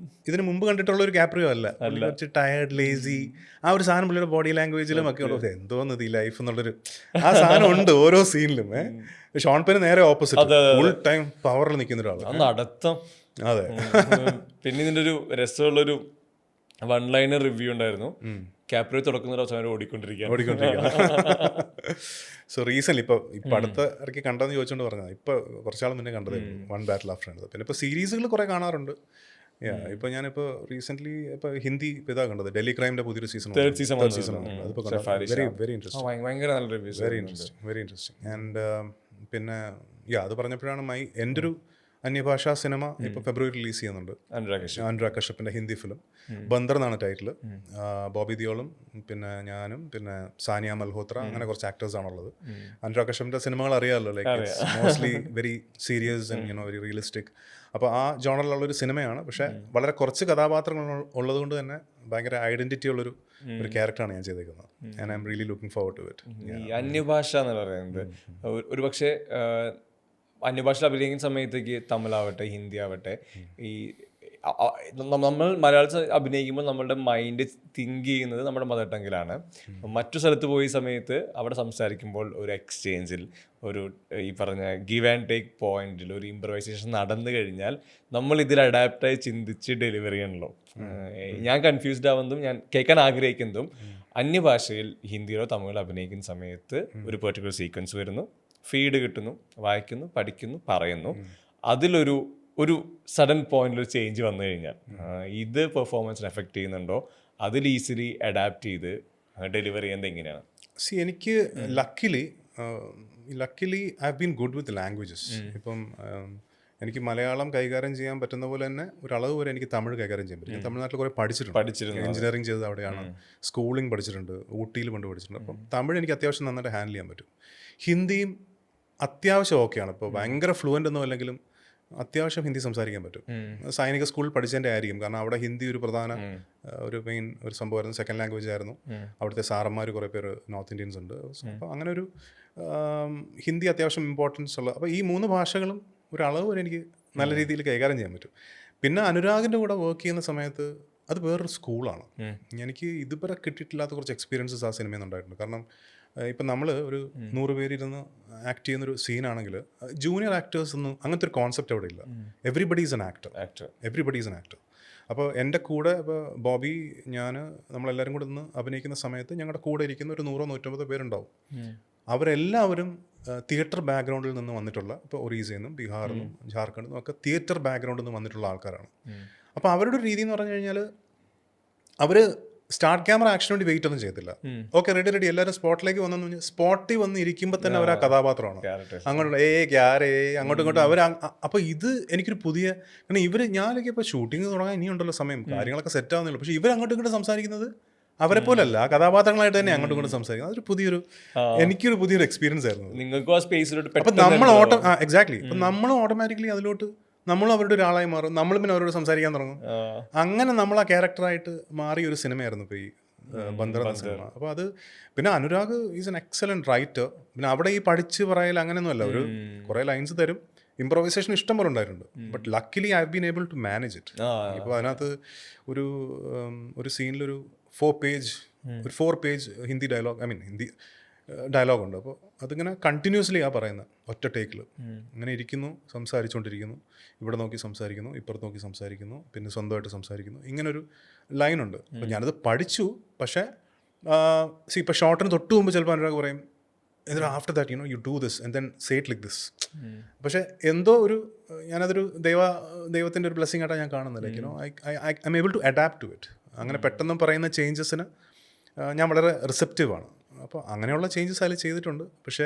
ഇതിന് മുമ്പ് കണ്ടിട്ടുള്ള ഒരു കാപ്രിയോ അല്ല. കുറച്ച് ടയർഡ്, ലേസി, ആ ഒരു സാധനം പുള്ളിയുടെ ബോഡി ലാംഗ്വേജിലും ഒക്കെ ഉള്ളത് എന്തോന്നത് ഈ ലൈഫ് എന്നുള്ളൊരു ആ സാധനം ഉണ്ട് ഓരോ സീനിലും. ഷോൺ പെന് നേരെ ഓപ്പോസിറ്റ്, ഫുൾ ടൈം പവറിൽ നിൽക്കുന്ന ഒരാൾ നടത്തം. അതെ. പിന്നെ ഇതിന്റെ ഒരു രസമുള്ളൊരു വൺ ലൈനർ റിവ്യൂ ഉണ്ടായിരുന്നു, കാപ്രിയോ തുടക്കുന്ന അവസാനം ഓടിക്കൊണ്ടിരിക്കുക. സോ റീസെന്റ് ഇപ്പൊ അടുത്ത ഇറക്കി കണ്ടെന്ന് ചോദിച്ചോണ്ട് പറഞ്ഞത്, ഇപ്പൊ കുറച്ചാൾ മുന്നേ കണ്ടത് വൺ ബാറ്റിൽ ആഫ്റ്റർ ആണ്. പിന്നെ ഇപ്പൊ സീരീസുകൾ കുറെ കാണാറുണ്ട്. ഇപ്പൊ ഞാനിപ്പോ റീസെന്റ് ഇപ്പൊ ഹിന്ദി ഇതാ കണ്ടത്, ഡൽഹി ക്രൈമിന്റെ പുതിയൊരു സീസൺ. Very interesting. ആൻഡ് പിന്നെ അത് പറഞ്ഞപ്പോഴാണ് എൻ്റെ ഒരു അന്യഭാഷാ സിനിമ ഇപ്പോൾ ഫെബ്രുവരി റിലീസ് ചെയ്യുന്നുണ്ട്. അനുരാഗ് കശ്യപിന്റെ ഹിന്ദി ഫിലിം ബന്ദർ എന്നാണ് ടൈറ്റിൽ. ബോബി ദിയോളും പിന്നെ ഞാനും പിന്നെ സാനിയ മൽഹോത്ര, അങ്ങനെ കുറച്ച് ആക്ടേഴ്സ് ആണുള്ളത്. അനുരാഗ് കശ്യപിന്റെ സിനിമകൾ അറിയാമല്ലോ, like mostly very serious and very realistic. അപ്പോൾ ആ ജോണറിലുള്ളൊരു സിനിമയാണ്. പക്ഷേ വളരെ കുറച്ച് കഥാപാത്രങ്ങൾ ഉള്ളത് കൊണ്ട് തന്നെ ഭയങ്കര ഐഡന്റിറ്റി ഉള്ളൊരു ക്യാരക്ടറാണ് ഞാൻ ചെയ്തേക്കുന്നത്. And I M really looking forward to it. ഈ അന്യഭാഷ എന്ന് പറയുന്നത് ഒരു പക്ഷേ അന്യഭാഷയിൽ അഭിനയിക്കുന്ന സമയത്തേക്ക് തമിഴാവട്ടെ ഹിന്ദി ആവട്ടെ, ഈ നമ്മൾ മലയാളത്തിൽ അഭിനയിക്കുമ്പോൾ നമ്മളുടെ മൈൻഡ് തിങ്ക് ചെയ്യുന്നത് നമ്മുടെ മദർ ടങ്ങിലാണ്. മറ്റു സ്ഥലത്ത് പോയ സമയത്ത് അവിടെ സംസാരിക്കുമ്പോൾ ഒരു എക്സ്ചേഞ്ചിൽ, ഒരു ഈ പറഞ്ഞ ഗിവ് ആൻഡ് ടേക്ക് പോയിന്റിൽ ഒരു ഇംപ്രവൈസേഷൻ നടന്നു കഴിഞ്ഞാൽ നമ്മൾ ഇതിൽ അഡാപ്റ്റായി ചിന്തിച്ച് ഡെലിവറി ചെയ്യണല്ലോ. ഞാൻ കൺഫ്യൂസ്ഡ് ആവുന്നതും ഞാൻ കേൾക്കാൻ ആഗ്രഹിക്കുന്നതും, അന്യഭാഷയിൽ ഹിന്ദിയിലോ തമിഴിലോ അഭിനയിക്കുന്ന സമയത്ത് ഒരു പെർട്ടിക്കുലർ സീക്വൻസ് വരുന്നു, ഫീഡ് കിട്ടുന്നു, വായിക്കുന്നു, പഠിക്കുന്നു, പറയുന്നു. അതിലൊരു സഡൻ പോയിന്റിൽ ഒരു ചേഞ്ച് വന്നു കഴിഞ്ഞാൽ ഇത് പെർഫോമൻസിന് എഫക്റ്റ് ചെയ്യുന്നുണ്ടോ? അതിൽ ഈസിലി അഡാപ്റ്റ് ചെയ്ത് ഡെലിവറി ചെയ്യുന്നത് എങ്ങനെയാണ്? എനിക്ക് luckily I have been good with languages. ഇപ്പം എനിക്ക് മലയാളം കൈകാര്യം ചെയ്യാൻ പറ്റുന്ന പോലെ തന്നെ ഒരളവ് വരെ എനിക്ക് തമിഴ് കൈകാര്യം ചെയ്യാൻ പറ്റും. തമിഴ്നാട്ടിൽ കുറേ പഠിച്ചിട്ടുണ്ട്. എഞ്ചിനീയറിംഗ് ചെയ്തത് അവിടെയാണ്, സ്കൂളിംഗ് പഠിച്ചിട്ടുണ്ട്, ഊട്ടിയിൽ കൊണ്ട് പഠിച്ചിട്ടുണ്ട്. അപ്പം തമിഴ് എനിക്ക് അത്യാവശ്യം നന്നായിട്ട് ഹാൻഡിൽ ചെയ്യാൻ പറ്റും. ഹിന്ദിയും അത്യാവശ്യം ഓക്കെയാണ്. ഇപ്പോൾ ഭയങ്കര ഫ്ലുവൻ്റ് ഒന്നും അല്ലെങ്കിലും അത്യാവശ്യം ഹിന്ദി സംസാരിക്കാൻ പറ്റും. സൈനിക സ്കൂളിൽ പഠിച്ചതിൻ്റെ ആയിരിക്കും, കാരണം അവിടെ ഹിന്ദി ഒരു പ്രധാന ഒരു മെയിൻ ഒരു സംഭവമായിരുന്നു, സെക്കൻഡ് ലാംഗ്വേജ് ആയിരുന്നു. അവിടുത്തെ സാറന്മാർ കുറേ പേര് നോർത്ത് ഇന്ത്യൻസ് ഉണ്ട്. അപ്പോൾ അങ്ങനെ ഒരു ഹിന്ദി അത്യാവശ്യം ഇമ്പോർട്ടൻസ് ഉള്ള, അപ്പോൾ ഈ 3 ഭാഷകളും ഒരളവ് വരെ എനിക്ക് നല്ല രീതിയിൽ കൈകാര്യം ചെയ്യാൻ പറ്റും. പിന്നെ അനുരാഗിൻ്റെ കൂടെ വർക്ക് ചെയ്യുന്ന സമയത്ത് അത് വേറൊരു സ്കൂളാണ്. എനിക്ക് ഇതുവരെ കിട്ടിയിട്ടില്ലാത്ത കുറച്ച് എക്സ്പീരിയൻസസ് ആ സിനിമയിൽ നിന്നുണ്ടായിട്ടുണ്ട്. കാരണം ഇപ്പം നമ്മൾ ഒരു 100 പേരിരുന്ന് ആക്ട് ചെയ്യുന്നൊരു സീനാണെങ്കിൽ ജൂനിയർ ആക്ടേഴ്സ് ഒന്നും അങ്ങനത്തെ ഒരു കോൺസെപ്റ്റ് അവിടെ ഇല്ല. Everybody is an actor. അപ്പോൾ എൻ്റെ കൂടെ ഇപ്പോൾ ബോബി, ഞാൻ, നമ്മളെല്ലാവരും കൂടെ നിന്ന് അഭിനയിക്കുന്ന സമയത്ത് ഞങ്ങളുടെ കൂടെ ഇരിക്കുന്ന ഒരു 100-150 പേരുണ്ടാവും. അവരെല്ലാവരും തിയേറ്റർ ബാക്ക്ഗ്രൗണ്ടിൽ നിന്ന് വന്നിട്ടുള്ള, ഇപ്പോൾ ഒറീസയിൽ നിന്നും ബീഹാറിൽ നിന്നും ജാർഖണ്ഡിൽ നിന്നും ഒക്കെ തിയേറ്റർ ബാക്ക്ഗ്രൗണ്ടിൽ നിന്ന് വന്നിട്ടുള്ള ആൾക്കാരാണ്. അപ്പോൾ അവരുടെ ഒരു രീതി എന്ന് പറഞ്ഞു കഴിഞ്ഞാൽ അവർ സ്റ്റാർട്ട് ക്യാമറ ആക്ഷന് വേണ്ടി വെയിറ്റ് ഒന്നും ചെയ്തില്ല. ഓക്കെ, റെഡി എല്ലാവരും സ്പോട്ടിലേക്ക് വന്നു. സ്പോട്ടിൽ വന്ന് ഇരിക്കുമ്പോൾ തന്നെ അവർ ആ കഥാപാത്രമാണ്. അങ്ങോട്ടുള്ള അങ്ങോട്ടും ഇങ്ങോട്ടും അവർ. അപ്പോൾ ഇത് എനിക്കൊരു പുതിയ, കാരണം ഞാനൊക്കെ ഇപ്പോൾ ഷൂട്ടിങ് തുടങ്ങാൻ ഇനിയുണ്ടല്ലോ സമയം, കാര്യങ്ങളൊക്കെ സെറ്റ് ആവുന്നില്ല. പക്ഷേ ഇവർ അങ്ങോട്ടും ഇങ്ങോട്ടും സംസാരിക്കുന്നത് അവരെ പോലല്ല, ആ കഥാപാത്രങ്ങളായിട്ട് തന്നെ അങ്ങോട്ടും ഇങ്ങോട്ടും സംസാരിക്കുന്നത്. അതൊരു എനിക്കൊരു പുതിയൊരു എക്സ്പീരിയൻസ് ആയിരുന്നു. അപ്പം നമ്മൾ എക്സാക്ട്ലി, അപ്പം നമ്മൾ ഓട്ടോമാറ്റിക്കലി അതിലോട്ട് നമ്മളും അവരുടെ ഒരാളായി മാറും. നമ്മൾ പിന്നെ അവരോട് സംസാരിക്കാൻ തുടങ്ങും. അങ്ങനെ നമ്മൾ ആ ക്യാരക്ടറായിട്ട് മാറിയ ഒരു സിനിമയായിരുന്നു ഇപ്പോൾ ഈ ബന്ദർ എന്ന സിനിമ. അപ്പോൾ അത് പിന്നെ Anurag is N excellent writer. പിന്നെ അവിടെ ഈ പഠിച്ച് പറയൽ അങ്ങനെയൊന്നുമല്ല, ഒരു കുറേ ലൈൻസ് തരും, ഇംപ്രൊവൈസേഷൻ ഇഷ്ടം പോലെ ഉണ്ടായിട്ടുണ്ട്. But luckily I have been able to manage it. ഇപ്പോൾ അതിനകത്ത് ഒരു സീനിലൊരു 4 പേജ് ഹിന്ദി ഡയലോഗുണ്ട്. അപ്പോൾ അതിങ്ങനെ കണ്ടിന്യൂസ്ലി പറയുന്നത് ഒറ്റ ടേക്കിൽ ഇങ്ങനെ ഇരിക്കുന്നു, സംസാരിച്ചുകൊണ്ടിരിക്കുന്നു, ഇവിടെ നോക്കി സംസാരിക്കുന്നു, ഇപ്പുറത്ത് നോക്കി സംസാരിക്കുന്നു, പിന്നെ സ്വന്തമായിട്ട് സംസാരിക്കുന്നു, ഇങ്ങനൊരു ലൈനുണ്ട്. അപ്പോൾ ഞാനത് പഠിച്ചു. പക്ഷേ ഇപ്പോൾ ഷോർട്ടിന് തൊട്ട് മുമ്പ് ചിലപ്പോൾ അനുരാഗ് പറയും, എന്നിട്ട് after that you do this and then say it like this. പക്ഷേ എന്തോ ഞാനതൊരു ദൈവത്തിൻ്റെ ഒരു ബ്ലെസ്സിങ് ആയിട്ടാണ് ഞാൻ കാണുന്നത്. Like I'm able to adapt to it. അങ്ങനെ പെട്ടെന്ന് പറയുന്ന ചേഞ്ചസിന് ഞാൻ വളരെ റിസപ്റ്റീവാണ്. അപ്പോൾ അങ്ങനെയുള്ള ചേഞ്ചസ് അതിൽ ചെയ്തിട്ടുണ്ട്. പക്ഷേ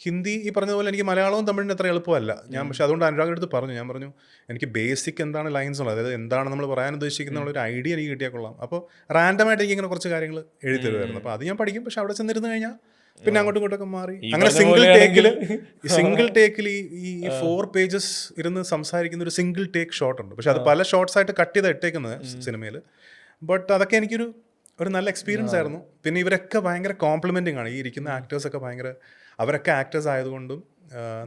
ഹിന്ദി ഈ പറഞ്ഞതുപോലെ എനിക്ക് മലയാളവും തമിഴിന് അത്ര എളുപ്പമല്ല. ഞാൻ പക്ഷേ അതുകൊണ്ട് അനുരാഗിൻ്റെ അടുത്ത് പറഞ്ഞു, ഞാൻ പറഞ്ഞു എനിക്ക് ബേസിക് എന്താണ് ലൈൻസ് ഉള്ളത്, അതായത് എന്താണ് നമ്മൾ പറയാൻ ഉദ്ദേശിക്കുന്ന ഒരു ഐഡിയ എനിക്ക് കിട്ടിയാൽ കൊള്ളാം. അപ്പോൾ റാൻഡമായിട്ട് എനിക്ക് ഇങ്ങനെ കുറച്ച് കാര്യങ്ങൾ എഴുതി തരുമായിരുന്നു. അപ്പോൾ അത് ഞാൻ പഠിക്കും. പക്ഷേ അവിടെ ചെന്നിരുന്ന് കഴിഞ്ഞാൽ പിന്നെ അങ്ങോട്ടും ഇങ്ങോട്ടൊക്കെ മാറി അങ്ങനെ സിംഗിൾ ടേക്കിൽ ഈ 4 pages ഇരുന്ന് സംസാരിക്കുന്ന ഒരു സിംഗിൾ ടേക്ക് ഷോട്ട് ഉണ്ട്. പക്ഷെ അത് പല ഷോട്ട്സ് ആയിട്ട് കട്ട് ചെയ്ത് ഇട്ടേക്കുന്നത് സിനിമയിൽ. ബട്ട് അതൊക്കെ എനിക്കൊരു നല്ല എക്സ്പീരിയൻസ് ആയിരുന്നു. പിന്നെ ഇവരൊക്കെ ഭയങ്കര കോംപ്ലിമെൻറ്റിങ് ആണ്. ഈ ഇരിക്കുന്ന ആക്ടേഴ്സൊക്കെ ഭയങ്കര, അവരൊക്കെ ആക്ടേഴ്സ് ആയതുകൊണ്ടും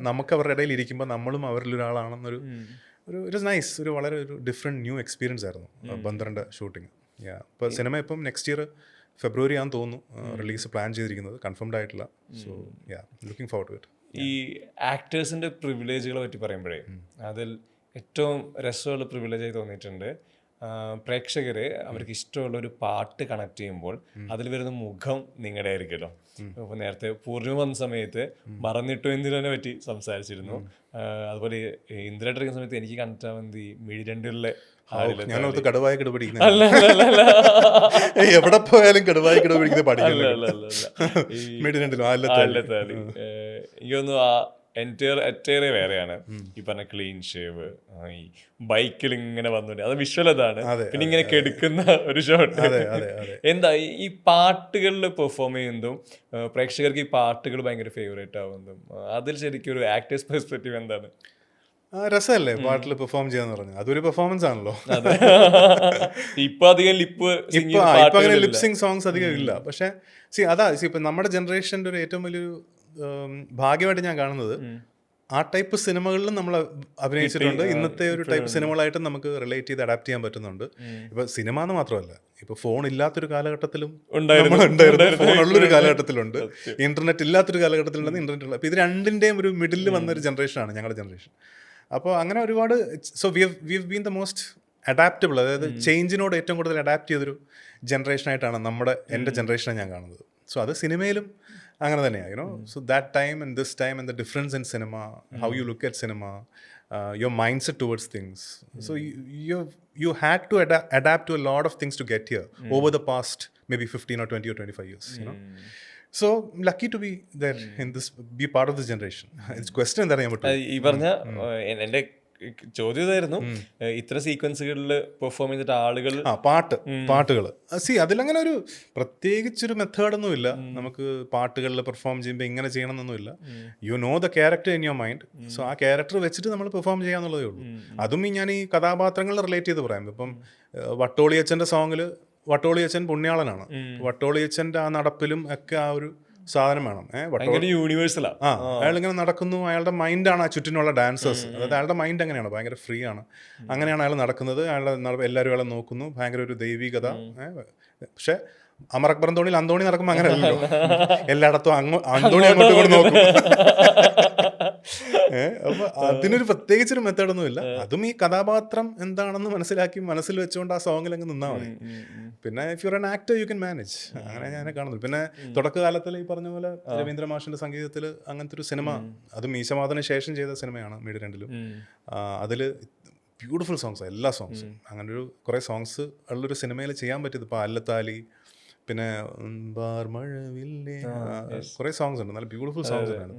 നമുക്ക് അവരുടെ ഇടയിൽ ഇരിക്കുമ്പോൾ നമ്മളും അവരിലൊരാളാണെന്നൊരു ഒരു നൈസ്, ഒരു വളരെ ഒരു ഡിഫറെൻറ്റ് ന്യൂ എക്സ്പീരിയൻസ് ആയിരുന്നു ബന്ദ്രൻ്റെ ഷൂട്ടിങ്. ഇപ്പോൾ സിനിമ ഇപ്പം നെക്സ്റ്റ് ഇയർ ഫെബ്രുവരി ആണെന്ന് തോന്നുന്നു റിലീസ് പ്ലാൻ ചെയ്തിരിക്കുന്നത്, കൺഫേംഡ് ആയിട്ടില്ല. So looking forward to it. ഈ ആക്ടേഴ്സിൻ്റെ പ്രിവിലേജുകളെ പറ്റി പറയുമ്പോഴേ അതിൽ ഏറ്റവും രസമുള്ള പ്രിവിലേജായി തോന്നിയിട്ടുണ്ട് പ്രേക്ഷകർ അവർക്ക് ഇഷ്ടമുള്ള ഒരു പാട്ട് കണക്ട് ചെയ്യുമ്പോൾ അതിൽ വരുന്ന മുഖം നിങ്ങളുടെ ആയിരിക്കുമല്ലോ. അപ്പോൾ നേരത്തെ പൂർണ്ണിമ വന്ന സമയത്ത് മറന്നിട്ടോ എന്തിനെ പറ്റി സംസാരിച്ചിരുന്നു. അതുപോലെ ഇന്ദ്ര എടുക്കുന്ന സമയത്ത് എനിക്ക് കണക്ട് ആവുന്നത് ഈ മിഴിരണ്ടിലെ ഞാനോർത്ത് കടുവായ കിടപിടിക്കുന്ന എവിടെ പോയാലും കടുവായ കിടപിടിക്കുന്ന എനിക്കൊന്നും ആ എൻറ്റയറേ വേറെയാണ്. ഈ പറഞ്ഞ ക്ലീൻ ഷേവ്, ഈ ബൈക്കിൽ ഇങ്ങനെ വന്നു, അത് വിഷ്വൽ അതാണ്. പിന്നെ ഇങ്ങനെ കെടുക്കുന്ന ഒരു ഷോട്ട്. എന്താ ഈ പാട്ടുകളിൽ പെർഫോം ചെയ്യുന്നതും പ്രേക്ഷകർക്ക് ഈ പാട്ടുകൾ ഭയങ്കര ഫേവറേറ്റ് ആവുന്നതും അതിൽ ശരിക്കും ഒരു ആക്ടേഴ്സ് പെർസ്പെക്റ്റീവ് എന്താണ്? രസമല്ലേ പാട്ടിൽ പെർഫോം ചെയ്യാന്ന് പറഞ്ഞാൽ, അതൊരു പെർഫോമൻസ് ആണല്ലോ. ഇപ്പൊ അധികം അങ്ങനെ ലിപ്സിംഗ് സോങ്സ് അധികം ഇല്ല. പക്ഷെ ഇപ്പൊ നമ്മുടെ ജനറേഷൻ്റെ ഒരു ഏറ്റവും വലിയൊരു ഭാഗ്യമായിട്ട് ഞാൻ കാണുന്നത് ആ ടൈപ്പ് സിനിമകളിലും നമ്മൾ അഭിനയിച്ചിട്ടുണ്ട്. ഇന്നത്തെ ഒരു ടൈപ്പ് സിനിമകളായിട്ട് നമുക്ക് റിലേറ്റ് ചെയ്ത് അഡാപ്റ്റ് ചെയ്യാൻ പറ്റുന്നുണ്ട്. ഇപ്പൊ സിനിമ എന്ന് മാത്രമല്ല, ഇപ്പൊ ഫോൺ ഇല്ലാത്തൊരു കാലഘട്ടത്തിലും ഉണ്ടായിരുന്നു, ഫോൺ ഉള്ളൊരു കാലഘട്ടത്തിലുണ്ട്, ഇന്റർനെറ്റ് ഇല്ലാത്തൊരു കാലഘട്ടത്തിലുണ്ടെന്ന് ഇന്റർനെറ്റ് ഉള്ള. അപ്പൊ ഇത് രണ്ടിന്റെയും ഒരു മിഡിലിൽ വന്നൊരു ജനറേഷനാണ് ഞങ്ങളുടെ ജനറേഷൻ. അപ്പോൾ അങ്ങനെ ഒരുപാട് we have been the most adaptable, അതായത് ചേഞ്ചിനോട് ഏറ്റവും കൂടുതൽ അഡാപ്റ്റ് ചെയ്തൊരു ജനറേഷനായിട്ടാണ് എൻ്റെ ജനറേഷനെ ഞാൻ കാണുന്നത്. സോ അത് സിനിമയിലും അങ്ങനെ തന്നെയാണ്. You know, so that time and this time and the difference in cinema, how you look at cinema, your mind set towards things. So you had to adapt to a lot of things to get here over the past maybe 15 or 20 or 25 years, you know. So lucky to be there in this, be part of this generation. It's question എന്താണ് ഞാൻ പറ്റും ഈ പറഞ്ഞ എൻ്റെ ചോദ്യം ഇതായിരുന്നു, ഇത്ര സീക്വൻസുകളിൽ perform ചെയ്തിട്ട് ആളുകൾ പാട്ടുകൾ അതിലങ്ങനെ ഒരു പ്രത്യേകിച്ചൊരു മെത്തേഡൊന്നുമില്ല. നമുക്ക് പാട്ടുകളിൽ പെർഫോം ചെയ്യുമ്പോൾ ഇങ്ങനെ ചെയ്യണമെന്നൊന്നുമില്ല. You know the character in your mind. So ആ ക്യാരക്ടർ വെച്ചിട്ട് നമ്മൾ പെർഫോം ചെയ്യാന്നുള്ളതേ ഉള്ളൂ. അതും ഞാൻ ഈ കഥാപാത്രങ്ങളിൽ റിലേറ്റ് ചെയ്ത് പറയാം. ഇപ്പം വട്ടോളിയച്ഛൻ്റെ സോങ്ങിൽ വട്ടോളിയച്ഛൻ പുണ്യാളനാണ്. വട്ടോളിയച്ഛൻ്റെ ആ നടപ്പിലും ഒക്കെ ആ ഒരു സാധനം വേണം. യൂണിവേഴ്സലാണ്. അയാളിങ്ങനെ നടക്കുന്നു, അയാളുടെ മൈൻഡാണ് ആ ചുറ്റിനുള്ള ഡാൻസേഴ്സ്. അതായത് അയാളുടെ മൈൻഡ് അങ്ങനെയാണ്, ഭയങ്കര ഫ്രീ ആണ്. അങ്ങനെയാണ് അയാൾ നടക്കുന്നത്. അയാളുടെ എല്ലാവരും അയാളെ നോക്കുന്നു, ഭയങ്കര ഒരു ദൈവികത. പക്ഷെ അമർ അക്ബർ തോണിയിൽ അന്തോണി നടക്കുമ്പോൾ അങ്ങനെ അല്ലല്ലോ, എല്ലായിടത്തും അന്തോണി അങ്ങോട്ടും ഇങ്ങോട്ട് നോക്കും. അപ്പൊ അതിനൊരു പ്രത്യേകിച്ചൊരു മെത്തേഡൊന്നുമില്ല. അതും ഈ കഥാപാത്രം എന്താണെന്ന് മനസ്സിലാക്കി മനസ്സിൽ വെച്ചുകൊണ്ട് ആ സോങ്ങിൽ അങ്ങ് നിന്നാൽ മതി. പിന്നെ if you are an actor you can manage. അങ്ങനെ ഞാൻ കാണുന്നു. പിന്നെ തുടക്കകാലത്തിൽ ഈ പറഞ്ഞ പോലെ രവീന്ദ്ര മാഷിന്റെ സംഗീതത്തിൽ അങ്ങനത്തെ ഒരു സിനിമ, അത് മീശമാധവന് ശേഷം ചെയ്ത സിനിമയാണ് മിഴി രണ്ടിലും. അതിൽ ബ്യൂട്ടിഫുൾ സോങ്സ്, എല്ലാ സോങ്സും. അങ്ങനെ ഒരു കുറേ സോങ്സ് ഉള്ളൊരു സിനിമയിൽ ചെയ്യാൻ പറ്റിയത്. ഇപ്പോൾ അല്ലത്താലി, പിന്നെ കുറേ സോങ്സ് ഉണ്ട്, നല്ല ബ്യൂട്ടിഫുൾ സോങ്സ് ആണ്.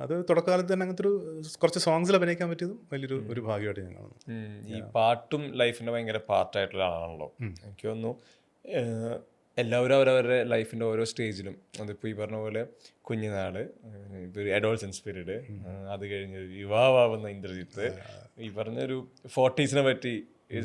അത് തുടക്കകാലത്ത് തന്നെ അങ്ങനത്തെ ഒരു കുറച്ച് സോങ്സിൽ അഭിനയിക്കാൻ പറ്റിയതും വലിയൊരു ഒരു ഭാഗ്യമായിട്ട് ഞാൻ കാണുന്നു. ഈ പാട്ടും ലൈഫിൻ്റെ ഭയങ്കര പാർട്ടായിട്ടുള്ള ആളാണല്ലോ. എനിക്ക് തോന്നുന്നു എല്ലാവരും അവരവരുടെ ലൈഫിൻ്റെ ഓരോ സ്റ്റേജിലും, അതിപ്പോൾ ഈ പറഞ്ഞ പോലെ കുഞ്ഞുനാള്, ഇപ്പോൾ ഒരു അഡോൾസൻസ് പീരീഡ്, അത് കഴിഞ്ഞ് യുവാവാകുന്ന ഇന്ദ്രജിത്ത്, ഈ പറഞ്ഞൊരു 40s പറ്റി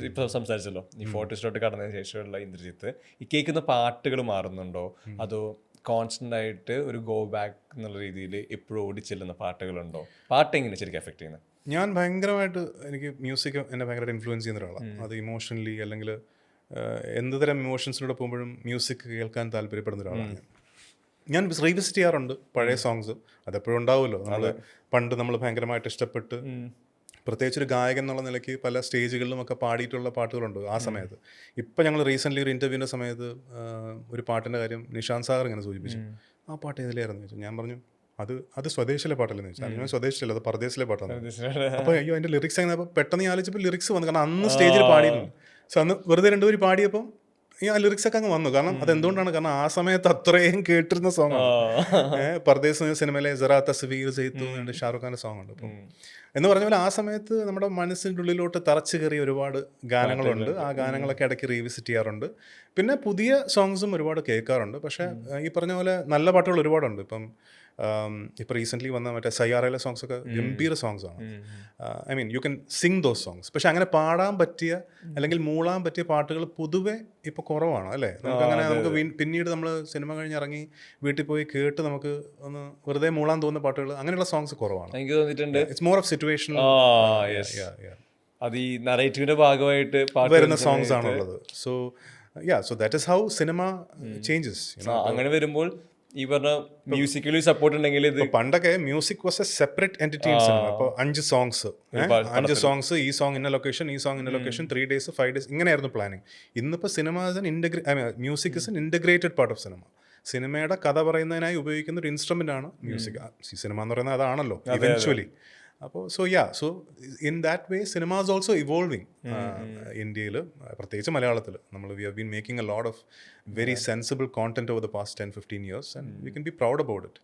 ഇപ്പോൾ സംസാരിച്ചല്ലോ. ഈ 40s കടന്നതിന് ശേഷമുള്ള ഇന്ദ്രജിത്ത്, ഈ കേൾക്കുന്ന പാട്ടുകൾ മാറുന്നുണ്ടോ, അതോ കോൺസ്റ്റന്റ് ആയിട്ട് ഒരു ഗോ ബാക്ക് എന്നുള്ള രീതിയിൽ എപ്പോഴും ഓടിച്ചെല്ലുന്ന പാട്ടുകളുണ്ടോ? പാട്ട് എങ്ങനെ ശരിക്കും എഫക്ട് ചെയ്യുന്നത്? ഞാൻ ഭയങ്കരമായിട്ട്, എനിക്ക് മ്യൂസിക് എന്നെ ഭയങ്കരമായിട്ട് ഇൻഫ്ലുവൻസ് ചെയ്യുന്ന ഒരാളാണ്. അത് ഇമോഷണലി അല്ലെങ്കിൽ എന്ത് തരം ഇമോഷൻസിലൂടെ പോകുമ്പോഴും മ്യൂസിക് കേൾക്കാൻ താല്പര്യപ്പെടുന്ന ഒരാളാണ് ഞാൻ. റീവിസിറ്റ് ചെയ്യാറുണ്ട് പഴയ സോങ്സ്. അതെപ്പോഴും ഉണ്ടാവുമല്ലോ. പണ്ട് നമ്മൾ ഭയങ്കരമായിട്ട് ഇഷ്ടപ്പെട്ട്, പ്രത്യേകിച്ച് ഒരു ഗായകൻ എന്നുള്ള നിലയ്ക്ക് പല സ്റ്റേജുകളിലും ഒക്കെ പാടിയിട്ടുള്ള പാട്ടുകളുണ്ട് ആ സമയത്ത്. ഇപ്പം ഞങ്ങൾ റീസെൻ്റ്ലി ഒരു ഇൻ്റർവ്യൂവിൻ്റെ സമയത്ത് ഒരു പാട്ടിൻ്റെ കാര്യം നിഷാന്ത് സാഗർ ഇങ്ങനെ സൂചിപ്പിച്ചു. ആ പാട്ട് ഏതിലായിരുന്നു ചോദിച്ചു. ഞാൻ പറഞ്ഞു അത് സ്വദേശിലെ പാട്ടല്ലെന്ന് ചോദിച്ചാൽ. ഞാൻ സ്വദേശിലല്ല, അത് പർദേശിലെ പാട്ടാണ്. അപ്പോൾ അയ്യോ അതിൻ്റെ ലിറിക്സ് അങ്ങനെ പെട്ടെന്ന് ആലോചിച്ചപ്പോൾ ലിറിക്സ് വന്നു. കാരണം അന്ന് സ്റ്റേജിൽ പാടിയിരുന്നു. സോ അന്ന് വെറുതെ രണ്ടുപേരും പാടിയപ്പം ഈ ആ ലിറിക്സ് ഒക്കെ അങ്ങ് വന്നു. കാരണം അതെന്തുകൊണ്ടാണ്, കാരണം ആ സമയത്ത് അത്രയും കേട്ടിരുന്ന സോങ് ആണ്. പർദേശ് എന്ന സിനിമയിലെ ജറാ തസ്വീർ സെയ്തു എന്നുണ്ട് ഷാറുഖ് ഖാൻ്റെ സോങ് ഉണ്ട്. അപ്പം എന്ന് പറഞ്ഞ പോലെ ആ സമയത്ത് നമ്മുടെ മനസ്സിൻ്റെ ഉള്ളിലോട്ട് തറച്ചു കയറിയ ഒരുപാട് ഗാനങ്ങളുണ്ട്. ആ ഗാനങ്ങളൊക്കെ ഇടയ്ക്ക് റീവിസിറ്റ് ചെയ്യാറുണ്ട്. പിന്നെ പുതിയ സോങ്സും ഒരുപാട് കേൾക്കാറുണ്ട്. പക്ഷേ ഈ പറഞ്ഞ പോലെ നല്ല പാട്ടുകൾ ഒരുപാടുണ്ട്. ഇപ്പം ഇപ്പോൾ റീസെൻ്റ്ലി വന്ന മറ്റേ സയ്യാറയിലെ സോങ്സ് ഒക്കെ ഗംഭീര സോങ്സ് ആണ്. I mean you can Singh those songs. പക്ഷെ അങ്ങനെ പാടാൻ പറ്റിയ അല്ലെങ്കിൽ മൂളാൻ പറ്റിയ പാട്ടുകൾ പൊതുവെ ഇപ്പോൾ കുറവാണ് അല്ലേ. നമുക്കങ്ങനെ നമുക്ക് പിന്നീട് നമ്മൾ സിനിമ കഴിഞ്ഞ് ഇറങ്ങി വീട്ടിൽ പോയി കേട്ട് നമുക്ക് ഒന്ന് വെറുതെ മൂളാൻ തോന്നുന്ന പാട്ടുകൾ അങ്ങനെയുള്ള സോങ്സ് കുറവാണ്. എനിക്ക് തോന്നിയിട്ടുണ്ട് ഇറ്റ്സ് മോർ ഓഫ് സിറ്റുവേഷൻ. അത് ഈ നറേറ്റീവിന്റെ ഭാഗമായിട്ട് വരുന്ന സോങ്സ് ആണുള്ളത്. So that is how cinema changes. അങ്ങനെ വരുമ്പോൾ ഈ പറഞ്ഞ മ്യൂസിക്കലി സപ്പോർട്ട് ഉണ്ടെങ്കിൽ ഇത് പണ്ടൊക്കെ music was A separate entity in cinema. അപ്പോൾ 5 സോങ്സ്, ഈ സോങ് ഇന്ന ലൊക്കേഷൻ, ഈ സോങ് ഇന്ന ലൊക്കേഷൻ, 3 days 5 days ഇങ്ങനെയായിരുന്നു പ്ലാനിങ്. ഇന്നിപ്പോൾ cinema music is an integrated part of cinema. സിനിമയുടെ കഥ പറയുന്നതിനായി ഉപയോഗിക്കുന്ന ഒരു ഇൻസ്ട്രുമെൻ്റ് ആണ് മ്യൂസിക്. സിനിമ എന്ന് പറയുന്നത് അതാണല്ലോ ഇവൻച്വലി. അപ്പോൾ so in that way cinema is also evolving. ഇന്ത്യയിൽ പ്രത്യേകിച്ച് മലയാളത്തിൽ നമ്മൾ we have been making a lot of very sensible content over the past 10-15 years and we can be proud about it.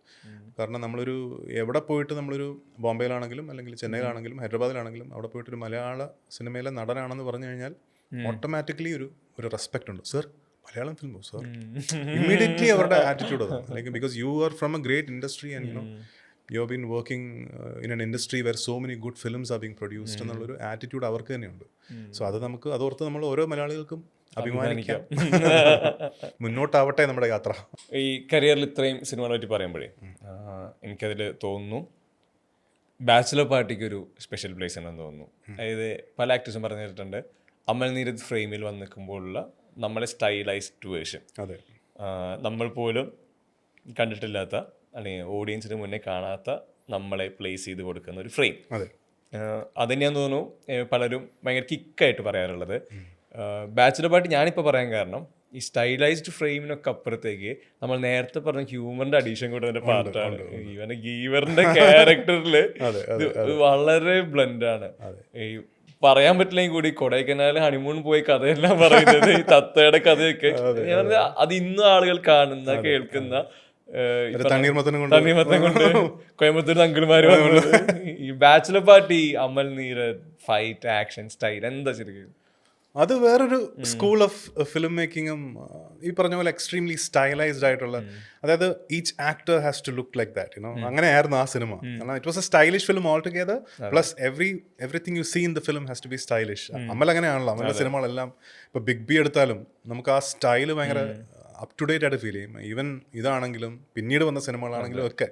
കാരണം നമ്മളൊരു എവിടെ പോയിട്ട് നമ്മളൊരു ബോംബെയിലാണെങ്കിലും അല്ലെങ്കിൽ ചെന്നൈയിലാണെങ്കിലും ഹൈദരാബാദിലാണെങ്കിലും അവിടെ പോയിട്ടൊരു മലയാള സിനിമയിലെ നടനാണെന്ന് പറഞ്ഞു കഴിഞ്ഞാൽ ഓട്ടോമാറ്റിക്കലി ഒരു റെസ്പെക്റ്റ് ഉണ്ട്. സർ മലയാളം ഫിലിമോ സർ, ഇമ്മീഡിയറ്റ്ലി അവരുടെ ആറ്റിറ്റ്യൂഡ് അതാണ്. Like because you are from A great industry and you have been working in an industry where so many good films are being produced എന്നുള്ളൊരു ആറ്റിറ്റ്യൂഡ് അവർക്ക് തന്നെയുണ്ട്. So അതോർത്ത് നമ്മൾ ഓരോ മലയാളികൾക്കും അഭിമാനിക്കാം. മുന്നോട്ടാവട്ടെ നമ്മുടെ യാത്ര. ഈ കരിയറിൽ ഇത്രയും സിനിമകളെ പറ്റി പറയുമ്പോഴേ എനിക്കതിൽ തോന്നുന്നു ബാച്ചിലർ പാർട്ടിക്ക് ഒരു സ്പെഷ്യൽ പ്ലേസ് ഉണ്ടെന്ന് തോന്നുന്നു. അതായത് പല ആക്ടേഴ്സും പറഞ്ഞു കേട്ടിട്ടുണ്ട് അമൽ നീരദ് ഫ്രെയിമിൽ വന്ന് നിൽക്കുമ്പോഴുള്ള നമ്മളെ സ്റ്റൈലൈസ്ഡ് വേർഷൻ, അതെ, നമ്മൾ പോലും കണ്ടിട്ടില്ലാത്ത അല്ലെങ്കിൽ ഓഡിയൻസിന് മുന്നേ കാണാത്ത നമ്മളെ പ്ലേസ് ചെയ്ത് കൊടുക്കുന്ന ഒരു ഫ്രെയിം. അത് തന്നെയാന്ന് തോന്നുന്നു പലരും ഭയങ്കര കിക്കായിട്ട് പറയാറുള്ളത്. ബാച്ചിലർ പാർട്ടി ഞാനിപ്പോൾ പറയാൻ കാരണം ഈ സ്റ്റൈലൈസ്ഡ് ഫ്രെയിമിനൊക്കെ അപ്പുറത്തേക്ക് നമ്മൾ നേരത്തെ പറഞ്ഞ ഹ്യൂമറിന്റെ അഡീഷൻ കൂടെ അതിന്റെ പാർട്ടാണ്. ഈവൻ ഗീവറിന്റെ ക്യാരക്ടറിൽ വളരെ ബ്ലെൻഡാണ്. ഈ പറയാൻ പറ്റില്ലെങ്കിൽ കൂടി കൊടൈക്കനാൽ ഹണിമൂൺ പോയി കഥയെല്ലാം പറയുന്നത് ഈ തത്തയുടെ കഥയൊക്കെ അത് ഇന്നും ആളുകൾ കാണുന്ന കേൾക്കുന്ന തണ്ണീർമത്തം കൊണ്ട് കോയമ്പത്തൂർ അങ്കിൾമാര് ഈ bachelor party Amal Neerad fight action style എന്താ ശരിക്കും അത് വേറൊരു സ്കൂൾ ഓഫ് ഫിലിം മേക്കിങ്ങും ഈ പറഞ്ഞ പോലെ എക്സ്ട്രീംലി സ്റ്റൈലൈസ്ഡ് ആയിട്ടുള്ള, അതായത് each actor has to look like that, അങ്ങനെയായിരുന്നു ആ സിനിമ. കാരണം it was a stylish film all together, plus everything you see in the film has to be stylish. Amal അങ്ങനെയാണല്ലോ, അമലിന്റെ സിനിമകളെല്ലാം ഇപ്പോൾ ബിഗ് ബി എടുത്താലും നമുക്ക് ആ സ്റ്റൈല് ഭയങ്കര അപ് ടു ഡേറ്റ് ആയിട്ട് ഫീൽ ചെയ്യും. ഈവൻ ഇതാണെങ്കിലും പിന്നീട് വന്ന സിനിമകളാണെങ്കിലും ഒക്കെ.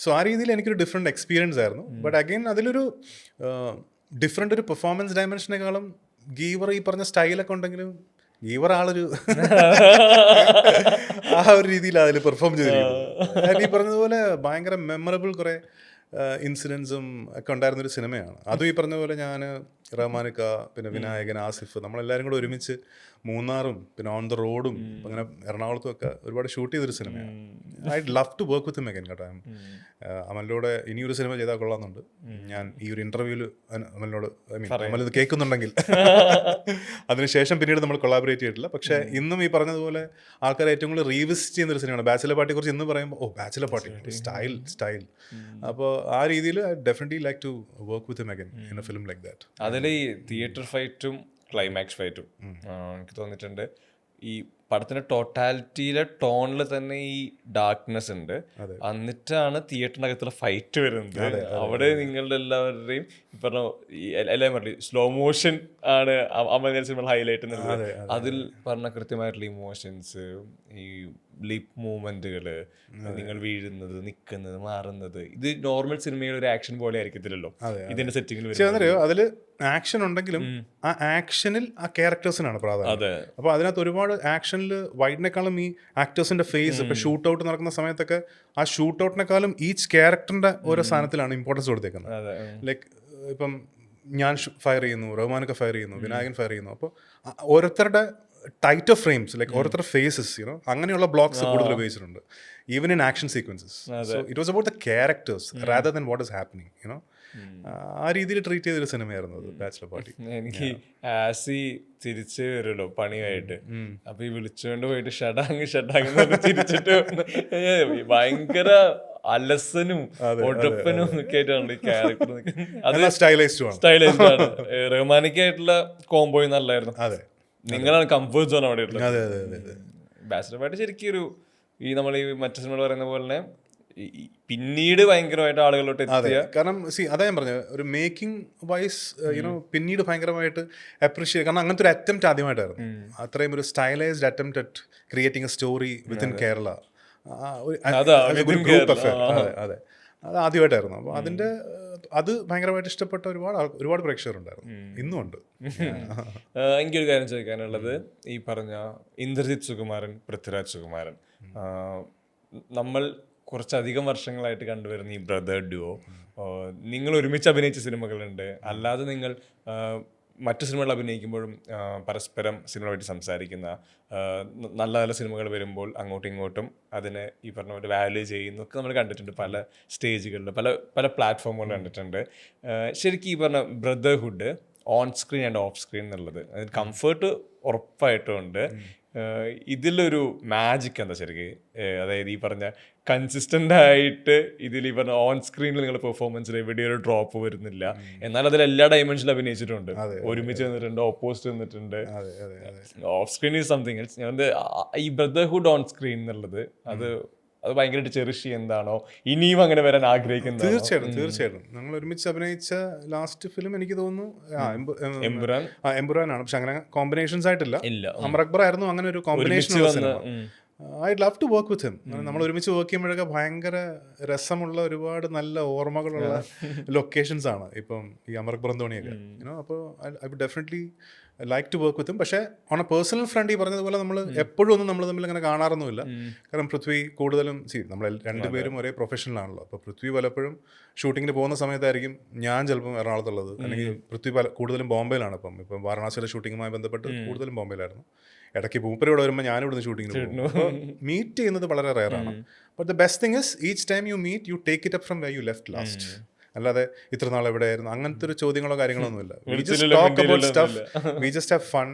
സോ ആ രീതിയിൽ എനിക്കൊരു ഡിഫറെൻറ്റ് എക്സ്പീരിയൻസ് ആയിരുന്നു. ബട്ട് അഗെയിൻ അതിലൊരു ഡിഫറെൻ്റ് ഒരു പെർഫോമൻസ് ഡയമെൻഷനേക്കാളും ഗീവർ ഈ പറഞ്ഞ സ്റ്റൈലൊക്കെ ഉണ്ടെങ്കിലും ഗീവർ ആളൊരു ആ ഒരു രീതിയിൽ അതിൽ പെർഫോം ചെയ്തിരിക്കുന്നു. ഈ പറഞ്ഞതുപോലെ ഭയങ്കര മെമ്മറബിൾ കുറേ ഇൻസിഡൻസും ഒക്കെ ഉണ്ടായിരുന്നൊരു സിനിമയാണ്. അതും ഈ പറഞ്ഞ പോലെ ഞാൻ റഹ്മാനിക്ക, പിന്നെ വിനായകൻ, ആസിഫ്, നമ്മളെല്ലാവരും കൂടെ ഒരുമിച്ച് മൂന്നാറും പിന്നെ ഓൺ ദ റോഡും അങ്ങനെ എറണാകുളത്തും ഒക്കെ ഒരുപാട് ഷൂട്ട് ചെയ്തൊരു സിനിമയാണ്. I love to work with മെഗൻ കേട്ടോ. അമലിനോട് ഇനിയൊരു സിനിമ ചെയ്താൽ കൊള്ളാമെന്നുണ്ട്. ഞാൻ ഈ ഒരു ഇന്റർവ്യൂവിൽ അമലിനോട് അമൽ ഇത് കേൾക്കുന്നുണ്ടെങ്കിൽ അതിനുശേഷം പിന്നീട് നമ്മൾ കൊളാബറേറ്റ് ചെയ്തിട്ടില്ല. പക്ഷേ ഇന്നും ഈ പറഞ്ഞതുപോലെ ആൾക്കാർ ഏറ്റവും കൂടുതൽ റീവിസിറ്റ് ചെയ്യുന്നൊരു സിനിമയാണ് ബാച്ചിലർ പാർട്ടിയെ കുറിച്ച്. ഇന്ന് പറയുമ്പോൾ ബാച്ചിലർ പാർട്ടി സ്റ്റൈൽ. അപ്പോൾ ആ രീതിയിൽ I definitely like to work with മെഗൻ in a film like that. അതിൽ ഈ തിയേറ്റർ ഫൈറ്റും ക്ലൈമാക്സ് ഫൈറ്റും എനിക്ക് തോന്നിയിട്ടുണ്ട് ഈ പടത്തിന്റെ ടോട്ടാലിറ്റിയിലെ ടോണിൽ തന്നെ ഈ ഡാർക്ക്നെസ് ഉണ്ട്. എന്നിട്ടാണ് തിയേറ്ററിന്റെ അകത്തുള്ള ഫൈറ്റ് വരുന്നത്. അവിടെ നിങ്ങളുടെ എല്ലാവരുടെയും പറഞ്ഞ എല്ലാം പറഞ്ഞു സ്ലോ മോഷൻ ആണ് അമൽ സിനിമ ഹൈലൈറ്റ് എന്നുള്ളത്. അതിൽ പറഞ്ഞ കൃത്യമായിട്ടുള്ള ഇമോഷൻസ്, ഈ ലിപ് മൂവ്മെന്റുകള്, നിങ്ങൾ വീഴുന്നത്, നിൽക്കുന്നത്, മാറുന്നത്, ഇത് നോർമൽ സിനിമയുടെ ഒരു ആക്ഷൻ പോലെ ആയിരിക്കത്തില്ലല്ലോ ഇതിന്റെ സെറ്റിംഗിൽ. അതിൽ ആക്ഷൻ ഉണ്ടെങ്കിലും ആ ആക്ഷനിൽ ആ ക്യാരക്ടേഴ്സിനാണ് പ്രാധാന്യം. അപ്പോൾ അതിനകത്ത് ഒരുപാട് ആക്ഷനിൽ വൈഡിനേക്കാളും ഈ ആക്ടേഴ്സിന്റെ ഫേസ്, ഇപ്പൊ ഷൂട്ട് ഔട്ട് നടക്കുന്ന സമയത്തൊക്കെ ആ ഷൂട്ട് ഔട്ടിനെക്കാളും ഈച്ച് ക്യാരക്ടറിന്റെ ഓരോ സാധനത്തിലാണ് ഇമ്പോർട്ടൻസ് കൊടുത്തേക്കുന്നത്. ലൈക്ക് ഇപ്പം ഞാൻ ഫയർ ചെയ്യുന്നു, റഹ്മാനൊക്കെ ഫയർ ചെയ്യുന്നു, വിനായകൻ ഫയർ ചെയ്യുന്നു. അപ്പോൾ ഓരോരുത്തരുടെ ടൈറ്റർ ഫ്രെയിംസ്, ലൈക്ക് ഓരോരുത്തരുടെ ഫേസസ്, അങ്ങനെയുള്ള ബ്ലോക്സ് കൂടുതൽ ഉപയോഗിച്ചിട്ടുണ്ട് even in action sequences. So it was about the characters rather than what is happening. ആ രീതിയിൽ ട്രീറ്റ് ചെയ്തൊരു സിനിമയായിരുന്നു അത് ബാച്ചിലർ പാർട്ടി. എനിക്ക് ആസി തിരിച്ച് വരുമല്ലോ പണിയായിട്ട്, അപ്പൊ ഈ വിളിച്ചുകൊണ്ട് പോയിട്ട് ഷഡാങ് തിരിച്ചിട്ട് ഭയങ്കര അലസനും ഒഴപ്പനും ഒക്കെ ആയിട്ടാണ് ഈ ക്യാരക്ടർ. അത് സ്റ്റൈലൈസ്ഡ് ആണ്. റഹ്മാനിക്കായിട്ടുള്ള കോംബോയും നല്ലായിരുന്നു. നിങ്ങളാണ് കംഫർട്ട് സോൺ അവിടെ ഉള്ളത്. ബാച്ചിലർ പാർട്ടി ശരിക്കും ഒരു ഈ നമ്മൾ ഈ മറ്റു സിനിമകൾ പറയുന്ന പോലെ തന്നെ പിന്നീട് ഭയങ്കരമായിട്ട് ആളുകളോട്ട് എത്തിയ, കാരണം അതാ ഞാൻ പറഞ്ഞത്, ഒരു മേക്കിംഗ് വൈസ് യുനോ പിന്നീട് ഭയങ്കരമായിട്ട് അപ്രീഷിയേറ്റ്, കാരണം അങ്ങനത്തെ ഒരു അറ്റംപ്റ്റ് ആദ്യമായിട്ടായിരുന്നു. അത്രയും ഒരു stylised attempt at creating a story within Kerala. അതെ, അത് ആദ്യമായിട്ടായിരുന്നു. അപ്പോൾ അത് ഭയങ്കരമായിട്ട് ഇഷ്ടപ്പെട്ട ഒരുപാട് പ്രേക്ഷകരുണ്ടായിരുന്നു, ഇന്നും ഉണ്ട്. എനിക്കൊരു കാര്യം ചോദിക്കാനുള്ളത്, ഈ പറഞ്ഞ ഇന്ദ്രജിത്ത് സുകുമാരൻ, പൃഥ്വിരാജ് സുകുമാരൻ, നമ്മൾ കുറച്ചധികം വർഷങ്ങളായിട്ട് കണ്ടുവരുന്ന ഈ ബ്രദർ ഡുവോ, നിങ്ങൾ ഒരുമിച്ച് അഭിനയിച്ച സിനിമകളുണ്ട്, അല്ലാതെ നിങ്ങൾ മറ്റു സിനിമകൾ അഭിനയിക്കുമ്പോഴും പരസ്പരം സിനിമയായിട്ട് സംസാരിക്കുന്ന, നല്ല നല്ല സിനിമകൾ വരുമ്പോൾ അങ്ങോട്ടും ഇങ്ങോട്ടും അതിനെ ഈ പറഞ്ഞ പോലെ വാല്യൂ ചെയ്യുന്നൊക്കെ നമ്മൾ കണ്ടിട്ടുണ്ട്. പല സ്റ്റേജുകളിൽ പല പ്ലാറ്റ്ഫോമുകളിൽ കണ്ടിട്ടുണ്ട്. ശരിക്കും ഈ പറഞ്ഞ brotherhood on screen and of screen എന്നുള്ളത് അതിന് കംഫർട്ട് ഉറപ്പായിട്ടും ഉണ്ട്. ഇതിലൊരു മാജിക് എന്താ ശരിക്കും? അതായത് ഈ പറഞ്ഞ കൺസിസ്റ്റൻ്റ് ആയിട്ട് ഇതിൽ ഈ പറഞ്ഞ ഓൺ സ്ക്രീനിൽ നിങ്ങളുടെ പെർഫോമൻസിൽ എവിടെയും ഒരു ഡ്രോപ്പ് വരുന്നില്ല, എന്നാൽ അതിൽ എല്ലാ ഡയമെൻഷനിലും അഭിനയിച്ചിട്ടുണ്ട്. ഒരുമിച്ച് നിന്നിട്ടുണ്ട്, ഓപ്പോസിറ്റ് നിന്നിട്ടുണ്ട്. Of screen is something else. ഞാൻ ഈ ബ്രദർഹുഡ് ഓൺ സ്ക്രീൻ എന്നുള്ളത് അത് ഭയങ്കരമായിട്ട് ചെറിഷ് എന്താണോ ഇനിയും അങ്ങനെ വരാൻ ആഗ്രഹിക്കുന്നത്? തീർച്ചയായിട്ടും ഞങ്ങൾ ഒരുമിച്ച് അഭിനയിച്ച ലാസ്റ്റ് ഫിലിം എനിക്ക് തോന്നുന്നു എമ്പുരാനാണ്. പക്ഷെ അങ്ങനെ കോമ്പിനേഷൻസ് ആയിട്ടില്ല. അമർ അക്ബർ ആയിരുന്നു അങ്ങനെ ഒരു combination. I love to work with him. നമ്മൾ ഒരുമിച്ച് വർക്ക് ചെയ്യുമ്പോഴൊക്കെ ഭയങ്കര രസമുള്ള ഒരുപാട് നല്ല ഓർമ്മകളുള്ള ലൊക്കേഷൻസ് ആണ് ഇപ്പം ഈ അമർ അക്ബർ തോണിയൊക്കെ. അപ്പോൾ I would definitely like to work with him. പക്ഷേ ഓൺ എ പേഴ്സണൽ ഫ്രണ്ട് ഈ പറഞ്ഞതുപോലെ നമ്മൾ എപ്പോഴും ഒന്നും നമ്മൾ തമ്മിൽ അങ്ങനെ കാണാറൊന്നുമില്ല. കാരണം പൃഥ്വി കൂടുതലും നമ്മൾ രണ്ടുപേരും ഒരേ പ്രൊഫഷണലാണല്ലോ. അപ്പോൾ പൃഥ്വി പലപ്പോഴും ഷൂട്ടിങ്ങിന് പോകുന്ന സമയത്തായിരിക്കും ഞാൻ ചിലപ്പം എറണാകുളത്തുള്ളത്, അല്ലെങ്കിൽ പൃഥ്വി കൂടുതലും ബോംബെയിലാണ്. ഇപ്പം വാരണാസിയിലെ ഷൂട്ടിങ്ങുമായി ബന്ധപ്പെട്ട് കൂടുതലും ബോംബെയിലായിരുന്നു. ഇടയ്ക്ക് മൂപ്പരോട് വരുമ്പോൾ ഞാനിവിടുന്ന് ഷൂട്ടിങ്ങിന് പോകും. മീറ്റ് ചെയ്യുന്നത് വളരെ റെയറാണ്. But the best thing is each time you meet you take it up from where you left last. അല്ലാതെ ഇത്ര നാൾ എവിടെയായിരുന്നു അങ്ങനത്തെ ഒരു ചോദ്യങ്ങളോ കാര്യങ്ങളൊന്നുമില്ല. We just talk about stuff, we just have fun.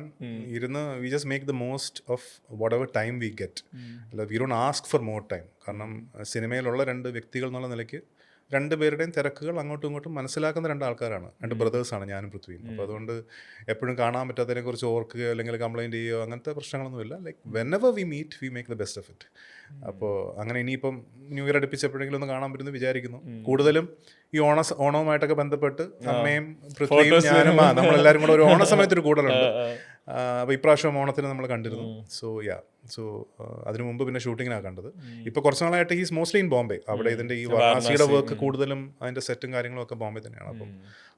We just make the most of whatever time we get. അല്ല, we don't ask for more time. കാരണം സിനിമയിലുള്ള രണ്ട് വ്യക്തികൾ എന്നുള്ള നിലയ്ക്ക് രണ്ടുപേരുടെയും തിരക്കുകൾ അങ്ങോട്ടും ഇങ്ങോട്ടും മനസ്സിലാക്കുന്ന രണ്ട് ആൾക്കാരാണ്, രണ്ട് ബ്രദേഴ്സാണ് ഞാനും പൃഥ്വിയും. അപ്പോൾ അതുകൊണ്ട് എപ്പോഴും കാണാൻ പറ്റാത്തതിനെക്കുറിച്ച് ഓർക്കുകയോ അല്ലെങ്കിൽ കംപ്ലയിൻറ്റ് ചെയ്യുകയോ അങ്ങനത്തെ പ്രശ്നങ്ങളൊന്നുമില്ല. Like whenever we meet we make the best of it. അപ്പോൾ അങ്ങനെ ഇനിയിപ്പം ന്യൂ ഇയർ അടുപ്പിച്ചപ്പോഴെങ്കിലും ഒന്ന് കാണാൻ പറ്റുമെന്ന് വിചാരിക്കുന്നു. കൂടുതലും ഈ ഓണവുമായിട്ടൊക്കെ ബന്ധപ്പെട്ട് അമ്മയും പൃഥ്വിയും ഞാനും നമ്മളെല്ലാവരും കൂടെ ഒരു ഓണ സമയത്തൊരു കൂടലുണ്ട്. അപ്പോൾ ഇപ്രാവശ്യം ഓണത്തിന് നമ്മൾ കണ്ടിരുന്നു. സോ അതിനു മുമ്പ് പിന്നെ ഷൂട്ടിങ്ങിനാണ് കണ്ടത്. ഇപ്പോൾ കുറച്ച് നാളായിട്ട് ഈസ് മോസ്റ്റ്ലി ഇൻ ബോംബെ. അവിടെ ഇതിൻ്റെ ഈ വാരണാസിയുടെ വർക്ക് കൂടുതലും അതിൻ്റെ സെറ്റും കാര്യങ്ങളും ഒക്കെ ബോംബെ തന്നെയാണ്. അപ്പം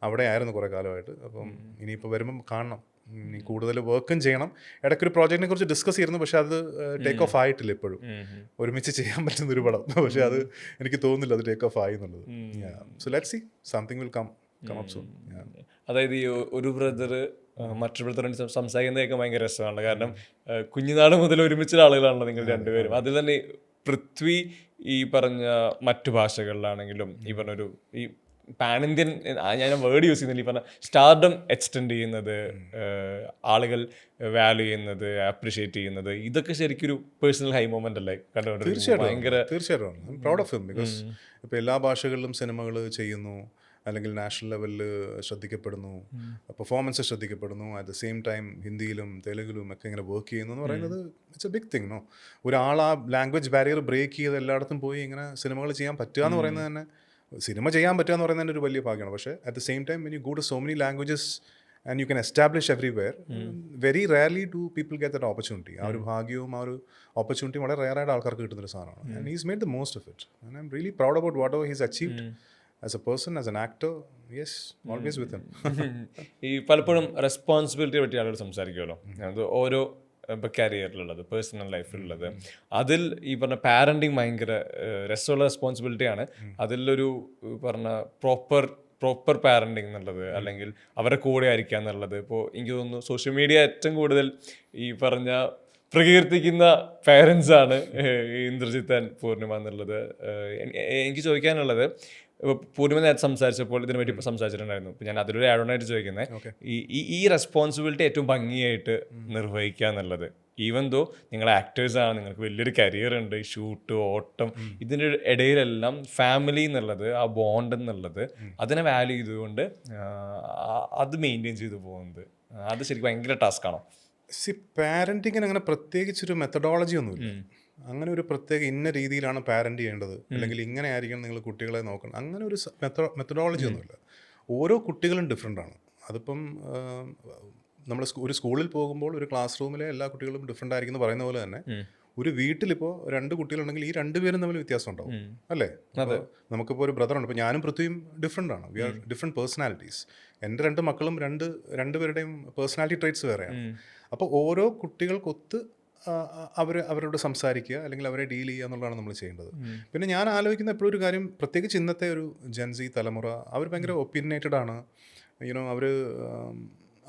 അവിടെ ആയിരുന്നു കുറേ കാലമായിട്ട്. അപ്പം ഇനിയിപ്പോൾ വരുമ്പം കാണണം, ഇനി കൂടുതൽ വർക്കും ചെയ്യണം. ഇടയ്ക്കൊരു പ്രോജക്റ്റിനെ കുറിച്ച് ഡിസ്കസ് ചെയ്യുന്നു, പക്ഷെ അത് ടേക്ക് ഓഫ് ആയിട്ടില്ല ഇപ്പോഴും. ഒരുമിച്ച് ചെയ്യാൻ പറ്റുന്ന ഒരു പടം, പക്ഷെ അത് എനിക്ക് തോന്നുന്നില്ല അത് ടേക്ക് ഓഫ് ആയി എന്നുള്ളത്. So let's see, something will come up soon. അതായത് ഈ ഒരു ബ്രദർ മറ്റൊരു ബ്രദറിന് സംസാരിക്കുന്നതൊക്കെ ഭയങ്കര രസമാണ്. കാരണം കുഞ്ഞുനാൾ മുതൽ ഒരുമിച്ചുള്ള ആളുകളാണല്ലോ നിങ്ങൾ രണ്ടുപേരും. അതിൽ തന്നെ പൃഥ്വി ഈ പറഞ്ഞ മറ്റു ഭാഷകളിലാണെങ്കിലും ഈ പറഞ്ഞൊരു ഈ പാൻ ഇന്ത്യൻ, ഞാൻ വേർഡ് യൂസ് ചെയ്യുന്നില്ല, ഈ പറഞ്ഞ സ്റ്റാർഡം എക്സ്റ്റെൻഡ് ചെയ്യുന്നത്, ആളുകൾ വാല്യൂ ചെയ്യുന്നത്, അപ്രിഷിയേറ്റ് ചെയ്യുന്നത്, ഇതൊക്കെ ശരിക്കും ഒരു പേഴ്സണൽ ഹൈ മൊമെന്റ് അല്ലേ കണ്ടുകൊണ്ടിരിക്കുന്നത്? തീർച്ചയായിട്ടും പ്രൗഡ് ഓഫ് ഹിം. ബിക്കോസ് ഇപ്പോൾ എല്ലാ ഭാഷകളിലും സിനിമകൾ ചെയ്യുന്നു, അല്ലെങ്കിൽ നാഷണൽ ലെവലിൽ ശ്രദ്ധിക്കപ്പെടുന്നു, പെർഫോമൻസ് ശ്രദ്ധിക്കപ്പെടുന്നു. അറ്റ് ദ സെയിം ടൈം ഹിന്ദിയിലും തെലുങ്കിലും ഒക്കെ ഇങ്ങനെ വർക്ക് ചെയ്യുന്നു എന്ന് പറയുന്നത് it's a big thing. No, ഒരാൾ ആ ലാംഗ്വേജ് ബാരിയർ ബ്രേക്ക് ചെയ്ത് എല്ലായിടത്തും പോയി ഇങ്ങനെ സിനിമകൾ ചെയ്യാൻ പറ്റുക എന്ന് പറയുന്നത് തന്നെ, സിനിമ ചെയ്യാൻ പറ്റുക എന്ന് പറയുന്നത് തന്നെ ഒരു വലിയ ഭാഗ്യമാണ്. പക്ഷേ at the same time when you go to so many languages and you can establish everywhere, very rarely do people get that opportunity. ആ ഒരു ഭാഗ്യവും ആ ഒരു ഓപ്പർച്യൂണിറ്റിയും വളരെ റെയറായിട്ട് ആൾക്കാർക്ക് കിട്ടുന്നൊരു സാധനമാണ്. And he's made the most of it. And I am really proud about whatever he's achieved. As a person, as an actor, yes, always with him. ഈ പലപ്പോഴും റെസ്പോൺസിബിലിറ്റിയെ പറ്റി ആളുകൾ സംസാരിക്കുമല്ലോ, അത് ഓരോ ഇപ്പോൾ കരിയറിലുള്ളത്, പേഴ്സണൽ ലൈഫിലുള്ളത്. അതിൽ ഈ പറഞ്ഞ പാരൻറ്റിങ് ഭയങ്കര രസമുള്ള റെസ്പോൺസിബിലിറ്റിയാണ്. അതിലൊരു പറഞ്ഞ പ്രോപ്പർ പാരൻറ്റിങ് എന്നുള്ളത്, അല്ലെങ്കിൽ അവരുടെ കൂടെ ആയിരിക്കുക എന്നുള്ളത്. ഇപ്പോൾ എനിക്ക് തോന്നുന്നു സോഷ്യൽ മീഡിയ ഏറ്റവും കൂടുതൽ ഈ പറഞ്ഞ പ്രകീർത്തിക്കുന്ന പേരൻസാണ് ഇന്ദ്രജിത്ത് ആൻഡ് പൂർണിമ എന്നുള്ളത്. എനിക്ക് ചോദിക്കാനുള്ളത്, പൂർണ്ണിമ നേരത്തെ സംസാരിച്ചപ്പോൾ ഇതിനെ പറ്റി സംസാരിച്ചിട്ടുണ്ടായിരുന്നു. ഇപ്പം ഞാൻ അതിലൊരു ആഡ് ഓൺ ആയിട്ട് ചോദിക്കുന്നത്, ഈ റെസ്പോൺസിബിലിറ്റി ഏറ്റവും ഭംഗിയായിട്ട് നിർവഹിക്കുക എന്നുള്ളത്, ഈവൻ ദോ നിങ്ങൾ ആക്ടേഴ്സാണ്, നിങ്ങൾക്ക് വലിയൊരു കരിയർ ഉണ്ട്, ഷൂട്ട്, ഓട്ടം, ഇതിൻ്റെ ഇടയിലെല്ലാം ഫാമിലി എന്നുള്ളത്, ആ ബോണ്ട് എന്നുള്ളത്, അതിനെ വാല്യൂ ചെയ്തുകൊണ്ട് അത് മെയിൻറ്റെയിൻ ചെയ്തു പോകുന്നത്, അത് ശരിക്കും ഭയങ്കര ടാസ്ക്കാണോ? പാരന്റിങ്ങിന് അങ്ങനെ പ്രത്യേകിച്ചൊരു മെത്തഡോളജി ഒന്നുമില്ല. അങ്ങനെ ഒരു പ്രത്യേക ഇന്ന രീതിയിലാണ് പാരന്റ് ചെയ്യേണ്ടത്, അല്ലെങ്കിൽ ഇങ്ങനെ ആയിരിക്കണം നിങ്ങൾ കുട്ടികളെ നോക്കണം, അങ്ങനെ ഒരു മെത്തഡോളജി ഒന്നുമില്ല. ഓരോ കുട്ടികളും ഡിഫറെൻ്റ് ആണ്. അതിപ്പം നമ്മൾ ഒരു സ്കൂളിൽ പോകുമ്പോൾ ഒരു ക്ലാസ് റൂമിലെ എല്ലാ കുട്ടികളും ഡിഫറെൻ്റ് ആയിരിക്കും എന്ന് പറയുന്ന പോലെ തന്നെ ഒരു വീട്ടിലിപ്പോൾ 2 കുട്ടികളുണ്ടെങ്കിൽ ഈ 2 പേരും തമ്മിൽ വ്യത്യാസം ഉണ്ടാവും അല്ലേ? നമുക്കിപ്പോൾ ഒരു ബ്രദർ ഉണ്ട്, ഇപ്പോൾ ഞാനും പൃഥ്വിയും ഡിഫറെൻ്റ് ആണ്. We are different personalities. എൻ്റെ 2 മക്കളും രണ്ടുപേരുടെയും പേഴ്സണാലിറ്റി ട്രേറ്റ്സ് വേറെയാണ്. അപ്പോൾ ഓരോ കുട്ടികൾക്കൊത്ത് അവരോട് സംസാരിക്കുക അല്ലെങ്കിൽ അവരെ ഡീൽ ചെയ്യുക എന്നുള്ളതാണ് നമ്മൾ ചെയ്യേണ്ടത്. പിന്നെ ഞാൻ ആലോചിക്കുന്ന എപ്പോഴും ഒരു കാര്യം, പ്രത്യേകിച്ച് ഇന്നത്തെ ഒരു ജെൻസി തലമുറ, അവർ ഭയങ്കര ഒപ്പീനിയേറ്റഡ് ആണ്.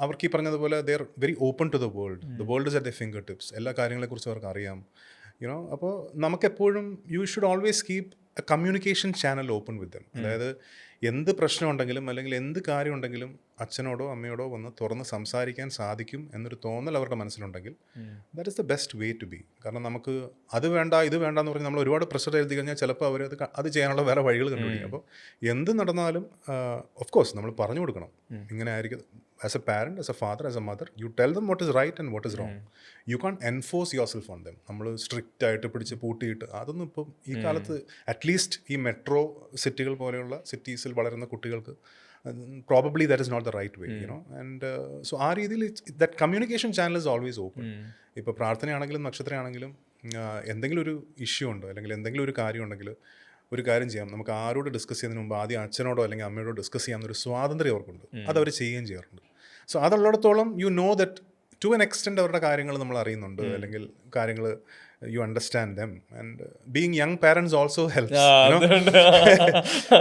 അവർക്ക് ഈ പറഞ്ഞതുപോലെ they are very open to the world is at the fingertips. എല്ലാ കാര്യങ്ങളെക്കുറിച്ചും അവർക്ക് അറിയാം. അപ്പോൾ നമുക്കെപ്പോഴും you should always keep a communication channel open with them. അതായത് എന്ത് പ്രശ്നമുണ്ടെങ്കിലും അല്ലെങ്കിൽ എന്ത് കാര്യം ഉണ്ടെങ്കിലും അച്ഛനോടോ അമ്മയോടോ വന്ന് തുറന്ന് സംസാരിക്കാൻ സാധിക്കും എന്നൊരു തോന്നൽ അവരുടെ മനസ്സിലുണ്ടെങ്കിൽ that is the best way to be. കാരണം നമുക്ക് അത് വേണ്ട ഇത് വേണ്ട എന്ന് പറഞ്ഞാൽ നമ്മൾ ഒരുപാട് പ്രഷർ എഴുതി കഴിഞ്ഞാൽ ചിലപ്പോൾ അവർ അത് ചെയ്യാനുള്ള വേറെ വഴികൾ കണ്ടുപിടിക്കും. അപ്പോൾ എന്ത് നടന്നാലും ഓഫ് കോഴ്സ് നമ്മൾ പറഞ്ഞു കൊടുക്കണം, ഇങ്ങനെ ആയിരിക്കും. As a parent, as a father, as a mother, you tell them what is right and what is wrong. You can't enforce yourself on them. നമ്മൾ സ്ട്രിക്റ്റ് ആയിട്ട് പിടിച്ച് പൂട്ടിയിട്ട് അതൊന്നും ഇപ്പം ഈ കാലത്ത് അറ്റ്ലീസ്റ്റ് ഈ മെട്രോ സിറ്റികൾ പോലെയുള്ള സിറ്റീസിൽ വളരുന്ന കുട്ടികൾക്ക് probably that is not the right way, and so ആ രീതിയിൽ that communication channel is always open. ഇപ്പോൾ പ്രാർത്ഥനയാണെങ്കിലും നക്ഷത്രയാണെങ്കിലും എന്തെങ്കിലും ഒരു ഇഷ്യൂ ഉണ്ടോ അല്ലെങ്കിൽ എന്തെങ്കിലും ഒരു കാര്യം ഉണ്ടെങ്കിൽ ഒരു കാര്യം ചെയ്യാം, നമുക്ക് ആരോട് ഡിസ്കസ് ചെയ്യുന്നതിന് മുമ്പ് ആദ്യം അച്ഛനോടോ അല്ലെങ്കിൽ അമ്മയോടോ ഡിസ്കസ് ചെയ്യാവുന്നൊരു സ്വാതന്ത്ര്യം അവർക്കുണ്ട്. അതവർ ചെയ്യുകയും ചെയ്യാറുണ്ട്. സോ അതുള്ളിടത്തോളം you know that to an extent അവരുടെ കാര്യങ്ങൾ നമ്മൾ അറിയുന്നുണ്ട്, അല്ലെങ്കിൽ കാര്യങ്ങൾ you understand them. And being young parents also helps.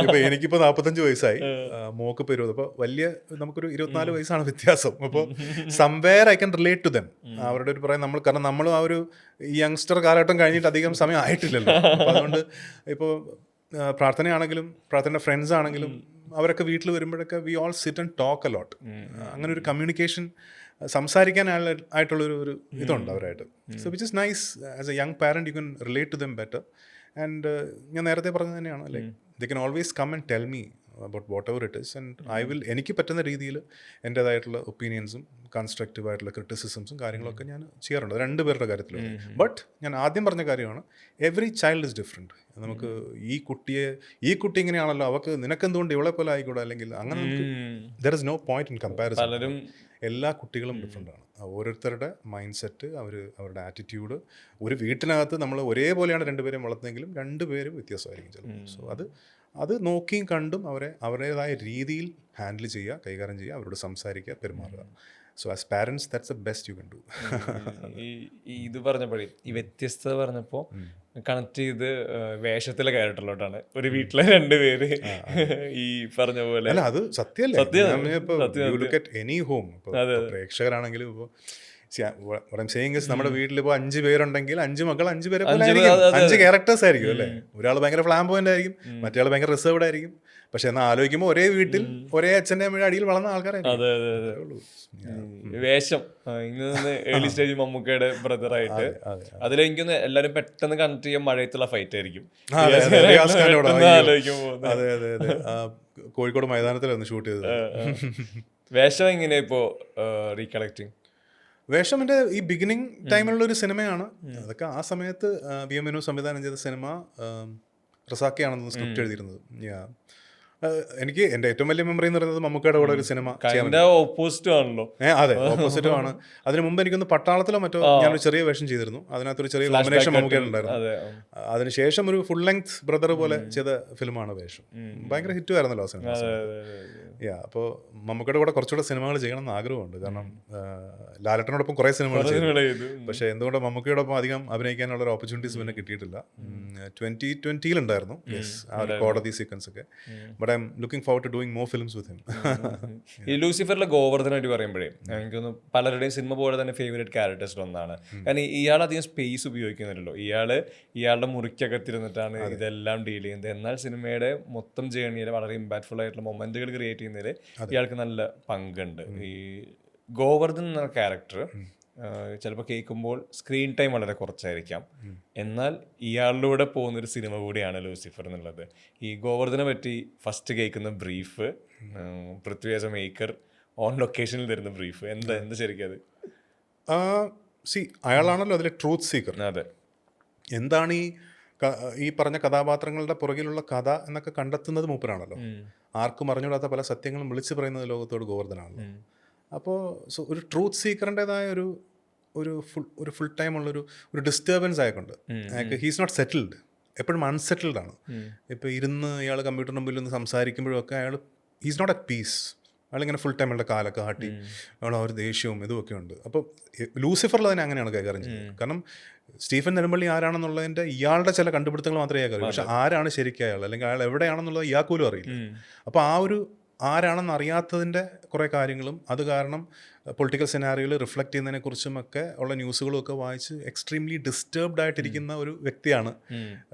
ഇപ്പോൾ എനിക്കിപ്പോൾ 45 വയസ്സായി, മോക്കിപ്പോൾ 20. അപ്പോൾ നമുക്കൊരു 24 വയസ്സാണ് വ്യത്യാസം. അപ്പോൾ somewhere I can relate to them. അവരുടെ ഒരു പറയാൻ നമ്മൾ, കാരണം നമ്മളും ആ ഒരു യങ്സ്റ്റർ കാലഘട്ടം കഴിഞ്ഞിട്ട് അധികം സമയം ആയിട്ടില്ലല്ലോ. അപ്പോൾ അതുകൊണ്ട് ഇപ്പോൾ പ്രാർത്ഥനയാണെങ്കിലും പ്രാർത്ഥനയുടെ ഫ്രണ്ട്സ് ആണെങ്കിലും അവരൊക്കെ വീട്ടിൽ വരുമ്പോഴൊക്കെ we all sit and talk a lot. അങ്ങനെ ഒരു കമ്മ്യൂണിക്കേഷൻ, സംസാരിക്കാൻ ആയിട്ടുള്ളൊരു ഇതുണ്ട് അവരായിട്ട്. So which is nice. As a young parent you can relate to them better. And ഞാൻ നേരത്തെ പറഞ്ഞത് തന്നെയാണ്, like they can always come and tell me about whatever it is, and I will, എനിക്ക് പറ്റുന്ന രീതിയിൽ എൻ്റേതായിട്ടുള്ള ഒപ്പീനിയൻസും കൺസ്ട്രക്റ്റീവായിട്ടുള്ള ക്രിറ്റിസിസംസും കാര്യങ്ങളൊക്കെ ഞാൻ ചെയ്യാറുണ്ട് 2 പേരുടെ കാര്യത്തിൽ. ബട്ട് ഞാൻ ആദ്യം പറഞ്ഞ കാര്യമാണ്, എവറി ചൈൽഡ് ഇസ് ഡിഫറെൻറ്റ്. നമുക്ക് ഈ കുട്ടി ഇങ്ങനെയാണല്ലോ, അവർക്ക് നിനക്കെന്തുകൊണ്ട് ഇവളെ പോലെ ആയിക്കൂടെ, അല്ലെങ്കിൽ അങ്ങനെ നമുക്ക് there is no point in comparison. എല്ലാ കുട്ടികളും ഡിഫറെൻ്റ് ആണ്. ഓരോരുത്തരുടെ മൈൻഡ് സെറ്റ്, അവരുടെ ആറ്റിറ്റ്യൂഡ്. ഒരു വീട്ടിനകത്ത് നമ്മൾ ഒരേപോലെയാണ് 2 പേരെയും വളർത്തുന്നതെങ്കിലും 2 പേരും വ്യത്യാസമായിരിക്കും ചിലപ്പോൾ. സോ അത് നോക്കിയും കണ്ടും അവരുടേതായ രീതിയിൽ ഹാൻഡിൽ ചെയ്യുക, കൈകാര്യം ചെയ്യുക, അവരോട് സംസാരിക്കുക, പെരുമാറുക. So as parents that's the best U can do. ഇത് പറഞ്ഞപ്പോഴേ ഈ വ്യത്യസ്തത പറഞ്ഞപ്പോൾ കണക്ട് ചെയ്ത് വേഷത്തിലെ ക്യാരക്ടറിലോട്ടാണ്. ഒരു വീട്ടിലെ 2 പേര് ഈ പറഞ്ഞ പോലെ. അല്ല, അത് സത്യമല്ലേ. എനി ഹോം പ്രേക്ഷകരാണെങ്കിലും ഇപ്പോൾ നമ്മുടെ വീട്ടിൽ ഇപ്പോൾ 5 പേരുണ്ടെങ്കിൽ 5 മക്കൾ 5 പേരെ പോലെ 5 ക്യാരക്ടേഴ്സ് ആയിരിക്കും അല്ലേ. ഒരാൾ ഭയങ്കര ഫ്ലാംബോയന്റ് ആയിരിക്കും, മറ്റേ ആൾ ഭയങ്കര റിസർവ്ഡ് ആയിരിക്കും. പക്ഷെ എന്നാൽ ആലോചിക്കുമ്പോൾ ഒരേ വീട്ടിൽ ഒരേ അച്ഛൻ്റെ അമ്മയുടെ അടിയിൽ വളർന്ന ആൾക്കാരായിരിക്കും. വേഷം ഇങ്ങനെ ഏർലി സ്റ്റേജ് മമ്മൂക്കയുടെ ബ്രദറായിട്ട് അതിലെനിക്കൊന്ന് എല്ലാവരും പെട്ടെന്ന് കണക്ട് ചെയ്യാൻ മഴയത്തുള്ള ഫൈറ്റ് ആയിരിക്കും. അതെ അതെ അതെ, കോഴിക്കോട് മൈതാനത്തിലായിരുന്നു ഷൂട്ട് ചെയ്തത്. വേഷം എങ്ങനെയാ ഇപ്പോൾ റീകളക്ടിങ്? വേഷം എൻ്റെ ഈ ബിഗിനിങ് ടൈമിലുള്ള ഒരു സിനിമയാണ്. അതൊക്കെ ആ സമയത്ത് വി എം വിനു സംവിധാനം ചെയ്ത സിനിമ. റസാക്കിയാണെന്ന് സ്ക്രിപ്റ്റ് എഴുതിയിരുന്നത്. എനിക്ക് എൻ്റെ ഏറ്റവും വലിയ മെമ്മറി എന്ന് പറയുന്നത് മമ്മൂക്കയുടെ കൂടെ ഒരു സിനിമ. ഓപ്പോസിറ്റും ആണല്ലോ. അതെ, ഓപ്പോസിറ്റും ആണ്. അതിന് മുമ്പ് എനിക്കൊന്ന് പട്ടാളത്തിലോ മറ്റോ ഞാനൊരു ചെറിയ വേഷം ചെയ്തിരുന്നു. അതിനകത്തൊരു ചെറിയ കോമ്പിനേഷൻ മമ്മൂക്കയുടെ ഉണ്ടായിരുന്നു. അതിനുശേഷം ഒരു ഫുൾ ലെങ്ത് ബ്രദർ പോലെ ചെയ്ത ഫിലിമാണ് വേഷം. ഭയങ്കര ഹിറ്റുമായിരുന്നല്ലോ ആ സിനിമ. അപ്പോൾ മമ്മൂക്കയുടെ കൂടെ കുറച്ചുകൂടെ സിനിമകൾ ചെയ്യണം എന്ന് ആഗ്രഹമുണ്ട്. കാരണം ലാലേട്ടനോടൊപ്പം കുറേ സിനിമകൾ ചെയ്തു. പക്ഷേ എന്തുകൊണ്ട് മമ്മൂക്കയോടൊപ്പം അധികം അഭിനയിക്കാനുള്ള ഒരു ഓപ്പർച്യൂണിറ്റീസ് പിന്നെ കിട്ടിയിട്ടില്ല. 2020 ആ ഒരു കോടതി സീക്വൻസ് ഒക്കെ. But I M looking forward to doing more films with him. ഈ ലൂസിഫറിലെ ഗോവർദ്ധനായിട്ട് പറയുമ്പോഴേ എനിക്കൊന്ന് പലരുടെയും സിനിമ പോലെ തന്നെ ഫേവറേറ്റ് ക്യാരക്ടേഴ്സിൽ ഒന്നാണ്. കാരണം ഇയാൾ അധികം സ്പേസ് ഉപയോഗിക്കുന്നില്ലല്ലോ. ഇയാളുടെ മുറിക്കകത്തിരുന്നിട്ടാണ് ഇതെല്ലാം ഡീൽ ചെയ്യുന്നത്. എന്നാൽ സിനിമയുടെ മൊത്തം ജേണിയിൽ വളരെ ഇമ്പാക്ട്ഫുൾ ആയിട്ടുള്ള മൊമെന്റുകൾ ക്രിയേറ്റ് ചെയ്യുന്നതിൽ ഇയാൾക്ക് നല്ല പങ്കുണ്ട്. ഈ ഗോവർദ്ധൻ എന്ന ക്യാരക്ടർ ചിലപ്പോൾ കേൾക്കുമ്പോൾ സ്ക്രീൻ ടൈം വളരെ കുറച്ചായിരിക്കാം, എന്നാൽ ഇയാളിലൂടെ പോകുന്നൊരു സിനിമ കൂടിയാണ് ലൂസിഫർ എന്നുള്ളത്. ഈ ഗോവർദ്ധനെ പറ്റി ഫസ്റ്റ് കേൾക്കുന്ന brief, Prithvi as A maker on ലൊക്കേഷനിൽ തരുന്ന ബ്രീഫ് എന്താ ശരിക്കും അത്? അയാളാണല്ലോ അതിലെ ട്രൂത്ത് സീക്കർ. അതെ, എന്താണ് ഈ പറഞ്ഞ കഥാപാത്രങ്ങളുടെ പുറകിലുള്ള കഥ എന്നൊക്കെ കണ്ടെത്തുന്നത് മൂപ്പരാണല്ലോ. ആർക്കും അറിഞ്ഞൂടാത്ത പല സത്യങ്ങളും വിളിച്ചു പറയുന്നത് ലോകത്തോട് ഗോവർദ്ധനാണല്ലോ. അപ്പോൾ ഒരു ട്രൂത്ത് സീക്കറിൻ്റെതായ ഒരു ഫുൾ ടൈം ഉള്ളൊരു ഡിസ്റ്റർബൻസ് ആയിക്കൊണ്ട് അയാൾക്ക് ഹീസ് നോട്ട് സെറ്റിൽഡ്, എപ്പോഴും അൺസെറ്റിൽഡ് ആണ്. ഇപ്പോൾ ഇരുന്ന് ഇയാൾ കമ്പ്യൂട്ടറിന് മുമ്പിൽ നിന്ന് സംസാരിക്കുമ്പോഴൊക്കെ അയാൾ ഹീസ് നോട്ട് അറ്റ് പീസ്. അയാളിങ്ങനെ ഫുൾ ടൈം അയാളുടെ കാലൊക്കെ ആട്ടി അയാൾ ഒരു ദേഷ്യവും ഇതുമൊക്കെ ഉണ്ട്. അപ്പോൾ ലൂസിഫറിൽ തന്നെ അങ്ങനെയാണ് കൈകാര്യം ചെയ്യുന്നത്. കാരണം സ്റ്റീഫൻ നെടുമ്പള്ളി ആരാണെന്നുള്ളതിൻ്റെ ഇയാളുടെ ചില കണ്ടുപിടുത്തങ്ങൾ മാത്രമേ ഇയാൾക്ക് അറിയൂ. പക്ഷെ ആരാണ് ശരിക്കും അയാൾ, അല്ലെങ്കിൽ അയാൾ എവിടെയാണെന്നുള്ളത് ഇയാൾക്ക് പോലും അറിയില്ല. അപ്പോൾ ആരാണെന്ന് അറിയാത്തതിൻ്റെ കുറേ കാര്യങ്ങളും അത് കാരണം പൊളിറ്റിക്കൽ സെനാറിയോയിൽ റിഫ്ലക്റ്റ് ചെയ്യുന്നതിനെക്കുറിച്ചും ഒക്കെ ഉള്ള ന്യൂസുകളും ഒക്കെ വായിച്ച് എക്സ്ട്രീംലി ഡിസ്റ്റർബ്ഡ് ആയിട്ടിരിക്കുന്ന ഒരു വ്യക്തിയാണ്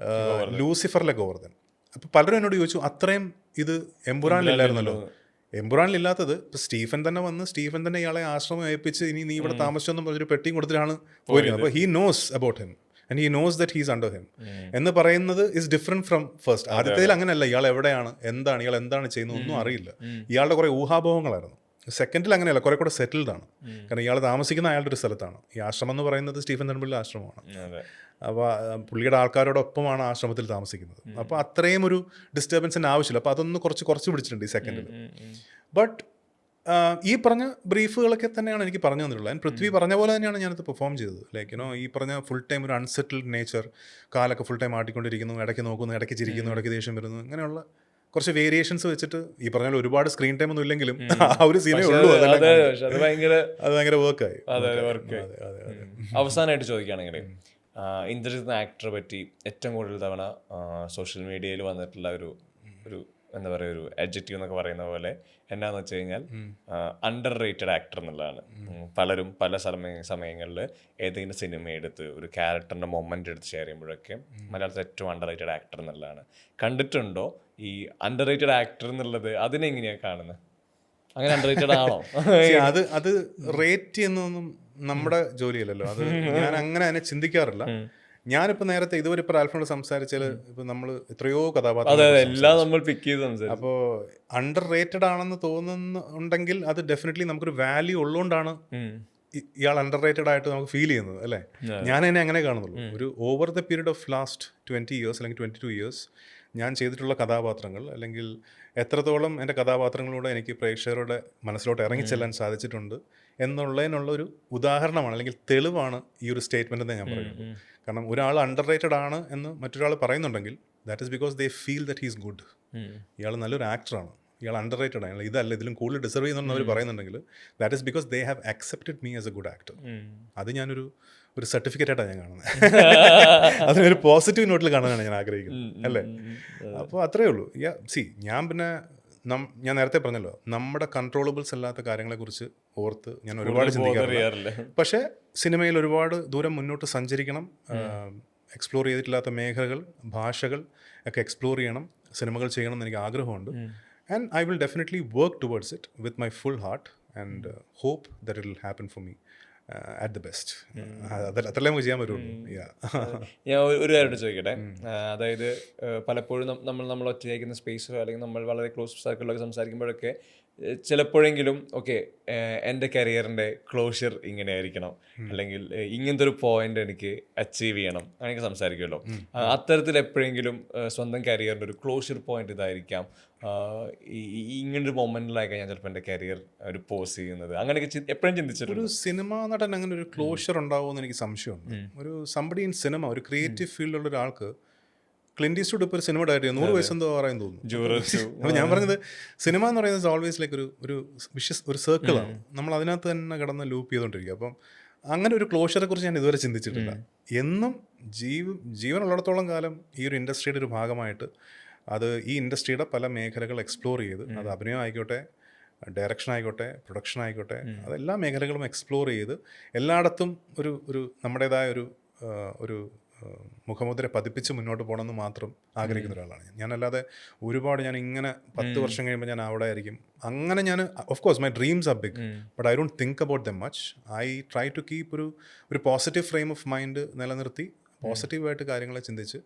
ലൂസിഫറിലെ ഗോവർദ്ധൻ. അപ്പോൾ പലരും എന്നോട് ചോദിച്ചു, അത്രയും ഇത് എമ്പുരാനിലില്ലായിരുന്നല്ലോ. എമ്പുരാനിലില്ലാത്തത് ഇപ്പോൾ സ്റ്റീഫൻ തന്നെ ഇയാളെ ആശ്രമം ഏൽപ്പിച്ച് ഇനി നീ ഇവിടെ താമസിച്ചെന്നും പറഞ്ഞൊരു പെട്ടിയും കൊടുത്തിട്ടാണ് പോയിരുന്നത്. അപ്പോൾ he knows about him and he knows that he's under him എന്ന് പറയുന്നത് is different from first. ആദ്യത്തേതിൽ അങ്ങനെയല്ല, ഇയാൾ എവിടെയാണ്, ഇയാൾ എന്താണ് ചെയ്യുന്നത് ഒന്നും അറിയില്ല. ഇയാളുടെ കുറേ ഊഹാപോഹങ്ങളായിരുന്നു. സെക്കൻഡിൽ അങ്ങനെയല്ല, കുറെ കൂടെ സെറ്റിൽഡ് ആണ്. കാരണം ഇയാൾ താമസിക്കുന്ന അയാളുടെ ഒരു സ്ഥലത്താണ്. ഈ ആശ്രമം എന്ന് പറയുന്നത് സ്റ്റീഫൻ നെടുമ്പള്ളി ആശ്രമമാണ്. അപ്പോൾ പുള്ളിയുടെ ആൾക്കാരോടൊപ്പമാണ് ആശ്രമത്തിൽ താമസിക്കുന്നത്. അപ്പോൾ അത്രയും ഒരു ഡിസ്റ്റർബൻസിൻ്റെ ആവശ്യമില്ല. അപ്പോൾ അതൊന്ന് കുറച്ച് പിടിച്ചിട്ടുണ്ട് ഈ സെക്കൻഡിൽ. ബട്ട് ഈ പറഞ്ഞ ബ്രീഫുകളൊക്കെ തന്നെയാണ് എനിക്ക് പറഞ്ഞു തന്നിട്ടുള്ളത്. പൃഥ്വി പറഞ്ഞ പോലെ തന്നെയാണ് ഞാനത് പെർഫോം ചെയ്തത്. ലൈക്ക് ഈ പറഞ്ഞ ഫുൾ ടൈം ഒരു അൺസെറ്റിൽഡ് നേച്ചർ, കാലൊക്കെ ഫുൾ ടൈം ആട്ടിക്കൊണ്ടിരിക്കുന്നു, ഇടയ്ക്ക് നോക്കുന്നു, ഇടയ്ക്ക് ചിരിക്കുന്നു, ഇടയ്ക്ക് ദേഷ്യം വരുന്നു, അങ്ങനെയുള്ള കുറച്ച് വേരിയേഷൻസ് വെച്ചിട്ട് ഈ പറഞ്ഞാൽ ഒരുപാട് സ്ക്രീൻ ടൈം ഒന്നും ഇല്ലെങ്കിലും ആ ഒരു സീനേ ഉള്ളൂ. അത് ഭയങ്കര വർക്കായി. അവസാനമായിട്ട് ചോദിക്കുകയാണെങ്കിൽ ഇന്ദ്രജിത്ത് ആക്ടറെ പറ്റി ഏറ്റവും കൂടുതൽ തവണ സോഷ്യൽ മീഡിയയിൽ വന്നിട്ടുള്ള ഒരു എന്താ പറയുക, ഒരു അഡ്ജക്റ്റീവ് എന്നൊക്കെ പറയുന്ന പോലെ എന്നാന്ന് വെച്ച് കഴിഞ്ഞാൽ അണ്ടർ റേറ്റഡ് ആക്ടർ എന്നുള്ളതാണ്. പലരും പല സമയങ്ങളിൽ ഏതെങ്കിലും സിനിമ എടുത്ത് ഒരു ക്യാരക്ടറിൻ്റെ മൊമെൻ്റ് എടുത്ത് ഷെയർ ചെയ്യുമ്പോഴൊക്കെ മലയാളത്തിൽ ഏറ്റവും അണ്ടർ റേറ്റഡ് ആക്ടർ എന്നുള്ളതാണ്. കണ്ടിട്ടുണ്ടോ ഈ അണ്ടർ റേറ്റഡ് ആക്ടർ എന്നുള്ളത്? അതിനെങ്ങനെയാണ് കാണുന്നത്? അങ്ങനെ അണ്ടർ റേറ്റഡ് ആണോ? അത് റേറ്റ് ചെയ്യുന്നതൊന്നും നമ്മുടെ ജോലിയല്ലല്ലോ. അത് ഞാൻ അങ്ങനെ അതിനെ ചിന്തിക്കാറില്ല. ഞാനിപ്പോൾ നേരത്തെ ഇതുവരെ ഇപ്പോൾ ആൽഫിനോട് സംസാരിച്ചാൽ ഇപ്പോൾ നമ്മൾ എത്രയോ കഥാപാത്രങ്ങൾ, അപ്പോൾ അണ്ടർ റേറ്റഡ് ആണെന്ന് തോന്നുന്നുണ്ടെങ്കിൽ അത് ഡെഫിനറ്റ്ലി നമുക്കൊരു വാല്യൂ ഉള്ളതുകൊണ്ടാണ് ഇയാൾ അണ്ടർ റേറ്റഡ് ആയിട്ട് നമുക്ക് ഫീൽ ചെയ്യുന്നത്, അല്ലേ? ഞാൻ എന്നെ അങ്ങനെ കാണുന്നുള്ളൂ. ഒരു over the period of last 20 years അല്ലെങ്കിൽ 22 years ഞാൻ ചെയ്തിട്ടുള്ള കഥാപാത്രങ്ങൾ, അല്ലെങ്കിൽ എത്രത്തോളം എൻ്റെ കഥാപാത്രങ്ങളിലൂടെ എനിക്ക് പ്രേക്ഷകരുടെ മനസ്സിലോട്ട് ഇറങ്ങിച്ചെല്ലാൻ സാധിച്ചിട്ടുണ്ട് എന്നുള്ളതിനുള്ളൊരു ഉദാഹരണമാണ്, അല്ലെങ്കിൽ തെളിവാണ് ഈ ഒരു സ്റ്റേറ്റ്മെൻ്റ് എന്ന് ഞാൻ പറയുന്നത്. കാരണം ഒരാൾ അണ്ടർ റേറ്റഡ് ആണ് എന്ന് മറ്റൊരാൾ പറയുന്നുണ്ടെങ്കിൽ that is because they feel that he's good. ഇയാൾ നല്ലൊരു ആക്ടറാണ്, ഇയാൾ അണ്ടർ റേറ്റഡ് ആണ്, ഇതല്ല ഇതിലും കൂടുതൽ ഡിസർവ് ചെയ്യുന്നുണ്ടെന്ന് അവർ പറയുന്നുണ്ടെങ്കിൽ that is because they have accepted me as A good actor. അത് ഞാനൊരു സർട്ടിഫിക്കറ്റ് ആയിട്ടാണ് ഞാൻ കാണുന്നത്. അതിനൊരു പോസിറ്റീവ് നോട്ടിൽ കാണാനാണ് ഞാൻ ആഗ്രഹിക്കുന്നത്, അല്ലേ? അപ്പോൾ അത്രയേ ഉള്ളൂ. ഞാൻ നേരത്തെ പറഞ്ഞല്ലോ, നമ്മുടെ കൺട്രോളബിൾസ് അല്ലാത്ത കാര്യങ്ങളെക്കുറിച്ച് ഓർത്ത് ഞാൻ ഒരുപാട് ചിന്തിക്കാറില്ല. പക്ഷേ സിനിമയിൽ ഒരുപാട് ദൂരം മുന്നോട്ട് സഞ്ചരിക്കണം, എക്സ്പ്ലോർ ചെയ്തിട്ടില്ലാത്ത മേഖലകൾ, ഭാഷകൾ ഒക്കെ എക്സ്പ്ലോർ ചെയ്യണം, സിനിമകൾ ചെയ്യണം എന്ന് എനിക്ക് ആഗ്രഹമുണ്ട്. And I will definitely work towards it with my full heart and hope that it will happen for me at the best. അതല്ലേ നമുക്ക് ചെയ്യാൻ പറ്റുള്ളൂ. ഞാൻ ഒരു കാര്യം ചോദിക്കട്ടെ. അതായത് പലപ്പോഴും നമ്മൾ ഒറ്റയ്ക്കുന്ന സ്പേസോ അല്ലെങ്കിൽ നമ്മൾ വളരെ ക്ലോസ് സർക്കിളിലൊക്കെ സംസാരിക്കുമ്പോഴൊക്കെ ചിലപ്പോഴെങ്കിലും ഓക്കെ എൻ്റെ കരിയറിൻ്റെ ക്ലോഷർ ഇങ്ങനെ ആയിരിക്കണം, അല്ലെങ്കിൽ ഇങ്ങനത്തെ ഒരു പോയിന്റ് എനിക്ക് അച്ചീവ് ചെയ്യണം, അങ്ങനെയൊക്കെ സംസാരിക്കുമല്ലോ. അത്തരത്തിൽ എപ്പോഴെങ്കിലും സ്വന്തം കരിയറിൻ്റെ ഒരു ക്ലോഷർ പോയിന്റ് ഇതായിരിക്കാം, ഇങ്ങനൊരു മൊമെന്റിലായിരിക്കാം ഞാൻ ചിലപ്പോൾ എൻ്റെ കരിയർ ഒരു പോസ് ചെയ്യുന്നത്, അങ്ങനെയൊക്കെ എപ്പോഴും ചിന്തിച്ചിട്ടുണ്ട്? ഒരു സിനിമ നടൻ അങ്ങനെ ഒരു ക്ലോഷർ ഉണ്ടാവുമെന്ന് എനിക്ക് സംശയമുണ്ട്. ഒരു സംബഡി ഇൻ സിനിമ, ഒരു ക്രിയേറ്റീവ് ഫീൽഡിലുള്ള ഒരാൾക്ക് ക്ലിൻറ്റ് ഈസ്റ്റ്വുഡ് ഇപ്പോൾ ഒരു സിനിമ ഡയറക്റ്റ് ചെയ്തു 100 വയസ്സെന്തോ പറയുന്നു തോന്നുന്നു. ജൂറസ് അപ്പോൾ ഞാൻ പറഞ്ഞത് സിനിമ എന്ന് പറയുന്നത് ഓൾവേസ് ലൈക്ക് ഒരു ഒരു സർക്കിളാണ്. നമ്മൾ അതിനകത്ത് തന്നെ കിടന്ന് ലൂപ്പ് ചെയ്തുകൊണ്ടിരിക്കുക. അപ്പം അങ്ങനെ ഒരു ക്ലോഷറെ കുറിച്ച് ഞാൻ ഇതുവരെ ചിന്തിച്ചിട്ടില്ല. എന്നും ജീവനുള്ളിടത്തോളം കാലം ഈ ഒരു ഇൻഡസ്ട്രിയുടെ ഒരു ഭാഗമായിട്ട് അത് ഈ ഇൻഡസ്ട്രിയുടെ പല മേഖലകൾ എക്സ്പ്ലോർ ചെയ്ത്, അത് അഭിനയം ആയിക്കോട്ടെ, ഡയറക്ഷൻ ആയിക്കോട്ടെ, പ്രൊഡക്ഷൻ ആയിക്കോട്ടെ, അതെല്ലാ മേഖലകളും എക്സ്പ്ലോർ ചെയ്ത് എല്ലായിടത്തും ഒരു നമ്മുടേതായ ഒരു മുഖമുദ്ര പതിപ്പിച്ച് മുന്നോട്ട് പോകണമെന്ന് മാത്രം ആഗ്രഹിക്കുന്ന ഒരാളാണ് ഞാൻ. ഞാനല്ലാതെ ഒരുപാട് ഞാൻ ഇങ്ങനെ 10 വർഷം കഴിയുമ്പോൾ ഞാൻ അവിടെ ആയിരിക്കും അങ്ങനെ ഞാൻ of course my dreams are big but I don't think about them much. I try to keep ഒരു പോസിറ്റീവ് ഫ്രെയിം ഓഫ് മൈൻഡ് നിലനിർത്തി പോസിറ്റീവായിട്ട് കാര്യങ്ങളെ ചിന്തിച്ച്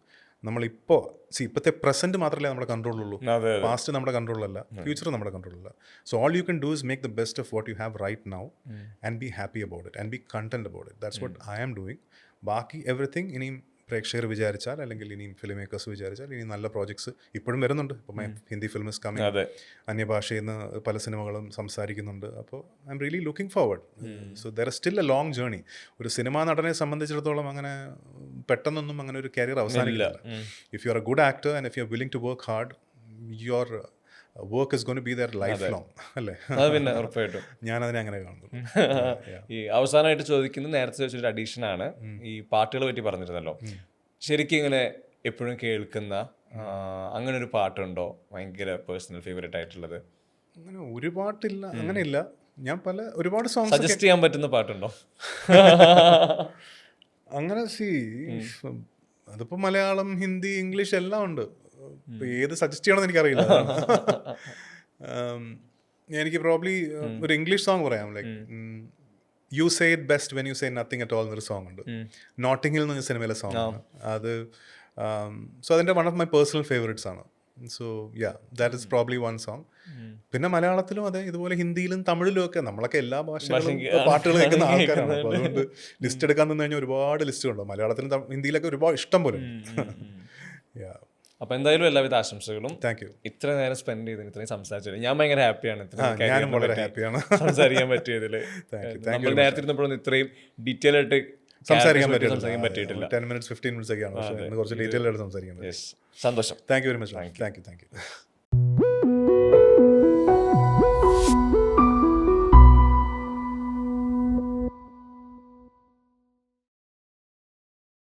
നമ്മളിപ്പോൾ ഇപ്പോഴത്തെ പ്രസൻറ്റ് മാത്രമല്ലേ നമ്മുടെ കൺട്രോളുള്ളൂ. പാസ്റ്റ് നമ്മുടെ കൺട്രോളല്ല, ഫ്യൂച്ചർ നമ്മുടെ കൺട്രോളല്ല. So all you can do is make the best of what you have right now and be happy about it and be content about it. That's what I am doing. ബാക്കി everything ഇനിയും പ്രേക്ഷകർ വിചാരിച്ചാൽ അല്ലെങ്കിൽ ഇനിയും film makers വിചാരിച്ചാൽ ഇനി നല്ല projects ഇപ്പോഴും വരുന്നുണ്ട്. ഇപ്പം ഹിന്ദി ഫിലിം ഇസ് കമ്മിങ്, അന്യഭാഷയിൽ നിന്ന് പല സിനിമകളും സംസാരിക്കുന്നുണ്ട്. അപ്പോൾ I M really looking forward. So there is still a long journey. ഒരു സിനിമാ നടനെ സംബന്ധിച്ചിടത്തോളം അങ്ങനെ പെട്ടെന്നൊന്നും അങ്ങനെ ഒരു കരിയർ അവസാനിക്കില്ല. If you are a good actor and if you are willing to work hard, your work is going to be there life long അല്ലേ? പിന്നെ ഉറപ്പായിട്ടും ഞാനതിനെ അങ്ങനെ കാണുന്നു. ഈ അവസാനമായിട്ട് ചോദിക്കുന്നത് നേരത്തെ ചോദിച്ചൊരു അഡീഷനാണ്. ഈ പാട്ടുകളെ പറ്റി പറഞ്ഞിരുന്നല്ലോ. ശരിക്കും ഇങ്ങനെ എപ്പോഴും കേൾക്കുന്ന അങ്ങനെ ഒരു പാട്ടുണ്ടോ ഭയങ്കര പേഴ്സണൽ ഫേവറേറ്റ് ആയിട്ടുള്ളത്? അങ്ങനെ ഒരു പാട്ടില്ല, അങ്ങനെയില്ല. ഞാൻ ഒരുപാട് സോങ്സ് സജസ്റ്റ് ചെയ്യാൻ പറ്റുന്ന പാട്ടുണ്ടോ? അങ്ങനെ അതിപ്പോൾ മലയാളം, ഹിന്ദി, ഇംഗ്ലീഷ് എല്ലാം ഉണ്ട്. ഏത് സജസ്റ്റ് ചെയ്യണമെന്ന് എനിക്കറിയില്ല. എനിക്ക് പ്രോബ്ലി ഒരു ഇംഗ്ലീഷ് സോങ് പറയാം. Like you say it best when you say nothing at all എന്നൊരു സോങ് ഉണ്ട്. നോട്ടിംഗ് ഹിൽ എന്ന് പറഞ്ഞ സിനിമയിലെ സോങ് ആണ് അത്. സോ അതിൻ്റെ one of my personal favourites ആണ്. So that is probably one song. പിന്നെ മലയാളത്തിലും അതെ, ഇതുപോലെ ഹിന്ദിയിലും തമിഴിലും ഒക്കെ നമ്മളൊക്കെ എല്ലാ ഭാഷകളും പാട്ടുകൾ കേൾക്കുന്ന ആൾക്കാരാണ്. അപ്പോൾ അതുകൊണ്ട് ലിസ്റ്റ് എടുക്കാൻ നിന്ന് കഴിഞ്ഞാൽ ഒരുപാട് ലിസ്റ്റുണ്ടോ. മലയാളത്തിലും ഹിന്ദിയിലൊക്കെ ഒരുപാട് ഇഷ്ടം പോലെ. അപ്പൊ എന്തായാലും എല്ലാവിധ ആശംസകളും. Thank you. ഇത്ര നേരം സ്പെൻഡ് ചെയ്തതിന്, ഇത്രയും സംസാരിച്ചത് ഞാൻ ഭയങ്കര ഹാപ്പിയാണ്. ഞാനും വളരെ ഹാപ്പിയാണ് സംസാരിക്കാൻ പറ്റിയതിൽ. നമ്മൾ നേരത്തെ ഇരുന്നപ്പോഴൊന്നും ഇത്രയും ഡീറ്റെയിൽ ആയിട്ട് സംസാരിക്കാൻ പറ്റിയിട്ടില്ല. 10 minutes 15 minutes ഒക്കെയാണ്, പക്ഷേ കുറച്ച് ഡീറ്റെയിൽ ആയിട്ട് സംസാരിക്കാൻ പറ്റും. സന്തോഷം. Thank you very much. Thank you.